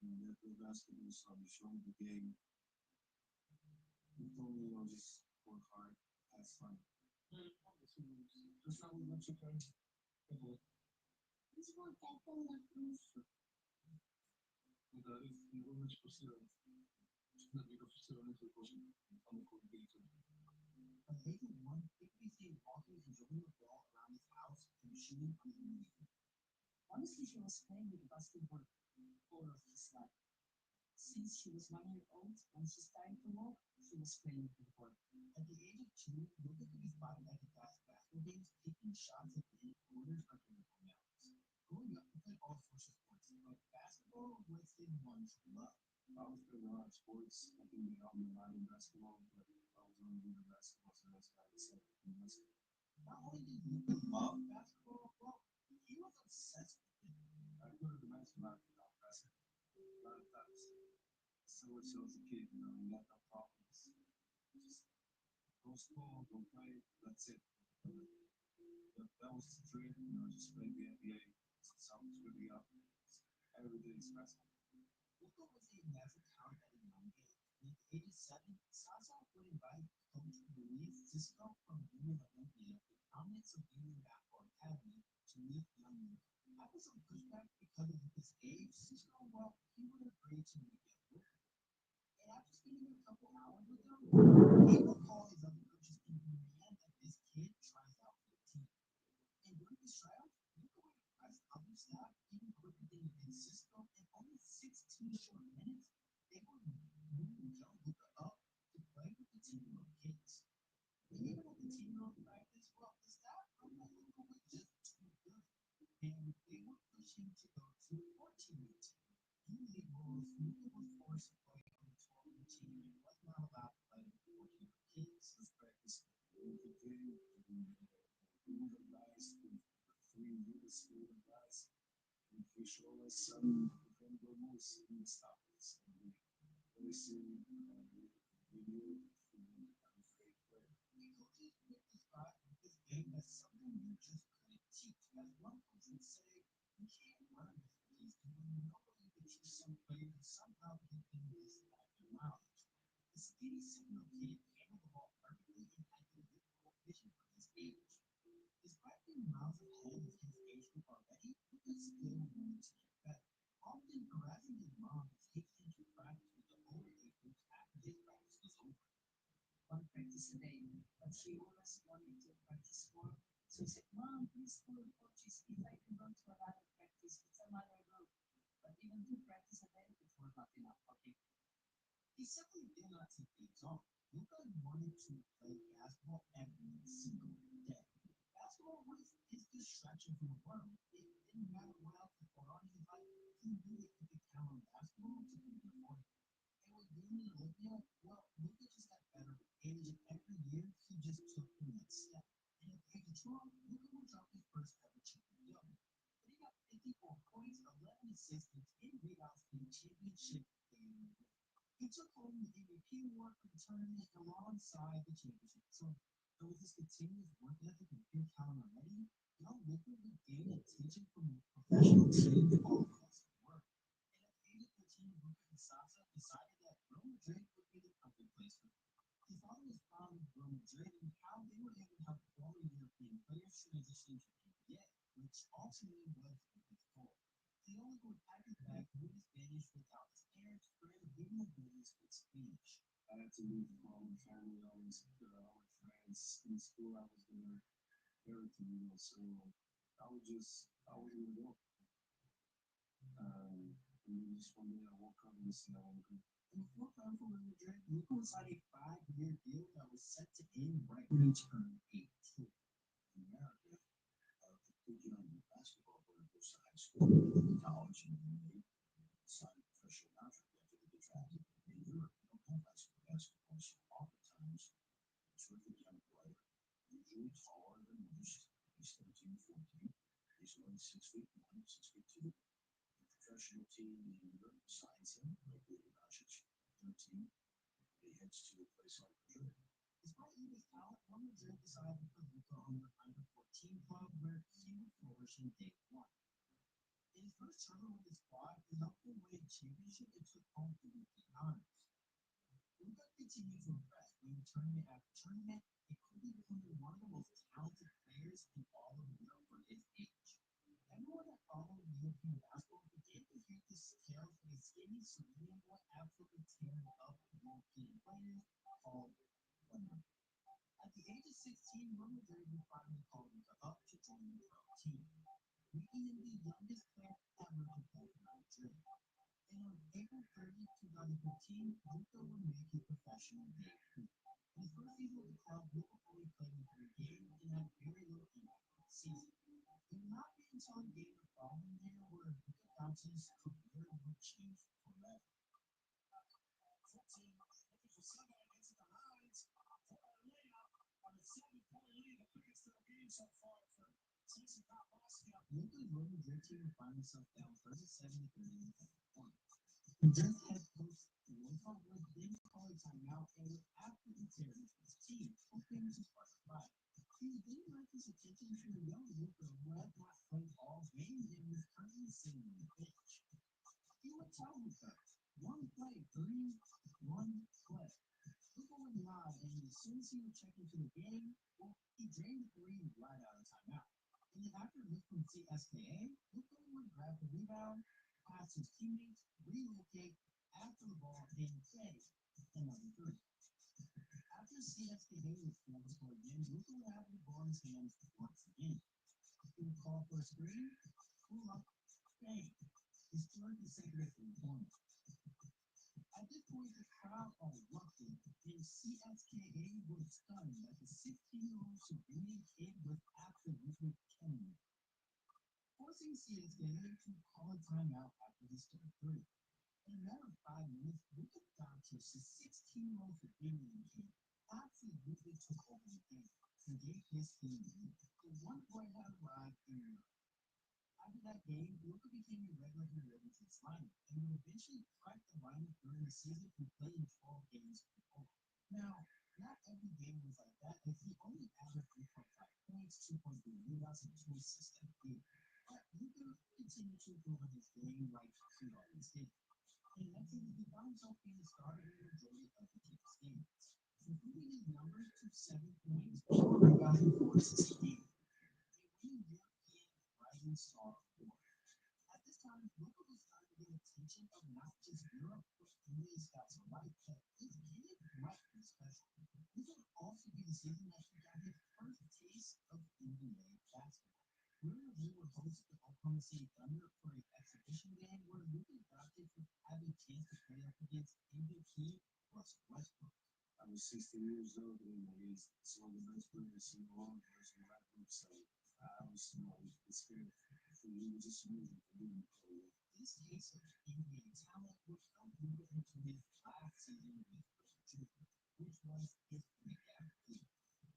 And that the basketball is showing the game. You told me, just work hard, have fun. Just how we let you play. Udarив mnogo več posebej. Na njegov posebej zakošen, tam kot Beaton. On April 1, people say Walker was enjoying the ball around his house and shooting on his knee. Honestly, she was playing with the basketball all of his life. Since she was 1 year old, when she started to walk, she was playing with the ball. At the age of 2, Luka could be spotted at the basketball games, taking shots at the quarters or vertical mounts. Growing up, he played all sorts of sports, but basketball was his one true love. I was playing a lot of sports. I think they helped me a lot in basketball, but I was only good at basketball, so that's why I decided to play basketball. Not only did Luka love basketball, well, he was obsessed with it. I go to the match a lot without basketball. A lot of times. So much so as a kid, you got no problems. Just go school, go play, that's it. That was the dream, just play the NBA. Sounds really up. Every day is basketball. Luka was a natural talent at a young age. And at the age of 7, Sasa would invite coach Luis Cisco from Union Olympia, a prominent Slovenian basketball academy, to meet young Luka. After some pushback because of his age, Cisco, well, he would agree to meet young Luka. And after spending a couple hours with him, he would call his other coaches and demand that this kid tries out for the team. And during his tryouts, Luka would impress other staff even quicker than he did Cisco. In only 16 short minutes, they were moving young Luka up to play with the team-year-old kids. And even at the team-year-old practice, well, the staff felt that Luka was just too good. And they would push him to go to a 14-year team. Due to the rules, Luka was forced to play on the 12-year team and was not allowed to play with 14-year kids. Just practice. With the game, move the guys, with free use, move the guys. If we show us some incredible moves, we will stop this. Listen, video, I'm afraid player. The coaches would describe this game as something you just couldn't teach. As one coach would say, you can't learn this what he's doing. Nobody can teach some player to somehow give them this after knowledge. The skinny 7-year-old kid handled the ball perfectly and had the youthful vision for his age. Despite being miles ahead of his age group already, Luka still wanted to get better. Often harassing his mom to take him to practice with the older age groups after his practice was over. One practice a day, but she always wanted to practice more. So he said, Mom, please call the coaches if I can go to another practice. It's a minor group. But even 2 practice a day, it was not enough. Okay. He simply did not take days off. Luka wanted to play basketball every single day. Basketball was his distraction from the world. It didn't matter what else was going on in his life. He knew that he could count on basketball to be there for him. And with Union Olympia, well, Luka just got better with age, and every year he just took the next step. And at the age of 12, Luka would drop his first ever triple double. But he got 54 points, 11 assists, and 10 rebounds in the championship game. He took home the MVP award for the tournament alongside the championship. So with his continuous work ethic and pure talent already, young Luka would gain attention from professional teams all across the world. And at the age of 13, Luka and Sasa decided that Real Madrid would be the perfect place for him. His father was found in Real Madrid and how they were able to help former European ultimately was his goal. Theólogo had his back through the Spanish without his parents forever giving the boys good speech. I had to leave home, family, always friends. In school, I was there, everything, so I wouldn't go. And then just one day I woke up and said, I want to go. And before playing for Real Madrid, Luka signed a 5-year deal that was set to end right when he turned 18. In America, you don't do basketball, but it goes to high school, college, and then they sign a professional contract after they get drafted. In Europe, you don't have high school basketball, so oftentimes, terrific young player, usually taller than most, he's 13, 14, he's only 6 feet 1, 6 feet 2. Professional team in Europe signs him, like Luka Doncic, 13. He heads to a place like Madrid. Despite Luka's talent, Real Madrid decided to put Luka on the under-14 club where he would flourish in day one. In his first tournament with his squad, he helped them win a championship and took home the MVP honors. Luka continued to impress, winning tournament after tournament, and quickly becoming one of the most talented players in all of Europe for his age. Everyone that followed European basketball began to hear this tale of a skinny Serbian boy absolutely tearing up European players called Wembley. At the age of 16, Real Madrid would finally call him up to join the pro team, making him the youngest player ever to play for Madrid. And on April 30, 2015, Luka would make his professional debut. In his first season with the club, Luka only played in 3 games and had very little impact on the season. It would not be until the game the following year where Luka Doncic's career would change forever. 14, Silva gets it the lines for a layup on a 7-point lead. The biggest of the game so far for CSKA Moscow. Luka's Real Madrid team would find themselves down 37-30 in the second quarter. Madrid's head coach Lothar would then call a timeout and would absolutely tear into his team, hoping to spark a fight. He would then direct his attention to a young Luka who had not played all game and was currently sitting on the bench. He would tell Luka, one play, three, one play. Luka would nod, and as soon as he would check into the game, well, he drained the 3 right out of timeout. And then after a lift from CSKA, Luka would grab the rebound, pass his teammates, relocate, after the ball, and play another 3. After CSKA was forced to score again, Luka would have the ball in his hands once again. He would call for a screen, pull up, bang. His third consecutive 3-pointer. At this point, the crowd erupted, and CSKA was stunned that the 16-year-old Slovenian kid was absolutely killing it, forcing CSKA to call a timeout after his third 3. In a matter of 5 minutes, Luka Doncic, the 16-year-old Slovenian kid, absolutely took over the game and gave his team the lead. The 1 point had arrived in Europe. After that game, Luka became a regular in Real Madrid's lineup and would eventually crack the lineup during the season and play in 12 games before. Now, not every game was like that, as he only averaged 3.5 points, 2.3 rebounds, and 2 assists a game. But Luka continued to improve on his game like he always did. And that season, he found himself being the starter in the majority of the team's games, improving his numbers to 7 points, 4 rebounds, and 4 assists a game. A winning European rising star award. At this time, Luka was starting to get attention of not just Europe, but NBA scouts alike, that this kid might be special. This would also be the season that he got his first taste of NBA basketball. Real Madrid would host the Oklahoma City Thunder for an exhibition game where Luka Doncic would have a chance to play up against MVP Russell Westbrook. I was 16 years old and he's one of the best players in the world versus my group, so I was scared for him just moving for him. This case of NBA talent would help Luka into his last season with Madrid, which was his breakout year.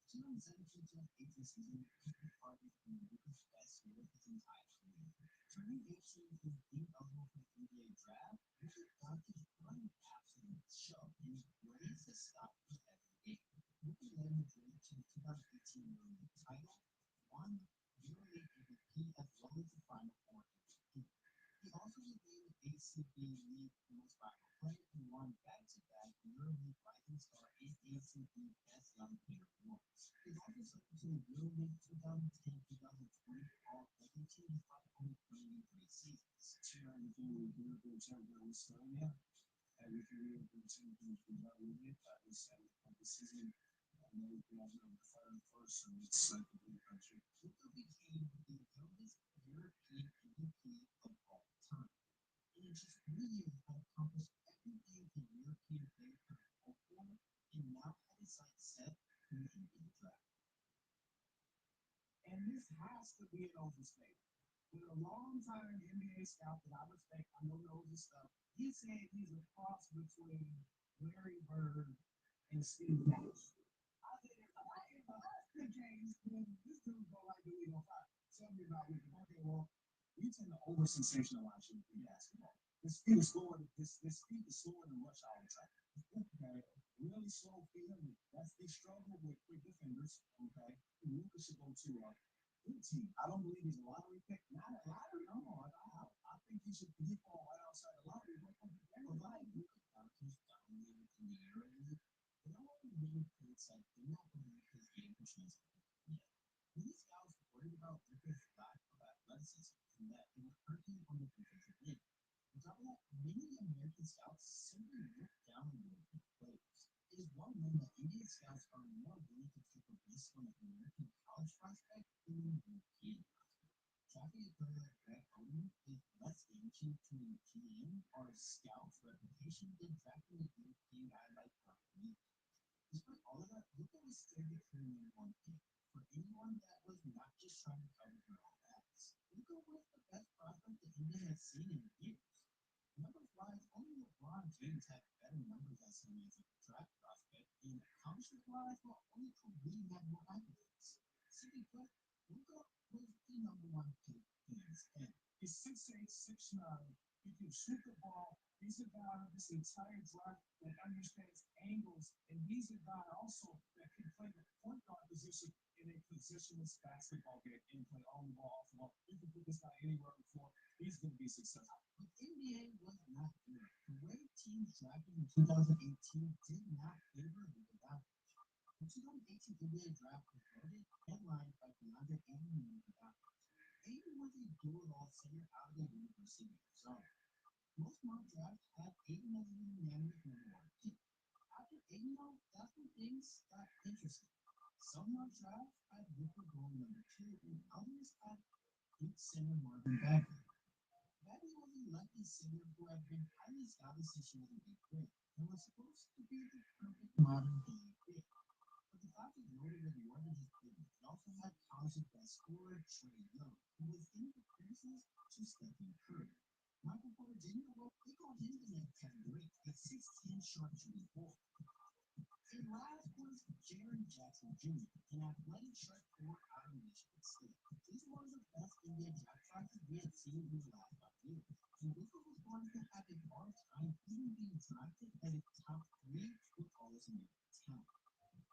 2017-18 season was arguably Luka's best year of his entire career. Turning 18, he was deemed eligible for the NBA draft. Luka Doncic run an absolute show and raised the stock of every game. Luka led Madrid to the 2018 EuroLeague title, won EuroLeague MVP as well as the Final Four MVP. He also was named ACB League Most Valuable Player and won back-to-back EuroLeague Rising Star and ACB Best Young Player awards. He was also selected to the EuroLeague 2010-2020 All-NBA Team was starting out. And if you were able to evaluate it, I was at the season. I know we all know the final first, so it's like the blue country. Luka became the youngest European MVP of all time. In just 3 years, had accomplished everything a European player could hope for, and now had his sights set on the NBA draft. And this has to be an overstatement. With a long-time NBA scout that I respect, I know knows his stuff. He said he's a cross between Larry Bird and Steve Nash. I said, if I ask the James, then this dude go like the League on fire. Tell me about it. Okay, well, we tend to over sensationalize European basketball. The speed is slower. This speed is slower than rush hour track. Okay, really slow feeling. That's the struggle with quick defenders. Okay, Luka should go to a good team. I don't believe he's a lottery pick. Not a lottery. No, I think he should be fall right outside the lottery. But like Luka Doncic dominated in the area. No one really thinks like they're not going to make his game for translate. Yeah, these guys worried about Luka's lack of athleticism and that it would hurt him on the defensive end. On top of that, many American scouts simply look down on European players. It is well known that Indian scouts are more willing to take a risk on an American college prospect than an European prospect. Drafting a player like Greg Oden is less damaging to a GM or a scout's reputation than drafting a European guy like Brian. Despite all of that, Luka was still the clear number one pick for anyone that was not just trying to cover their own backs. Luka was the best prospect the India has seen in years. Numbers wise, only LeBron James had better numbers as him as a draft prospect, and accomplishment wise, well, only Kareem had more accolades. Simply put, Luka was the number one pick hands down. He's 6'8", 6'9". He can shoot the ball. He's a guy this entire draft that understands angles, and he's a guy also that can play the point guard position in a positionless basketball game and play on the ball, off the ball. You can put this guy anywhere on the floor. He's going to be successful. But NBA was not good. The way teams drafted in 2018 did not favor Luka Doncic. The 2018 NBA draft was voted headlined by DeAndre Ayton and Luka Doncic. Ayton was a do-it-all center out of the University of Arizona. Most mock drafts had Ayton as a unanimous number one pick. After Ayton, though, that's when things got interesting. Some mock drafts had Luka going number two, and others had Duke center Marvin Bagley. Bagley was a lefty center who had been highly scouted since she was in eighth grade and was supposed to be the perfect modern day fit. But the fact is noted that more than just big. It also had college's best scorer, Trae Young, who was in the closest to Stephen Curry. Michael Porter Jr., well, they called him the next Kevin Durant, a 6'10" sharpshooting forward. And last was Jaren Jackson Jr., an athletic sharp forward out of Michigan State. He's one of the best NBA draft classes we have seen in the last 5 years. And Luka was going to have a hard time even being drafted as a top 3 with all his American talent.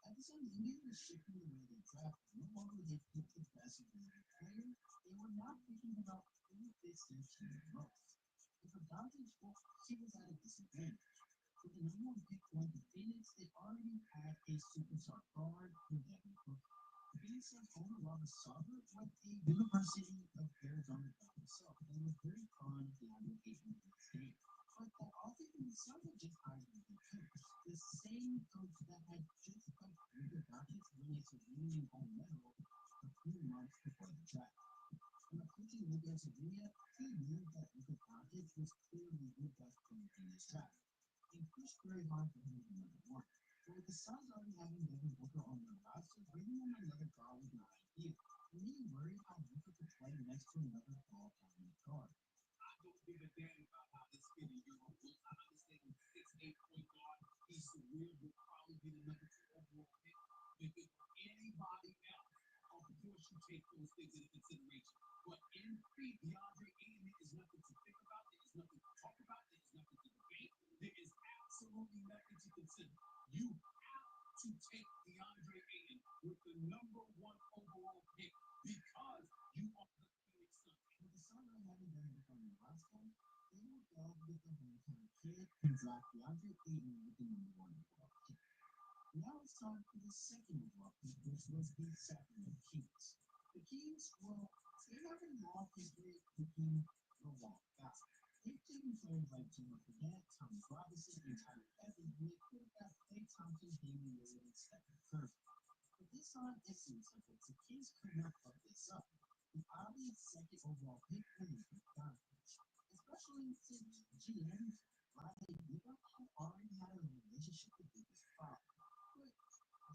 At the same time, NBA was shifting the way they drafted. No longer they picked the best available players, they were now thinking about who fits their team the most. And for Doncic, well, he was at a disadvantage. With the number one pick going to Phoenix, they already had a superstar guard in Devin Booker. Phoenix sent home Robert Sarver with the University of Arizona by himself and was very fond of the application of his game. But that also the Suns had just hired a new coach, the same coach that had just coached Luka Doncic when they Slovenian home medal a few months before the draft. When approaching Luka in Slovenia, he knew that Luka Doncic was clearly the best player in this draft. And pushed very hard for him to be number one. So with the Suns already having Devin Booker on their roster, bringing in another guard was not ideal. And they worried how Booker could play next to another ball-dominant guard. I don't give a damn about how this kid in Europe looks. I understand he's 6'8" point guard. He's severe, will probably be the number 2 overall pick. If it were anybody else, of course you take those things into consideration. But in DeAndre Ayton, there is nothing to think about. There is nothing to talk about. There is nothing to debate. There is absolutely nothing to consider. You have to take DeAndre Ayton with the number 1 overall pick because you are the Phoenix Suns. With the Suns already having Devin Booker on their roster, they will go with the hometown kid and draft DeAndre Ayton with the number 1 overall pick. Now it's time for the second overall pick, which was the Sacramento Kings. The Kings, well, they have a long history of picking the wrong guy. They've taken players like Jimmy Fredette, Thomas Robinson, and Tyler Evans really could have got Klay Thompson, Damian Lillard, and Stephen Curry. But this time, it seems like the Kings could not fuck this up. The obvious second overall pick was Luka Doncic, especially since GM Riley Weaver already had a relationship with Luka's father. But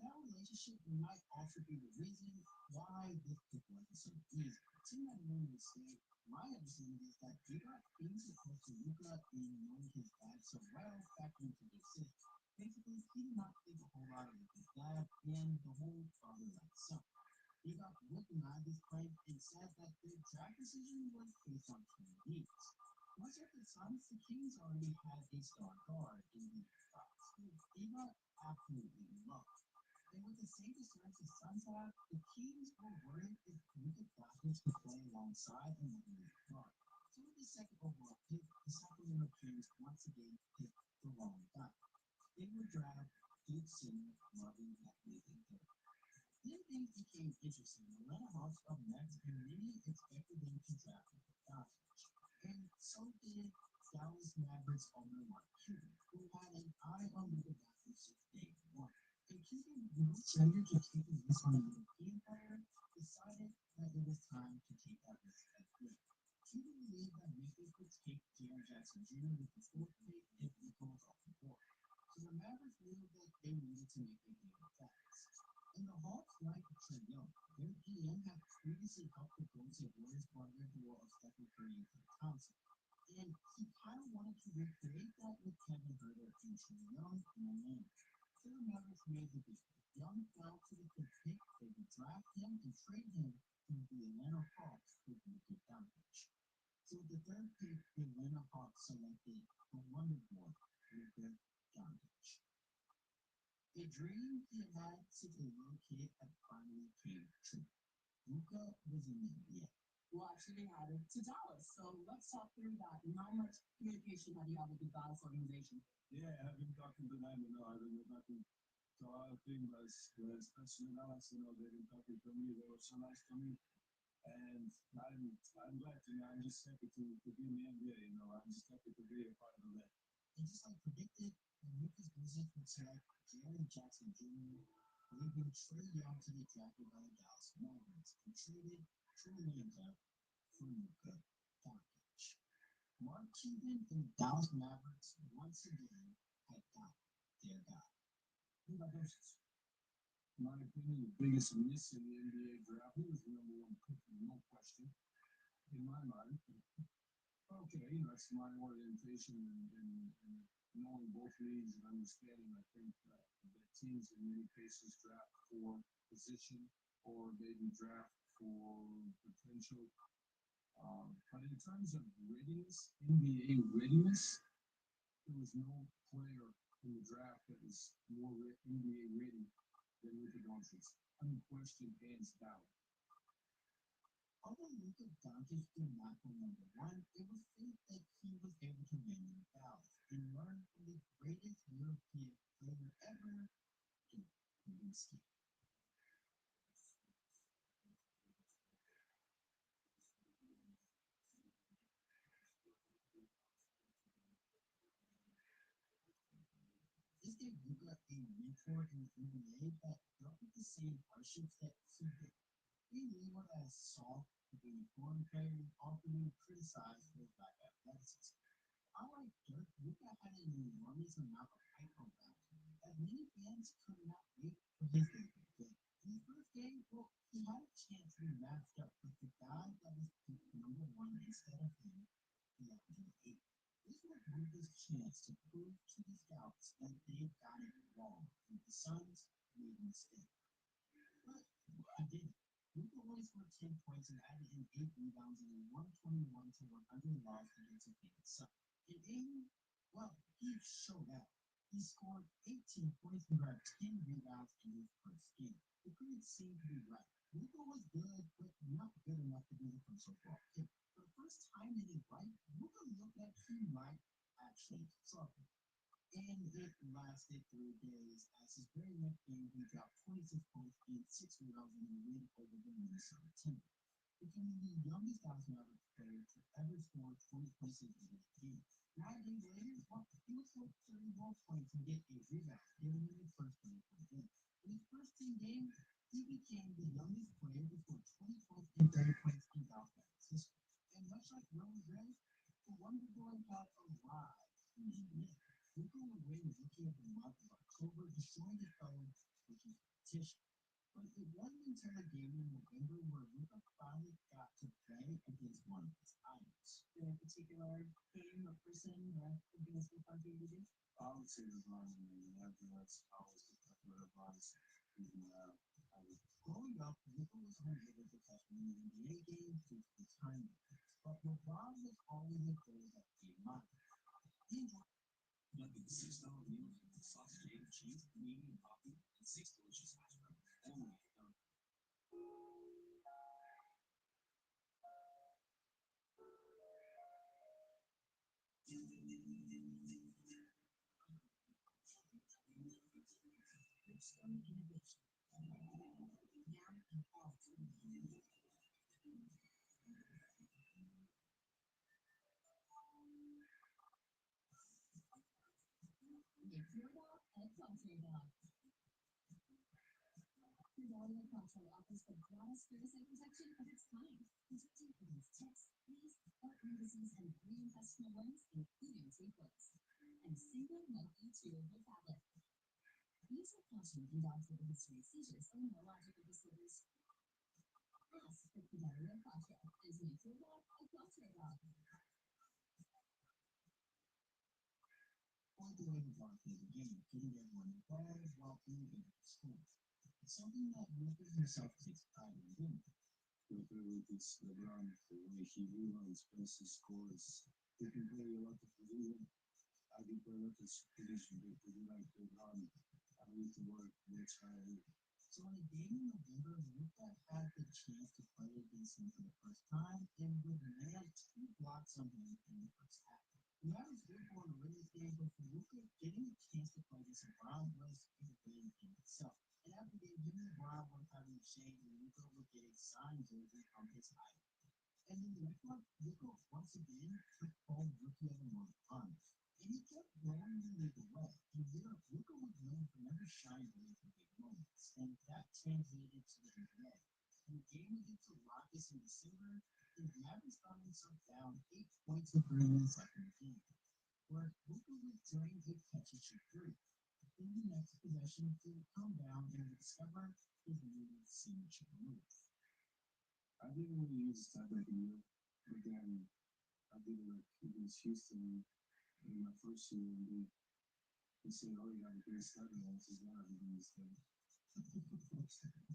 that relationship might also be the reason why this pick wasn't so easy. To my mistake, my understanding is that Weaver being so close to Luka and knowing his dad so well factored into the decision. Basically, he did not think a whole lot of Luka's dad and the whole father-like son. Weaver would deny this claim and says that their draft decision was based on team needs. Much like the Suns, the Kings already had a star guard in the spots, who Weaver absolutely loved. And with the same concerns the Suns have, the Kings were worried if Luka Doncic could play alongside another guard. So with the second overall pick, the Sacramento Kings once again picked the wrong guy. They would draft Duke Senior Marvin Bagley III. Then things became interesting. The Atlanta Hawks of Nets immediately expected them to draft Luka Doncic. And so did Dallas Mavericks owner Mark Cuban, who had an eye on Luka Doncic since day one. And Cuban, who was eager to take his risk on a European player, decided that it was time to take that risk as well. Cuban believed that Memphis would take Jaren Jackson Jr. with the fourth pick if Luka was off the board. So the Mavericks knew that they needed to make a deal fast. And the Hawks liked Trae Young. Their GM had previously helped the Golden State Warriors guard their duo of Stephen Curry and Klay Thompson. And he kind of wanted to recreate that with Kevin Huerter and Trae Young in Atlanta. So the Mavericks made the deal. If Young fell to the fifth pick, they would draft him and trade him to the Atlanta Hawks with Luka Doncic. So with the third pick, the Atlanta Hawks selected the Wonder Boy, Luka Doncic. A dream he had since a little kid had finally came true. Luka was in the NBA. Well, actually added to Dallas. So let's talk through that. And how much communication have you had with the Dallas organization? Yeah, I've been talking to them, I've been talking to a lot of people, especially Dallas, they've been talking to me, they were so nice to me. And I'm glad, I'm just happy to be in the NBA, I'm just happy to be a part of the league. And just like predicted, the Lucas Wizards would select Jaren Jackson Jr., leaving Trae Young to be drafted by the Dallas Mavericks and traded Trey Young for Luka Doncic. Mark Cuban and the Dallas Mavericks once again had got their guy. Who about those? In my opinion, the biggest miss in the NBA draft, he was the number one pick, no question, in my mind. Okay, that's my orientation and knowing both leagues and understanding, I think that teams in many cases draft for position or maybe draft for potential. But in terms of readiness, NBA readiness, there was no player in the draft that was more NBA ready than Luka Doncic. Unquestioned, hands down. Although Luka Doncic did not go number one, it was fate that he was able to win in Dallas and learn from the greatest European player ever, Nowitzki. This gave Luka a mentor in the NBA that dealt with the same hardships that he did. Being labeled as soft for being a foreign player and often being criticized for his lack of athleticism. Unlike Dirk, Luka had an enormous amount of hype around him, as many fans could not wait for his debut game. In his first game, well, he had a chance to be matched up with the guy that was picked number one instead of him, DeAndre Ayton. This was Luka's chance to prove to the scouts that they got it wrong, and the Suns made a mistake. But he didn't. Luka only scored 10 points and added in 8 rebounds in a 121-100 loss against the Phoenix Suns. And Ayton, well, he showed out. He scored 18 points and grabbed 10 rebounds in his first game. The critics seemed to be right. Luka was good, but not good enough to be the first overall pick. For the first time in his life, Luka looked like he might actually struggle. And it lasted 3 days. As his very next game, he dropped 26 points and 6 rebounds in a win over the Minnesota Timberwolves. becoming the youngest Dallas Mavericks player to ever score 20 points in a game. 9 days later, he was still 31 points and get 8 rebounds, giving him his first 20-point game. In his first 10 games, he became the youngest player to score 20 points and 30 points in Dallas Mavericks history. And much like Roman Reigns, the Wonder Boy had a lot in the NBA. Luka would win the Rookie of the Month of October, destroying his fellow rookie competition. But it wasn't until a game in November where Luka finally got to play against one of his idols. In a particular game or person that would be most fun for you to do? I would say LeBron and afterwards I was LeBron's growing up, Luka was unable to catch many NBA games due to the time difference, but LeBron was always a player that gave mine. He enjoyed nothing $6 meals with sausage, egg, cheese, medium coffee, and 6 delicious hash browns. Only at McDonald's. Point the way LeBron plays the game, getting everyone involved while being able to score. It's something that Luka himself takes pride in doing. Luka with this LeBron, the way he really expresses scores, he can play a lot of position. I can play a lot of position, but like LeBron, I need to work harder. So in a game in November, Luka had the chance to play against him for the first time and would land 2 blocks on him in the first half. The Mavericks did go on to win this game, but for Luka, getting a chance to play against LeBron was a win in itself. And after the game, him and LeBron were having a shade, and Luka would get a signed jersey from his idol. And in the next month, Luka once again took home Rookie of the Month honors. And he kept blowing the league away. In Europe, Luka was known for never shying away from big moments, and that translated to the NBA. In the game against the Rockets in December, the Mavericks found themselves down 8 points with 3 minutes left in the game, where Luka was doing a catch-and-shoot three. In the next possession, he would come down and discover his new signature move. I didn't really use this type of deal, but then I did it like against Houston in my first year, and they said, "Oh, you got a great starter." I said, "Yeah, I'm doing this thing."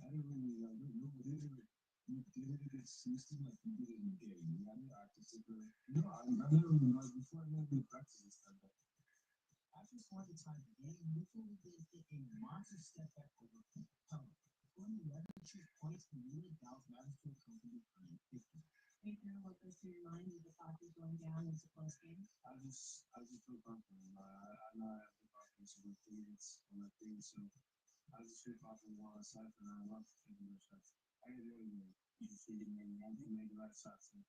I didn't really like no, but you did it against Houston like you did it in the game. You know, I practiced it. No, I never even like before I never really practiced this type of. After scoring the time of the game, Luka would then hit a monster step back over Capella, scoring 11 straight points and leading Dallas Mavericks to a comfortable 9-50. Are you kind of what goes through your mind with the clock is going down and it's a close game? I just feel confident. I know I have the confidence with things on my thing, so I just feel confident while I shot, and I love taking those shots. I get really good. You see, I can make a lot of shots, and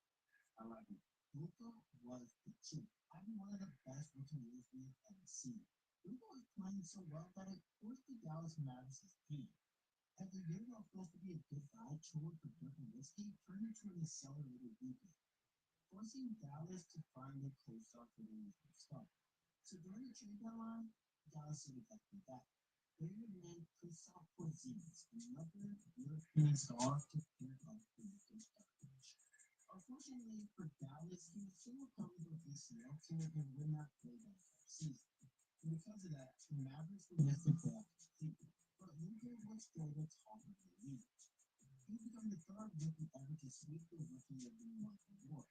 I like it. Luka was the truth. Having one of the best rookie years we have ever seen. Luka was playing so well that it forced the Dallas Mavericks' hand. As the year that was supposed to be a goodbye tour for Dirk Nowitzki turned into an accelerated weekend, forcing Dallas to finally close out for the start. So during the trade deadline, Dallas said that back. They would name Kristaps Porzingis, another European star, to pair up with the start finish. Unfortunately for Dallas, he was still recovering from ACL tear and would not play that season. And because of that, the Mavericks would miss the playoffs completely. But Luka was still the top of the league. He would become the third rookie ever to sweep the Rookie of the Month award.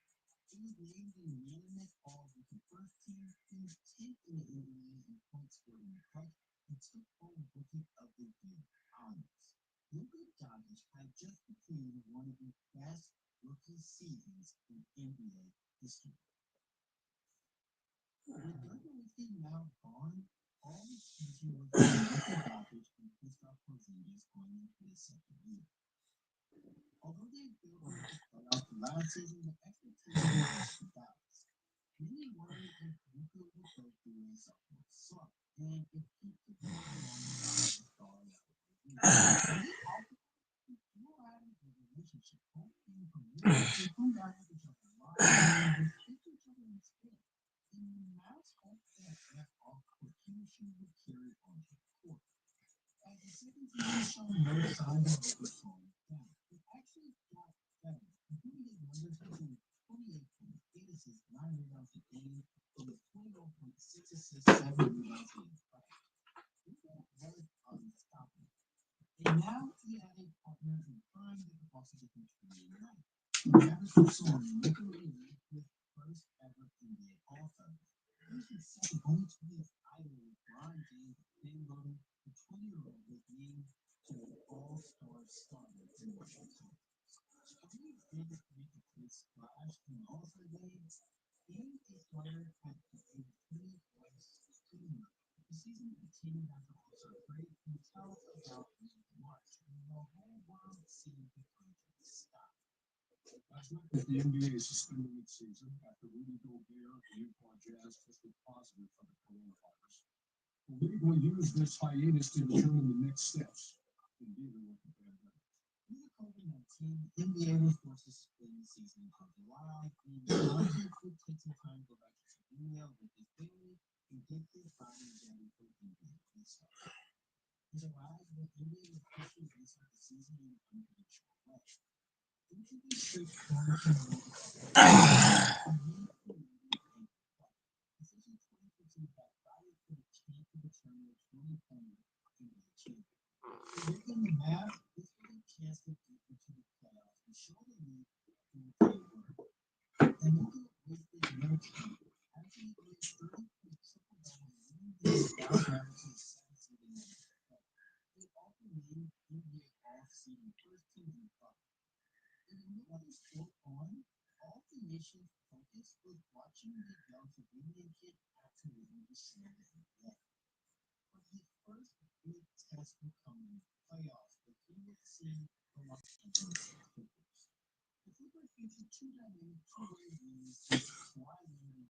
He was named the unanimous All-Rookie First Team. He was 10th in the NBA in points scored in the clutch and took home Rookie of the Year honors. Luka Doncic had just completed one of the best rookie seasons in NBA history. With Dirk Nowitzki now gone, all the future was Luka Doncic and Kristaps Porzingis going into the second year. Although they built up the last season, the expectations were balanced. Many worried if Luka would go through a sophomore slump, and if he could go along without the star level. More out of the relationship, both came from leadership who got each other alive and kept each other in spirit. And the Mavs hoped that off court chemistry would carry on to the court. As the second season showed no signs of Luka slowing down, it actually got better. Including his numbers hitting 28 points, 8 assists, 9 rebounds a game, with 21 points, 6 assists, 7 rebounds a game. Luka was unstoppable. And now he had a partner in crime that could also get him 29. The Mavericks also are literally with first ever NBA All-Star. Person second only to his idol LeBron James, then voting the 20-year-old was named to the All-Star starter in Washington. James did make a quick splash in the All-Star game. Being a starter at the age of 20 was extremely. The season continued after All-Star break and tells about March, and the whole world seemed to come to a stop. Last night, the NBA is suspending its season after Rudy Gobert and Utah Jazz tested positive for the coronavirus. The league will use this hiatus to determine the next steps in dealing with the pandemic. Due to COVID-19, the NBA was forced to suspend the season until July, and Lonzo could take some time to go back to Slovenia with his family and get his body ready for the NBA restart. In July, the NBA will officially restart the season in an unconventional way. Due to the strict quarantine rules, essentially 2015 Black Friday for the chance to determine the 2020 NBA champion. Within the map, this was a chance to get into the playoffs and show the league who they were. And Luka wasted no time. After he made 30-point triple-double, winning the Dallas Mavericks to the 7th seed in the NFL. He also named NBA All-Season first team in the club. And the middle of the sport on, all the nation's focus was watching the young Slovenian kid absolutely destroy the NBA. But his first big test would come in the playoffs, where he would see the Los Angeles Clippers. The Clippers featured two dynamic two-way wings with Kawhi Leonard